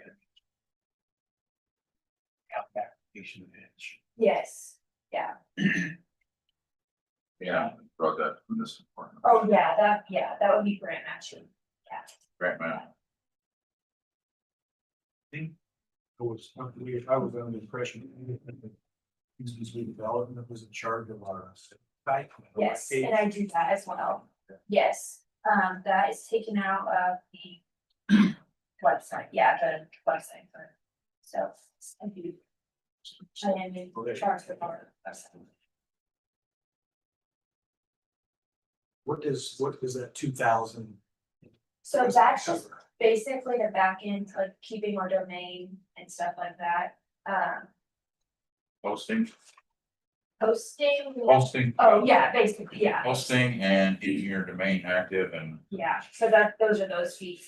Application edge. Yes, yeah, Yeah, brought that from this department. oh, yeah, that would be grant matching, yeah. Grant man. I was under the impression. Business development was in charge of our site. Yes, and I do that as well. Yes, that is taken out of the website, yeah, the website, so, I do. I am in charge of our website. What is that 2,000? So that's just basically the back end, like keeping our domain and stuff like that, Hosting, posting. hosting. Oh, yeah, basically, yeah, Hosting and keeping your domain active and yeah, so those are those fees.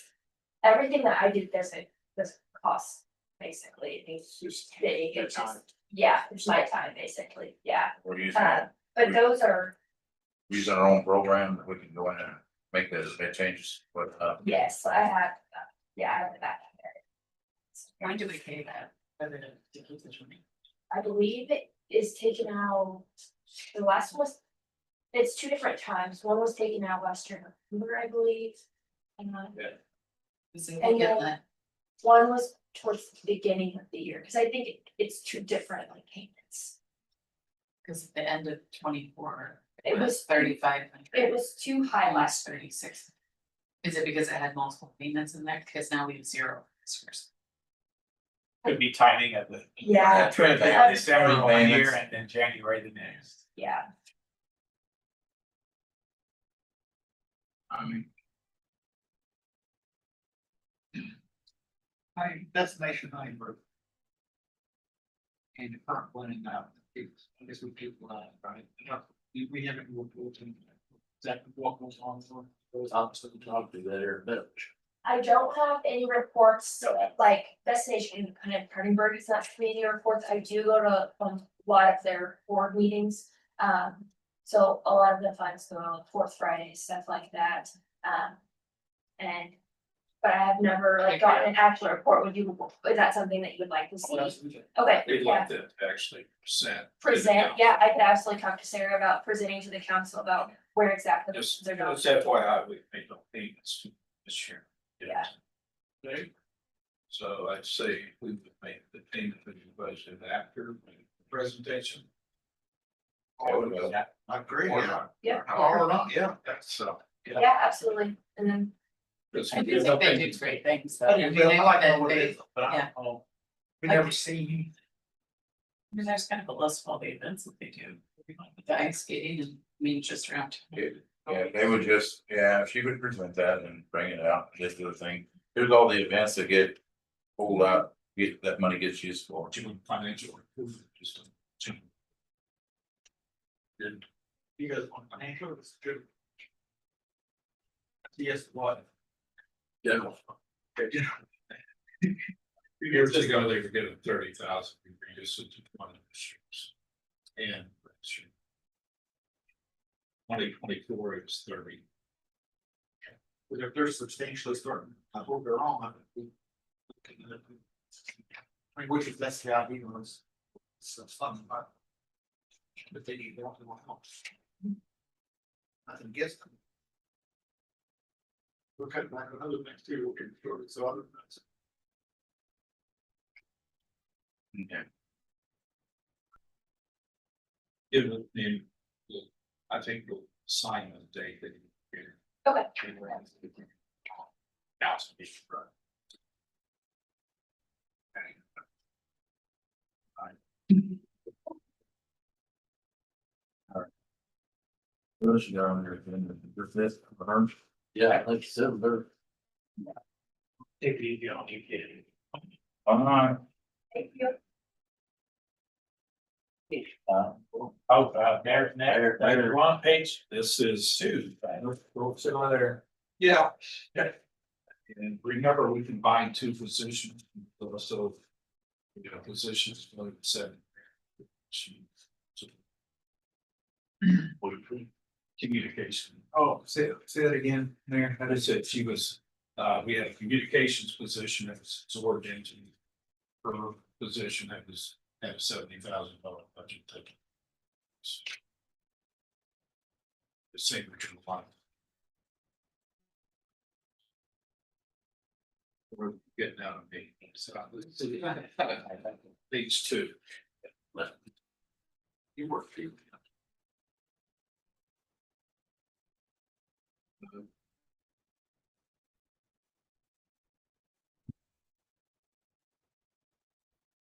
Everything that I did, this cost, basically, it's just big, it's just, yeah, it's my time, basically, yeah. we're using, But those are, using our own program that we can go in and make those changes, but yes, I have, yeah, I have the back end there. When do we pay that? Whether to keep this running? I believe it is taken out, the last one was, it's two different times, one was taken out last year, in November, I believe. And Is it And get then- that? one was towards the beginning of the year, because I think it's two different like payments. Cause at the end of 24, It it was- was 3,500. It was too high last year. 36. Is it because it had multiple payments in there? Because now we have 0 customers. Could be timing of the. Yeah, Could be Yeah. December one Payments. year and then January the next. yeah, I mean, That's nationwide, bro. And the current planning now, it's, I guess we people right? We haven't looked into exactly what goes on for those Obviously, talk to their village. I don't have any reports, so like Destination Independent Pernenberg is not giving me any reports, I do go to a lot of their board meetings. So a lot of the funds go on fourth Friday, stuff like that, and. But I have never like gotten an actual report, would you, is that something that you would like to see? Okay, They'd yeah, like to actually present. present, yeah, I could absolutely talk to Sarah about presenting to the council about where exactly Just, they're going. just FYI, we made no payments this year. Yeah. Okay. So I'd say we would make the payment for the budget after the presentation. I agree, yeah. Yeah. Or not, yeah, that's so. Yeah, absolutely, and then, I do think they do great things. though. I I do, mean, but they- I like to know they- what it they- is, but I yeah. don't know. We never seen. I mean, there's kind of a list of all the events that they do. With the ice skating and I mean, just around. yeah, they would just, yeah, if you would present that and bring it out, just do the thing. Here's all the events that get pulled out, that money gets used for. Doing financial improvement, just. Good. You guys want financial, it's good. Yes, what? Yeah. Years ago, they were getting 30,000, we reduced it to 20 districts. And 2024 it was 30. But if they're substantially starting, I hope they're wrong. I mean, which is that's the idea was. So fun, but they need more help. Nothing against them. We're cutting back on other things too, we're getting short, so other things. Okay. Give it the, I think we'll sign the date that you. okay, Thousand each, right? What else you got on your agenda? Your fifth, orange? Yeah, like you said, they're. Take it easy on you, kid. Alright. thank you. There's one page, this is two. Go sit over there. Yeah. And remember, we combined two positions, so You know, positions, like said. Communication. Oh, say that again, Mayor. I said she was, we had a communications position that was absorbed into her position that was, had a $70,000 budget taken. The same original line. We're getting out of me. So, page 2. You work for you.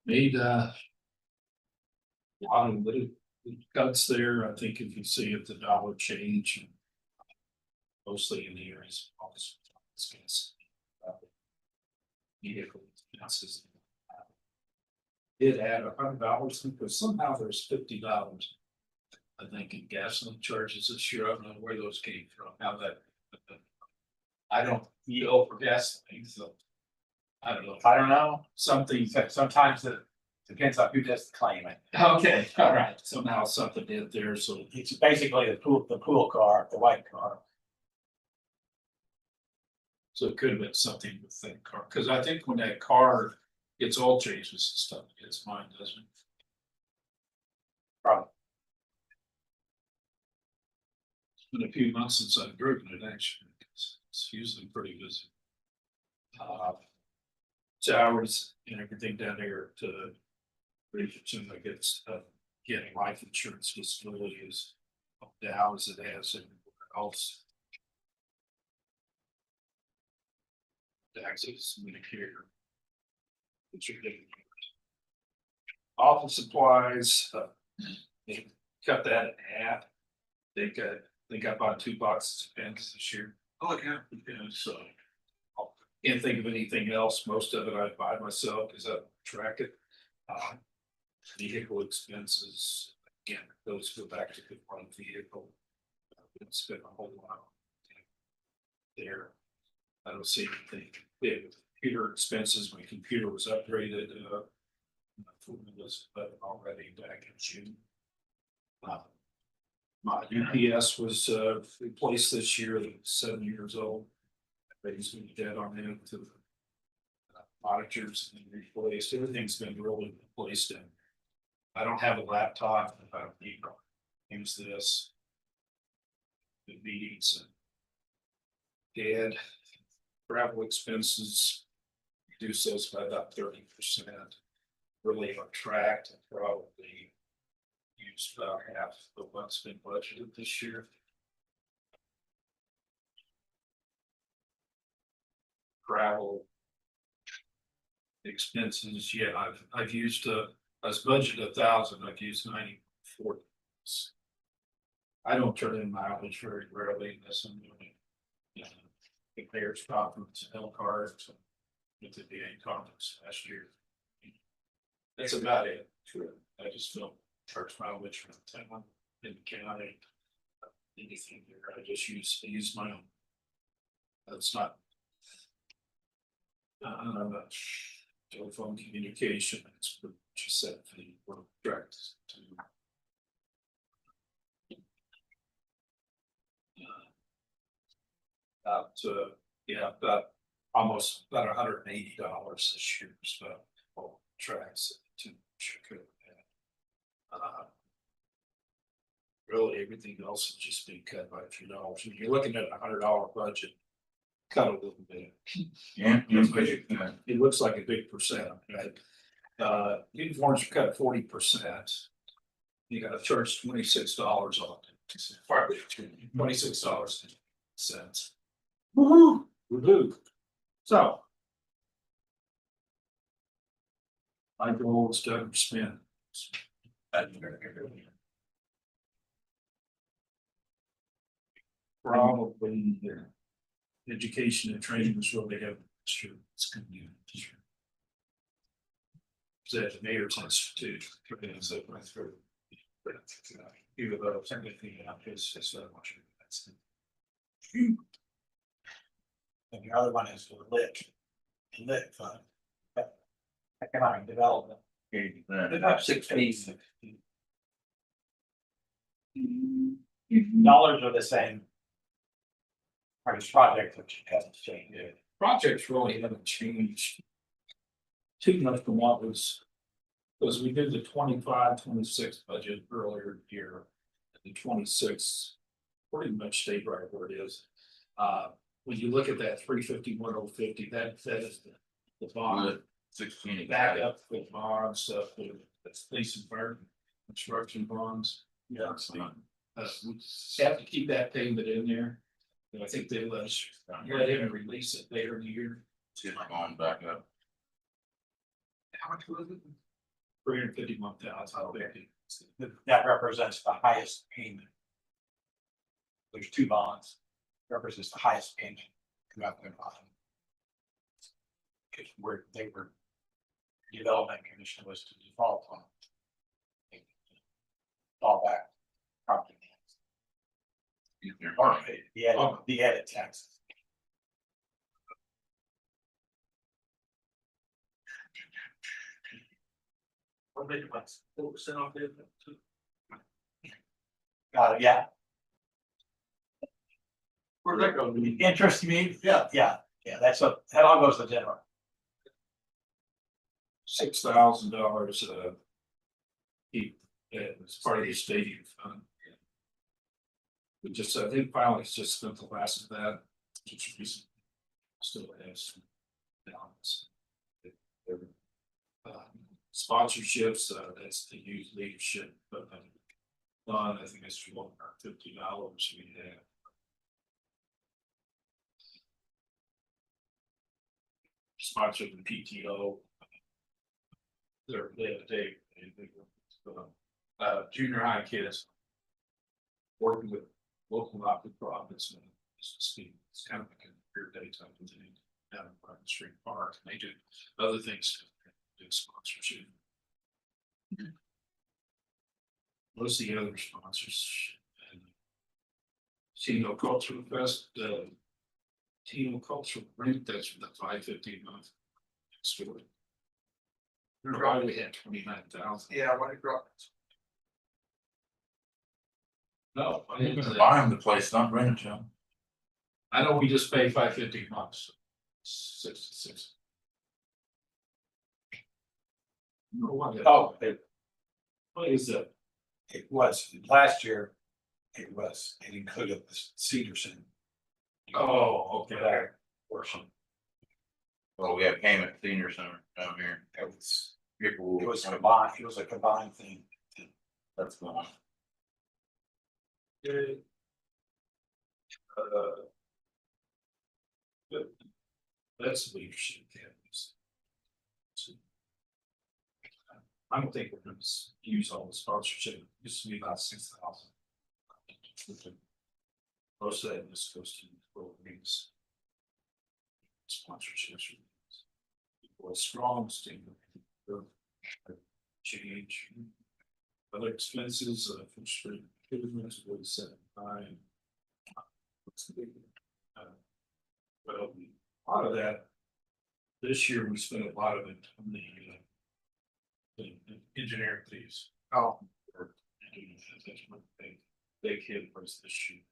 Made a lot of little cuts there. I think if you see it, the dollar change. Mostly in the areas of office expense. Vehicle expenses. It add $100 because somehow there's $50. I think in gasoline charges this year. I don't know where those came from, how that. I don't yield for gasoline, so. I don't know. I don't know. Something. Sometimes it depends on who does the claiming. Okay, all right. Somehow something did there, so. It's basically the pool car, the white car. So it could have been something with that car, because I think when that car gets oil changes and stuff, it's mine, doesn't it? Probably. It's been a few months since I've driven it, actually. It's usually pretty busy. Hours and everything down there to pretty soon I get getting life insurance disability is down as it has everywhere else. Taxes, Medicare. It's ridiculous. Office supplies, they cut that in half. They got about 2 boxes of pens this year. Oh, yeah. Yeah, so. Can't think of anything else. Most of it I buy myself because I track it. Vehicle expenses, again, those go back to the one vehicle. Didn't spend a whole lot there. I don't see anything big. Computer expenses, my computer was upgraded, was already back in June. My UPS was replaced this year, it was 7 years old. Raised me dead on him to the monitors and replaced. Everything's been really replaced in. I don't have a laptop. I don't need to use this. The meetings and travel expenses. Reduce those by about 30%. Really on track to probably use about half of what's been budgeted this year. Travel expenses, yeah, I've used I was budgeted 1,000, I've used 94. I don't turn in mileage very rarely unless I'm doing the mayor's conference, L cards with the VA conference last year. That's about it. I just don't charge mileage from the town in the county. Anything there, I just use my own. That's not telephone communication, it's what you said, the work direct to. About almost about $180 this year, so all tracks to Chicago. Really, everything else has just been cut by $2. When you're looking at $100 budget, cut a little bit. Yeah. It looks like a big percent, right? Uniforms are cut 40%. You gotta charge $26 on it. $26.00. Woohoo! So. My goal is to underspend. Probably, education and training was really heavy this year. It's gonna be this year. So the mayor's institute, so went through. Even though technically, it's not much. And the other one is the lit fund. economic development. About 16. Dollars are the same. Our project, which hasn't changed. Projects really haven't changed. Too much from what was. Because we did the 25-26 budget earlier here. The 26 pretty much stayed right where it is. When you look at that 351,050, that is the bond. 16. Back up with bond stuff, that's police and fire construction bonds. Yeah. We have to keep that payment in there. And I think they let him release it later in the year. See if I'm going back up. How much was it? 351,000. That represents the highest payment. There's two bonds, represents the highest payment. Throughout their bond. Because they were. Development commission was to default on. All back. Property. The added taxes. What made it about 4% off there? Yeah, Where'd that go? interest you mean? Yeah, that all goes to general. $6,000, as part of the stadium fund. We just, I think finally it's just spent the last of that, which is still has some balance. Sponsorships, that's the youth leadership, but fund, I think it's $150 we have. Sponsored the PTO. They junior high kids working with local not-for-profits and it's kind of like a career day type of thing down in Market Street Park. And they do other things, do sponsorship. Most of the other sponsors and Tino Cultural Fest, Tino Cultural Rent, that's the $550 a month story. We had 29,000. Yeah, when it dropped. No, I You're didn't gonna say buy that. them the place, not rent it, John. I know we just pay $550 a month. 66. No, what is that? It was, last year, it included the senior center. Oh, okay. That portion. Well, we have payment senior center down here. It was a combined thing. That's gone. But that's leadership campus. I don't think we're gonna use all the sponsorship, it used to be about 6,000. Most of that just goes to programs. Sponsorships. People strong statement. Change. Other expenses, from street improvements, 47.9. But a lot of that, this year we spent a lot of it on the engineering fees. Oh. That's one big hit was this year.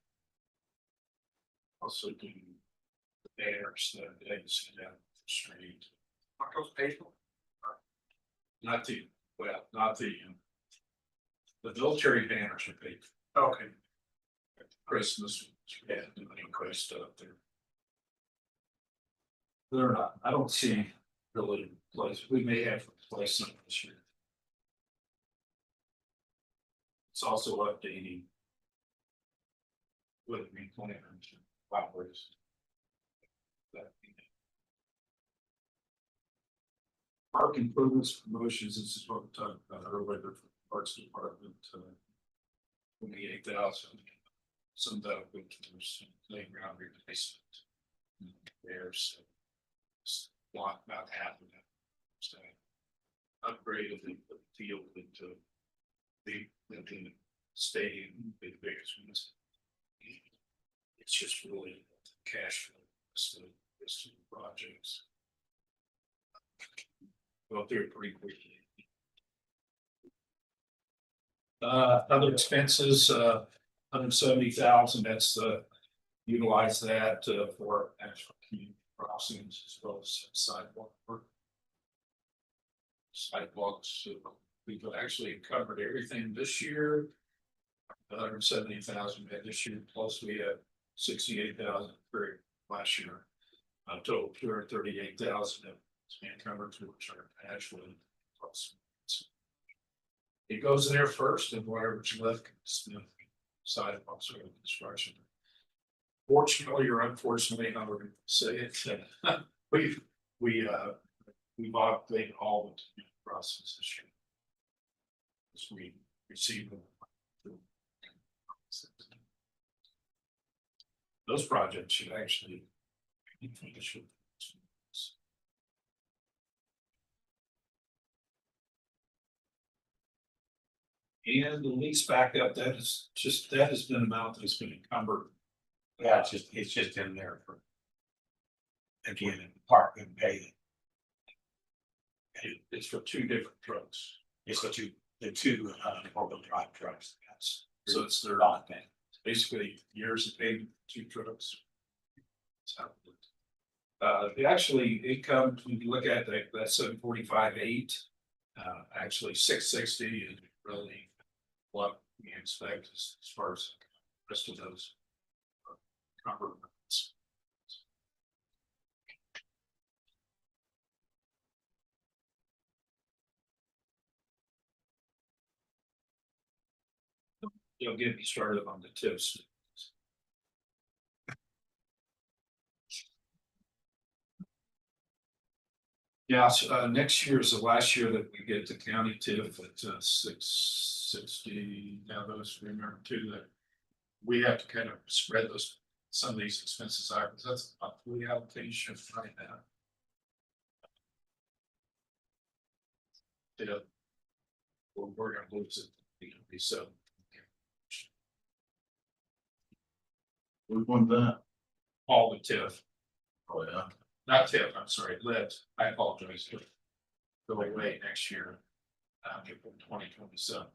Also do the banners that they send down the street. What goes paid for? Not the military banners are paid. Okay. Christmas, we had the increased stuff there. They're not, I don't see really place, we may have a place some this year. It's also updating. With the plan to operate. Park improvements, promotions, this is what we talked about earlier for the Parks Department, 28,000. Some of that went towards playground replacement. There's block about half of that. So upgrade of the field into the stadium, the biggest ones. It's just really cash flow, so it's projects. go through it pretty quickly. Other expenses, $170,000, that's, utilize that, for actual community crossings as well as sidewalk work. Sidewalks, we've actually covered everything this year. 170,000 this year, plus we have 68,000 for last year. Total 238,000 that's being covered through our actually. It goes in there first and whatever's left, sidewalks or construction. Fortunately or unfortunately, however you say it, we've updated all the process this year. As we receive them. Those projects should actually. And the lease backup, that has been an amount that's been encumbered. Yeah, it's just in there for. Again, in the park and pay. It's for two different trucks, It's the two four-wheel drive trucks, that's. so it's their, Not bad. basically years of paying two trucks. That's how it looked. The actually income, when you look at that, that's 745,800. Actually 660 is really what we expect as far as the rest of those. Compromises. You'll get me started on the tips. Yeah, so, next year is the last year that we get the county TIF at 660. Now those, remember too, that we have to kind of spread those, some of these expenses out, because that's a monthly allocation right now. Yeah. Well, we're gonna lose it, so. Which one's that? All the TIF, Oh, yeah. not TIF, I'm sorry, lead, I apologize. Go away next year. April 2027.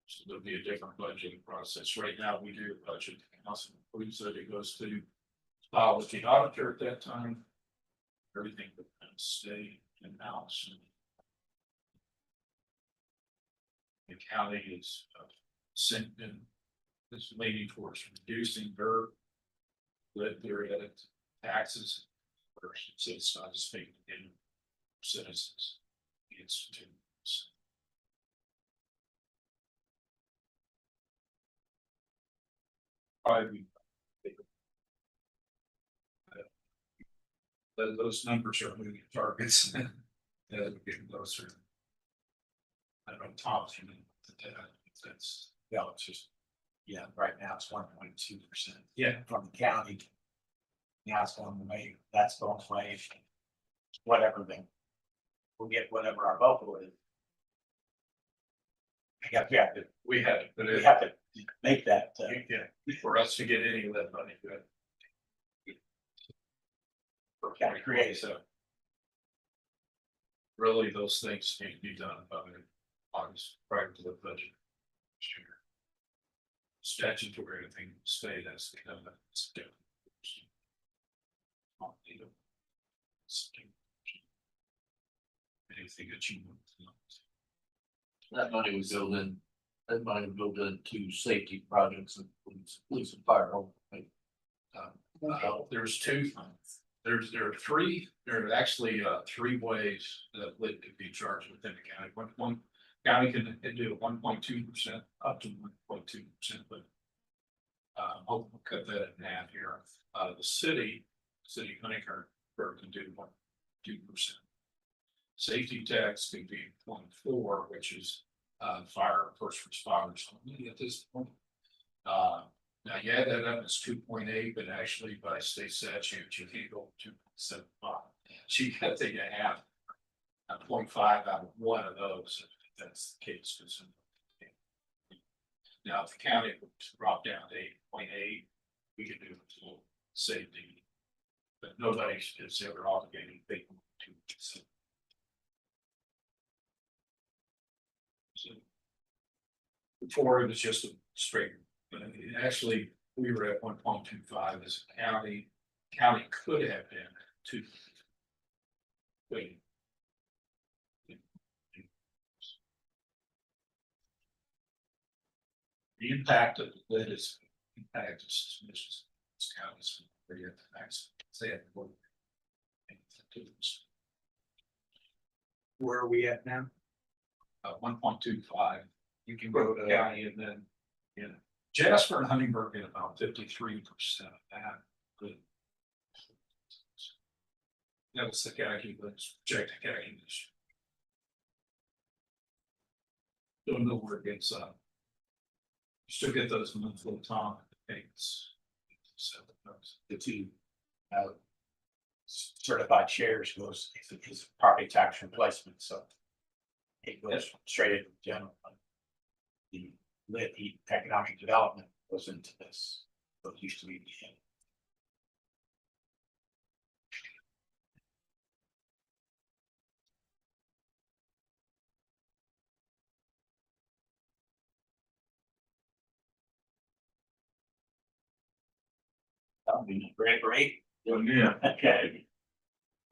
So there'll be a different budgeting process. Right now, we do a budget, also includes that it goes to file with the auditor at that time. Everything would kind of stay in house. The county is sent in, is leaning towards reducing their edit taxes. So it's not as big in citizens. Institutes. Probably. Those numbers are moving targets. As we're getting closer. I don't know, Tom's, you mean, that's, Yeah, it's just, yeah, right now it's 1.2%. yeah, From the county. Now it's going away, that's going away. Whatever thing. We'll get whatever our vocal is. We have to, we had it, but we have to make that, yeah, for us to get any of that money, good. For Gotta create. so. Really, those things need to be done by August prior to the budget. Sure. Statutory thing, state has to come up. Anything that you want to know. That money was built in, that money was built into safety projects and police and fire. There's two, there are three, there are actually three ways that lit could be charged within the county. One county can do 1.2% up to 1.2%, but I'll cut that in half here. The city Huntington can do 1.2%. Safety tax can be 0.4, which is fire first responders only at this point. Now you add that up, it's 2.8, but actually by state statute, you can't go 2.75. So you gotta take a half, a 0.5 out of one of those, if that's the case. Now, if the county would drop down to 8.8, we could do a full safety. But nobody is ever obligated to pay 2%. Before it was just a straight, actually, we were at 1.25 as a county. County could have been 2. Wait. The impact of the lid is impact is suspicious. It's counties where you have to max, say it. Where are we at now? 1.25. You can For the county and then, Jasper and Huntingburg get about 53% of that. But that was the county, that's projected county. Don't know where it gets up. You still get those monthly top payments. The two certified shares goes, is property tax replacement, so it goes straight into general fund. The lit economic development goes into this, what used to be. That'll be great. Yeah. Okay.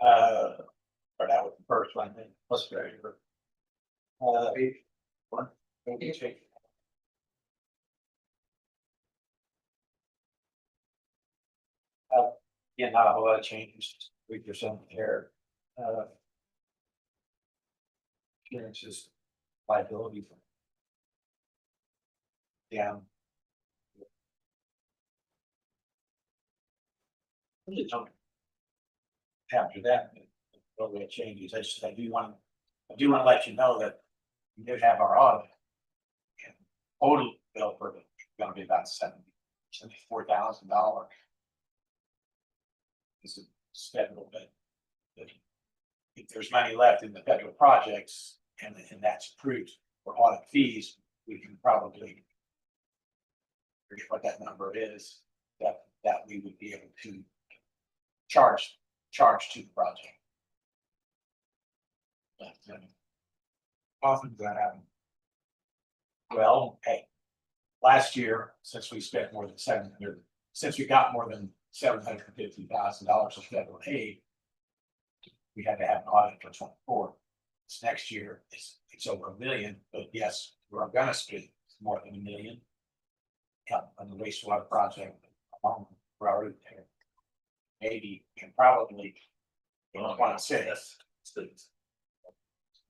Or that was the first one, then, let's go. One. Yeah, not a whole lot of changes, 3% there. Appearances, liability. Down. After that, no real changes, I do want to let you know that we did have our audit. And total bill for it gonna be about $74,000. This is scheduled, but if there's money left in the federal projects and that's approved for audit fees, we can probably forget what that number is, that we would be able to charge to the project. But, often does that happen? Well, hey, last year, since we got more than $750,000 of federal aid, we had to have an audit for 24. This next year, it's over $1 million, but yes, we're gonna spend more than $1 million. On the wastewater project, we're already there. Maybe and probably 26.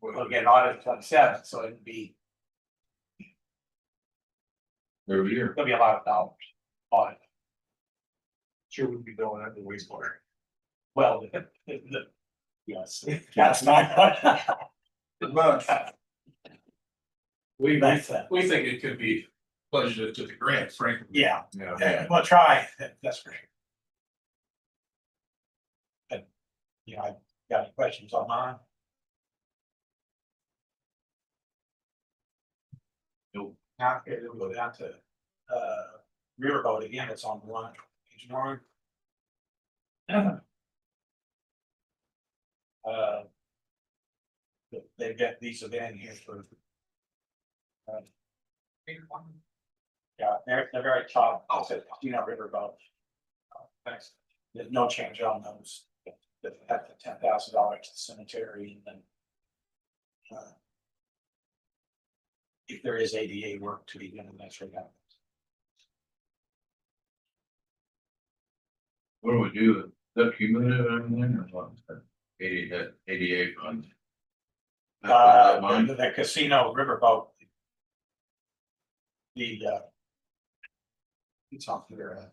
We'll get an audit at 27, so it'd be Every year. it'll be a lot of dollars. Audit. Sure, we'd be doing that in the wastewater. Well, yes, that's not. But We That's think it could be budgeted to the grant, frankly. yeah, yeah, we'll try, that's for sure. But, I got any questions on mine? Nope. Now, okay, then we'll go down to, Riverboat again, it's on the line, page 9. They've got, these have been in here for. Yeah, they're very top, also, Riverboat. Thanks, there's no change on those, at the $10,000 to the cemetery and then. If there is ADA work to be done, that's right now. what do we do? Is that cumulative or anything or what? ADA fund? That money? The casino riverboat. It's on there,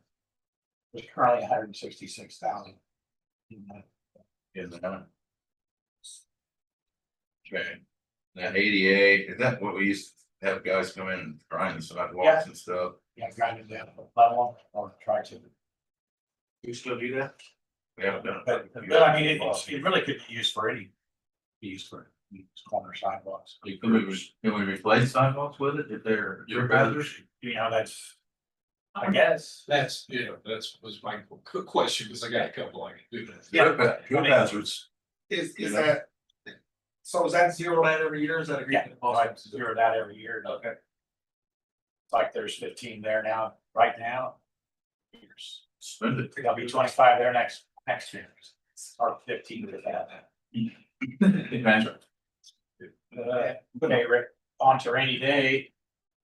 there's currently 166,000. Is that? Okay. Now ADA, is that what we used to have guys come in and grind the sidewalks and stuff? Yeah, grinding down the level or try to. You still do that? We haven't done But it. I mean, it really could be used for corner sidewalks. Can we replace sidewalks with it if they're your hazards? That's. I guess. That's, was my question, because I got a couple I can do that. Yeah. Good hazards. Is You know? that, so is that zero that every year, is that a? Yeah, well, I zero that every year. Okay. It's like there's 15 there now, right now. Spend it. There'll be 25 there next year, or 15 with that. Imagine. Okay, Rick, on to rainy day.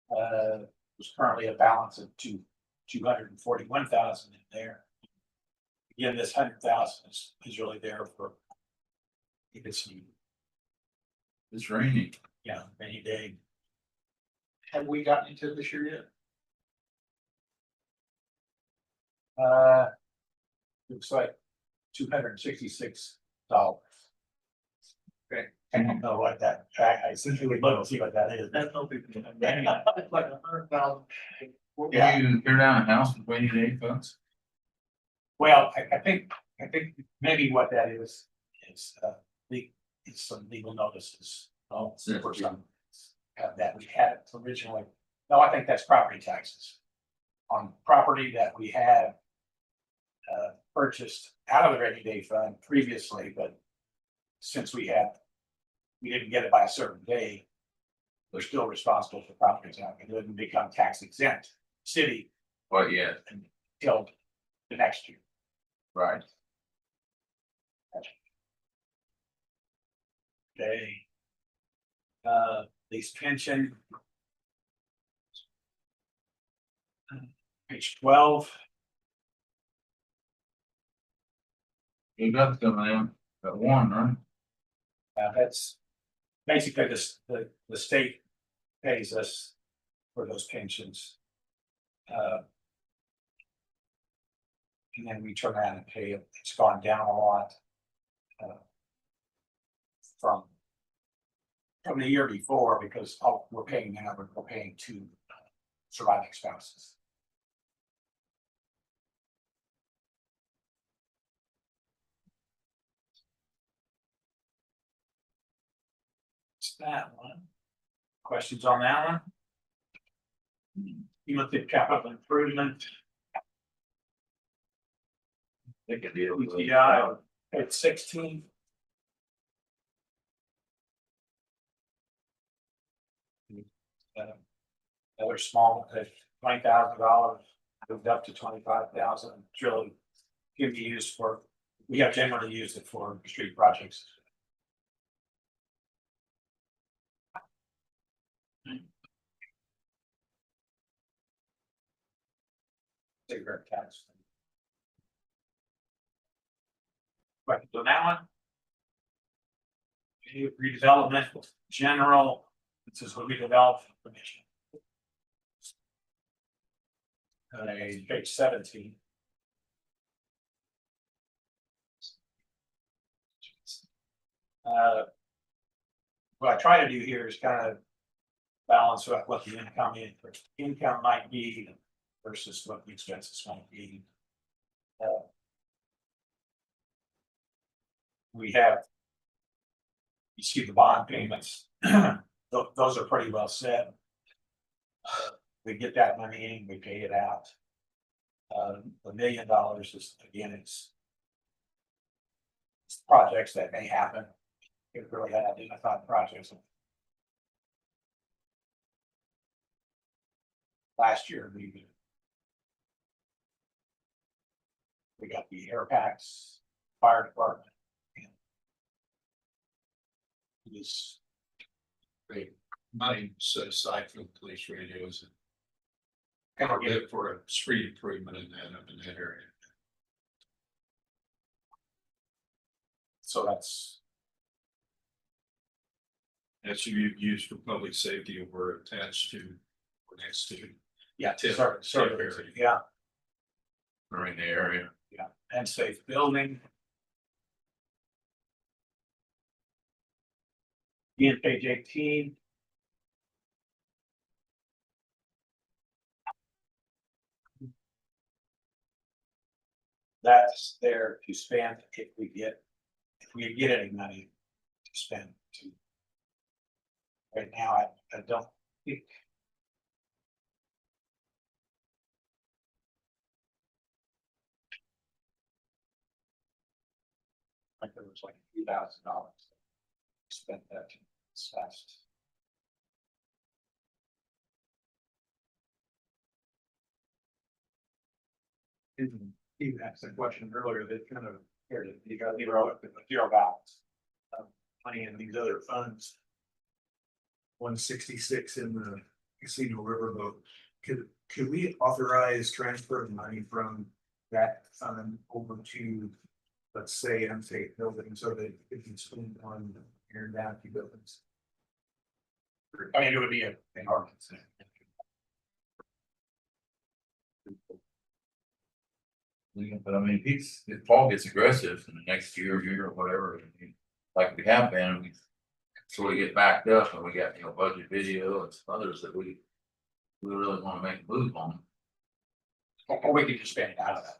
Was currently a balance of 241,000 in there. Again, this 100,000 is really there for. If it's, It's raining. yeah, rainy day. Have we gotten into this year yet? Looks like $266. Okay. I don't know what that, I simply would love to see what that is. That's no big deal. It's like 100,000. Yeah. You tear down a house with rainy day funds? Well, I think maybe what that is it's some legal notices. Oh, for some, that we had originally. No, I think that's property taxes. On property that we had. Purchased out of the rainy day fund previously, but. Since we didn't get it by a certain day. They're still responsible for property tax. It didn't become tax exempt city Well, yeah, until the next year. right. Okay. Lease pension. Page 12. You got coming in, got one, right? That's basically the state pays us for those pensions. And then we turn around and pay it. It's gone down a lot. From the year before, because we're paying now, we're paying two surviving spouses. It's that one. Questions on that one? You looked at capital improvement. They can deal with it. Yeah, it's 16. Another small, $20,000 moved up to 25,000. It's really can be used for. We have generally used it for street projects. Cigarette tax. Questions on that one? Okay, redevelopment, general, this is what we develop permission. Page 17. What I try to do here is kind of balance out what the income might be versus what the expenses might be. We have. You see the bond payments, those are pretty well set. We get that money in, we pay it out. $1 million is, again, it's projects that may happen. It really had identified projects. Last year, we got the air packs, fire department. This Great money set aside for the police radios and and get for a street improvement in that area. so that's That's you used for public safety or attached to or next to yeah, Tip. yeah, Or in the area. yeah, and safe building. In page 18. That's there to spend if we get any money to spend to. Right now, I don't think. Like there was like $3,000. Spent that this last. Steve asked a question earlier that kind of, here, you got zero balance. Money in these other funds. 166 in the casino riverboat. Could we authorize transfer of money from that fund over to, let's say, unsafe buildings, so that it can spend on tearing down two buildings? I mean, it would be an ordinance. But I mean, if Paul gets aggressive in the next year or whatever, I mean, like we have been, we sort of get backed up and we got, budget video and some others that we really want to make a move on. Or we could just spend it out of that.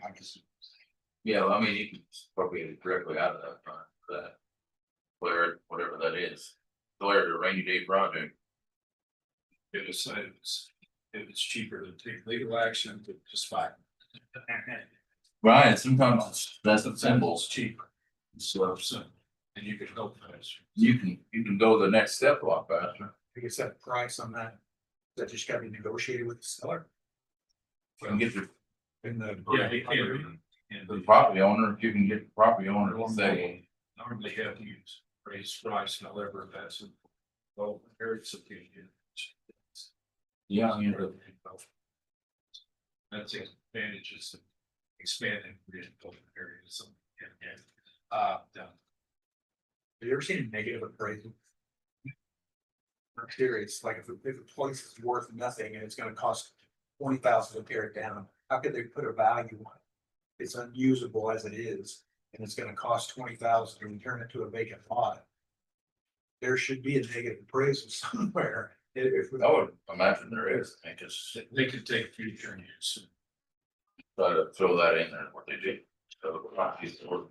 I guess. Yeah, well, I mean, you can appropriate it directly out of that fund for that. Whatever that is, declare it a rainy day project. It was, if it's cheaper to take legal action, to just fine. Right, sometimes that's the symbols. It's cheaper. So, and you can help faster. You can go the next step a lot faster. I guess that price on that, that just gotta be negotiated with the seller. You can get the In the. Yeah, they can. And the property owner, if you can get the property owner to say, normally have to use raised price, however, that's a, well, very opinion. yeah, I mean, That's the advantages of expanding in open areas and, down. Have you ever seen a negative appraisal? I'm curious, like if a place is worth nothing and it's gonna cost 20,000 to tear it down, how could they put a value on it? It's unusable as it is, and it's gonna cost 20,000 to turn it to a vacant lot. There should be a negative appraisal somewhere. If we I would imagine there is, I just They could take future use. try to throw that in there, what they do. So,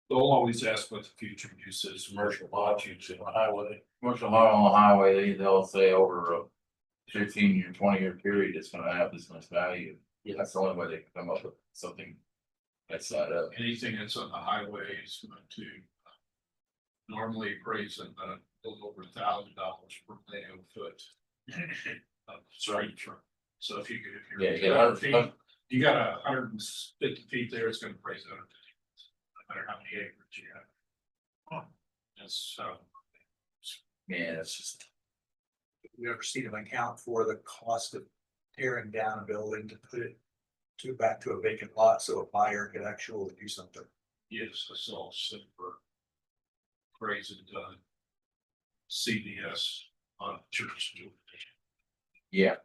They'll always ask what the future use is, commercial lot use on the highway. commercial lot on the highway, they'll say over a 15 or 20-year period, it's gonna have this much value. Yeah, that's the only way they can come up with something that's that up. Anything that's on the highway is going to normally appraise at a little over $1,000 per linear foot. Straight from. So if you could, if Yeah, you're. you get 100 feet. You got 150 feet there, it's gonna appraise 150. No matter how many acres you have. That's, Yeah, it's just, we ever seen them account for the cost of tearing down a building to put it back to a vacant lot so a buyer could actually do something. yes, I saw super. Appraised, CBS on church. yeah,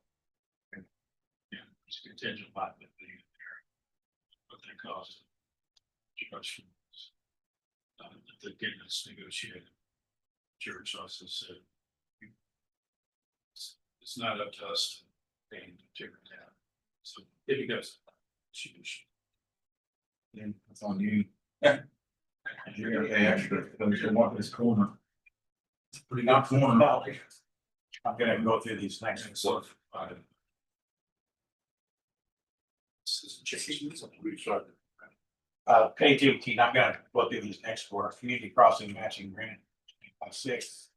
Yeah, it's contingent liability there. What they cost. Church. The it's negotiated. Church also said. It's not up to us to pay to tear it down. So if you guys. it's on you. You're gonna pay extra because you want this corner. It's a pretty good corner. I'm gonna go through these next ones. So. Page 18, I'm gonna go through these next four, community crossing matching grant, 6.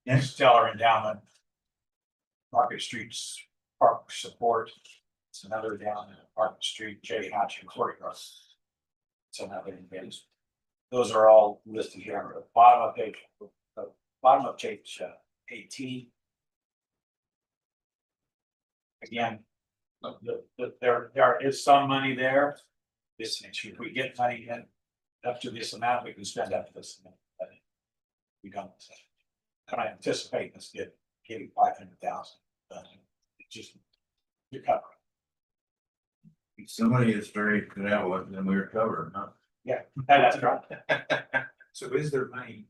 Interstellar endowment. Market Streets Park support. It's another down in Market Street, J Hatch and Courthouse. It's another event. Those are all listed here on the bottom of page, page 18. Again, there is some money there. This, if we get money in up to this amount, we can spend up to this amount. But we don't. I anticipate this getting 500,000, but it just, you're covered. Somebody is very benevolent and we recover, huh? Yeah, that's right. So is there money,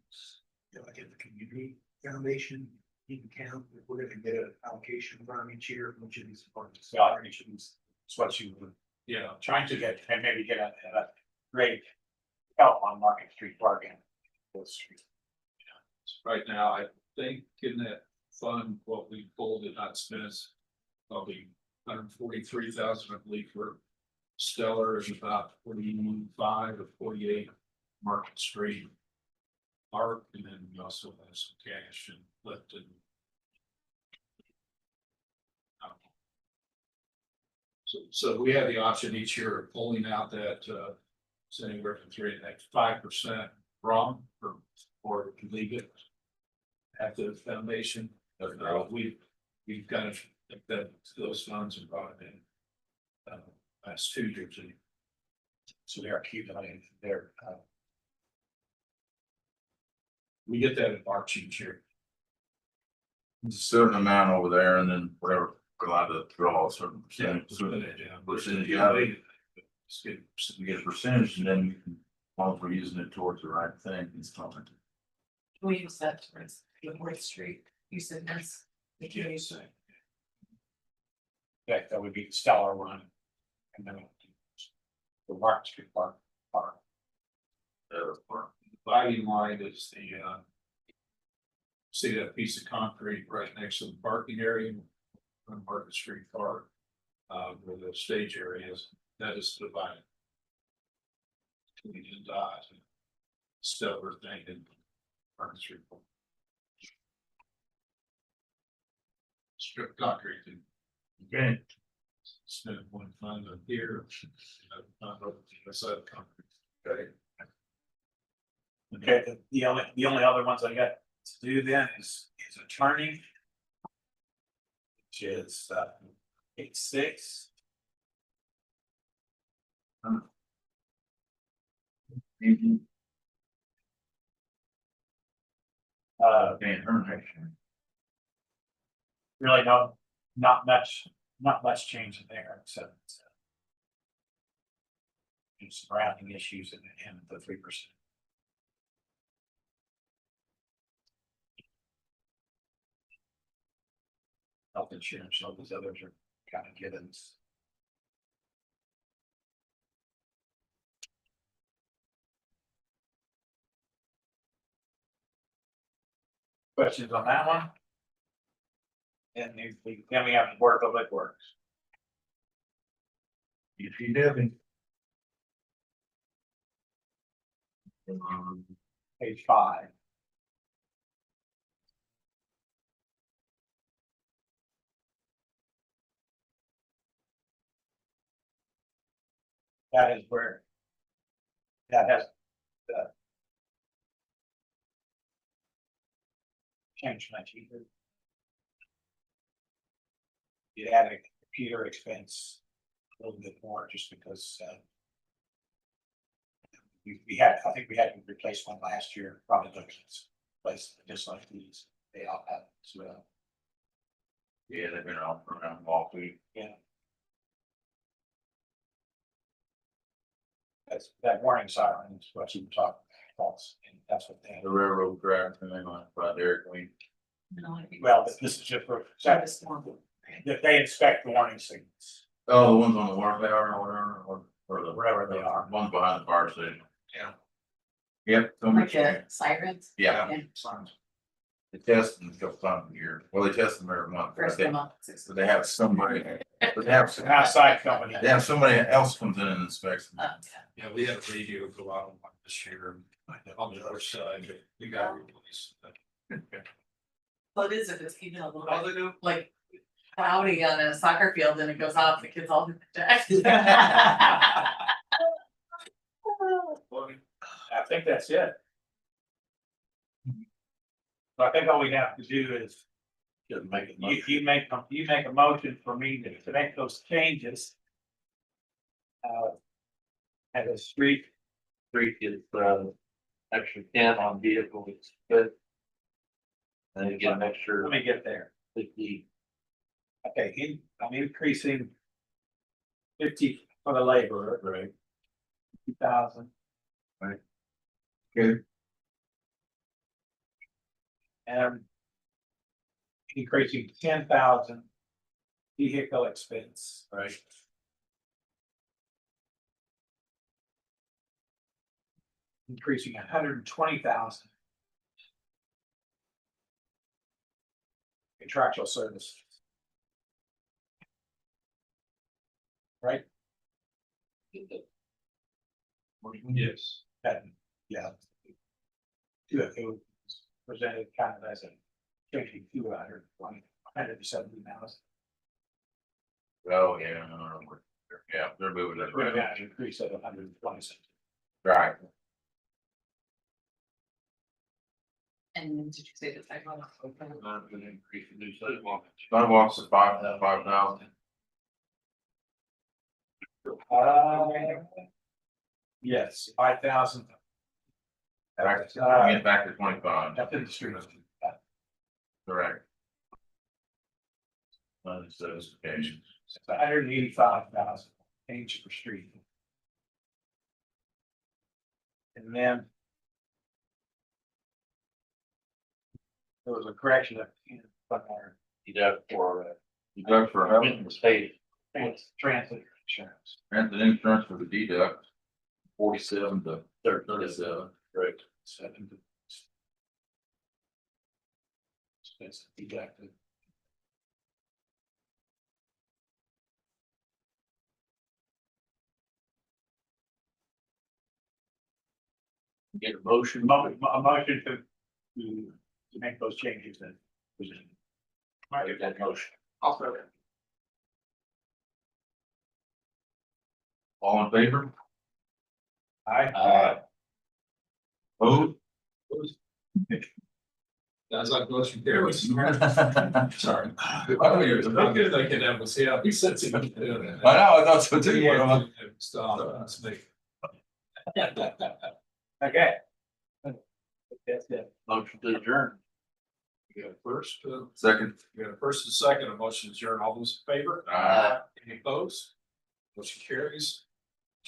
like in the community foundation, you can count, if we're gonna get an allocation from each year, from each of these departments? Yeah, it's what you were Yeah, trying to get, and maybe get a great help on Market Street Park and Fourth Street. right now, I think in that fund, what we pulled and not spent is probably 143,000, I believe, for Stellar is about 45 or 48 Market Street. Park, and then we also have some cash and left in. So we have the option each year of pulling out that, it's anywhere from 3 to 5% wrong, or to leave it at the foundation. But we've got to, that those funds are brought in. Last 2 years. So they're accumulating their, We get that in March each year. There's a certain amount over there and then whatever, we're allowed to draw a certain percentage. Percentage, yeah. It's good. So we get a percentage and then we can, as long as we're using it towards the right thing, it's fine. We use that towards the Fourth Street, you said this. Did you use it? that would be the Stellar Run. And then the Market Street Park. Dividing line is the, see that piece of concrete right next to the parking area on Market Street Park, where the stage area is, that is divided. Between the dots and Stellar thing in Market Street Park. Strip concrete and Okay. spend one fund up here, not over the side of concrete. Okay. Okay, the only other ones I got to do then is a turning. Which is 8-6. Really not much change in there, except some rounding issues and the 3%. Health insurance, all these others are kind of givens. Questions on that one? And then we have the Board of Public Works. If you did. Page 5. That is where that has changed my cheaper. It had a computer expense a little bit more just because we had, I think we had to replace one last year, probably looks place just like these, they all have as well. Yeah, they've been around all week. Yeah. That warning siren is what you were talking about, and that's what they, The railroad track and then like by Derek Queen. No, I think well, this is just for, Travis Storm. that they inspect the warning signals, Oh, the ones on the warp tower or whatever, or the wherever they are. ones behind the fire station. Yeah. Yep. Like the sirens. Yeah, And they test them a couple times a year. Well, they test them every month. first But come up. they have somebody, but they have An outside company. they have somebody else comes in and inspects them. Yeah, we had a radio go out on one this year on the other side, but we got replaced. Well, it is if it's even a little All bit they do, like cloudy on a soccer field and it goes off, the kids all jacked. I think that's it. So I think all we have to do is, Just make it. you make a motion for me to make those changes. At the street, Is extra 10 on vehicles, it's good. And then you get an extra let me get there. 50. Okay, I'm increasing 50 for the laborer, Right. 2,000. Right. Okay. And I'm increasing 10,000 vehicle expense. Right. Increasing 120,000. Contractual service. Right? yes. That, yeah. It was presented kind of as a changing 170,000. Oh, yeah, yeah, they're moving it We're around. gonna increase of 120 cents. Right, And then did you say the sidewalk? Not gonna increase the new sidewalk. sidewalks are 5,000. Yes, 5,000. Get back to 25, Up in the street. correct. Specifications. 185,000 change per street. And then. There was a correction of. You got for, You go for health, the state. Transit insurance. transit insurance for the deduct, 47 to 37. Right. That's deducted. Get a motion. A motion to make those changes then. Make that motion. Also, All in favor? Aye. Vote. That's like motion carries. Sorry. I know you're thinking that was, yeah, he said to me. I know, I thought so too. Yeah, stop, that's me. Okay. That's it. Motion to adjourn. You got a first, Second. you got a first and second, a motion to adjourn, all those in favor? Aye. Any opposed? Motion carries.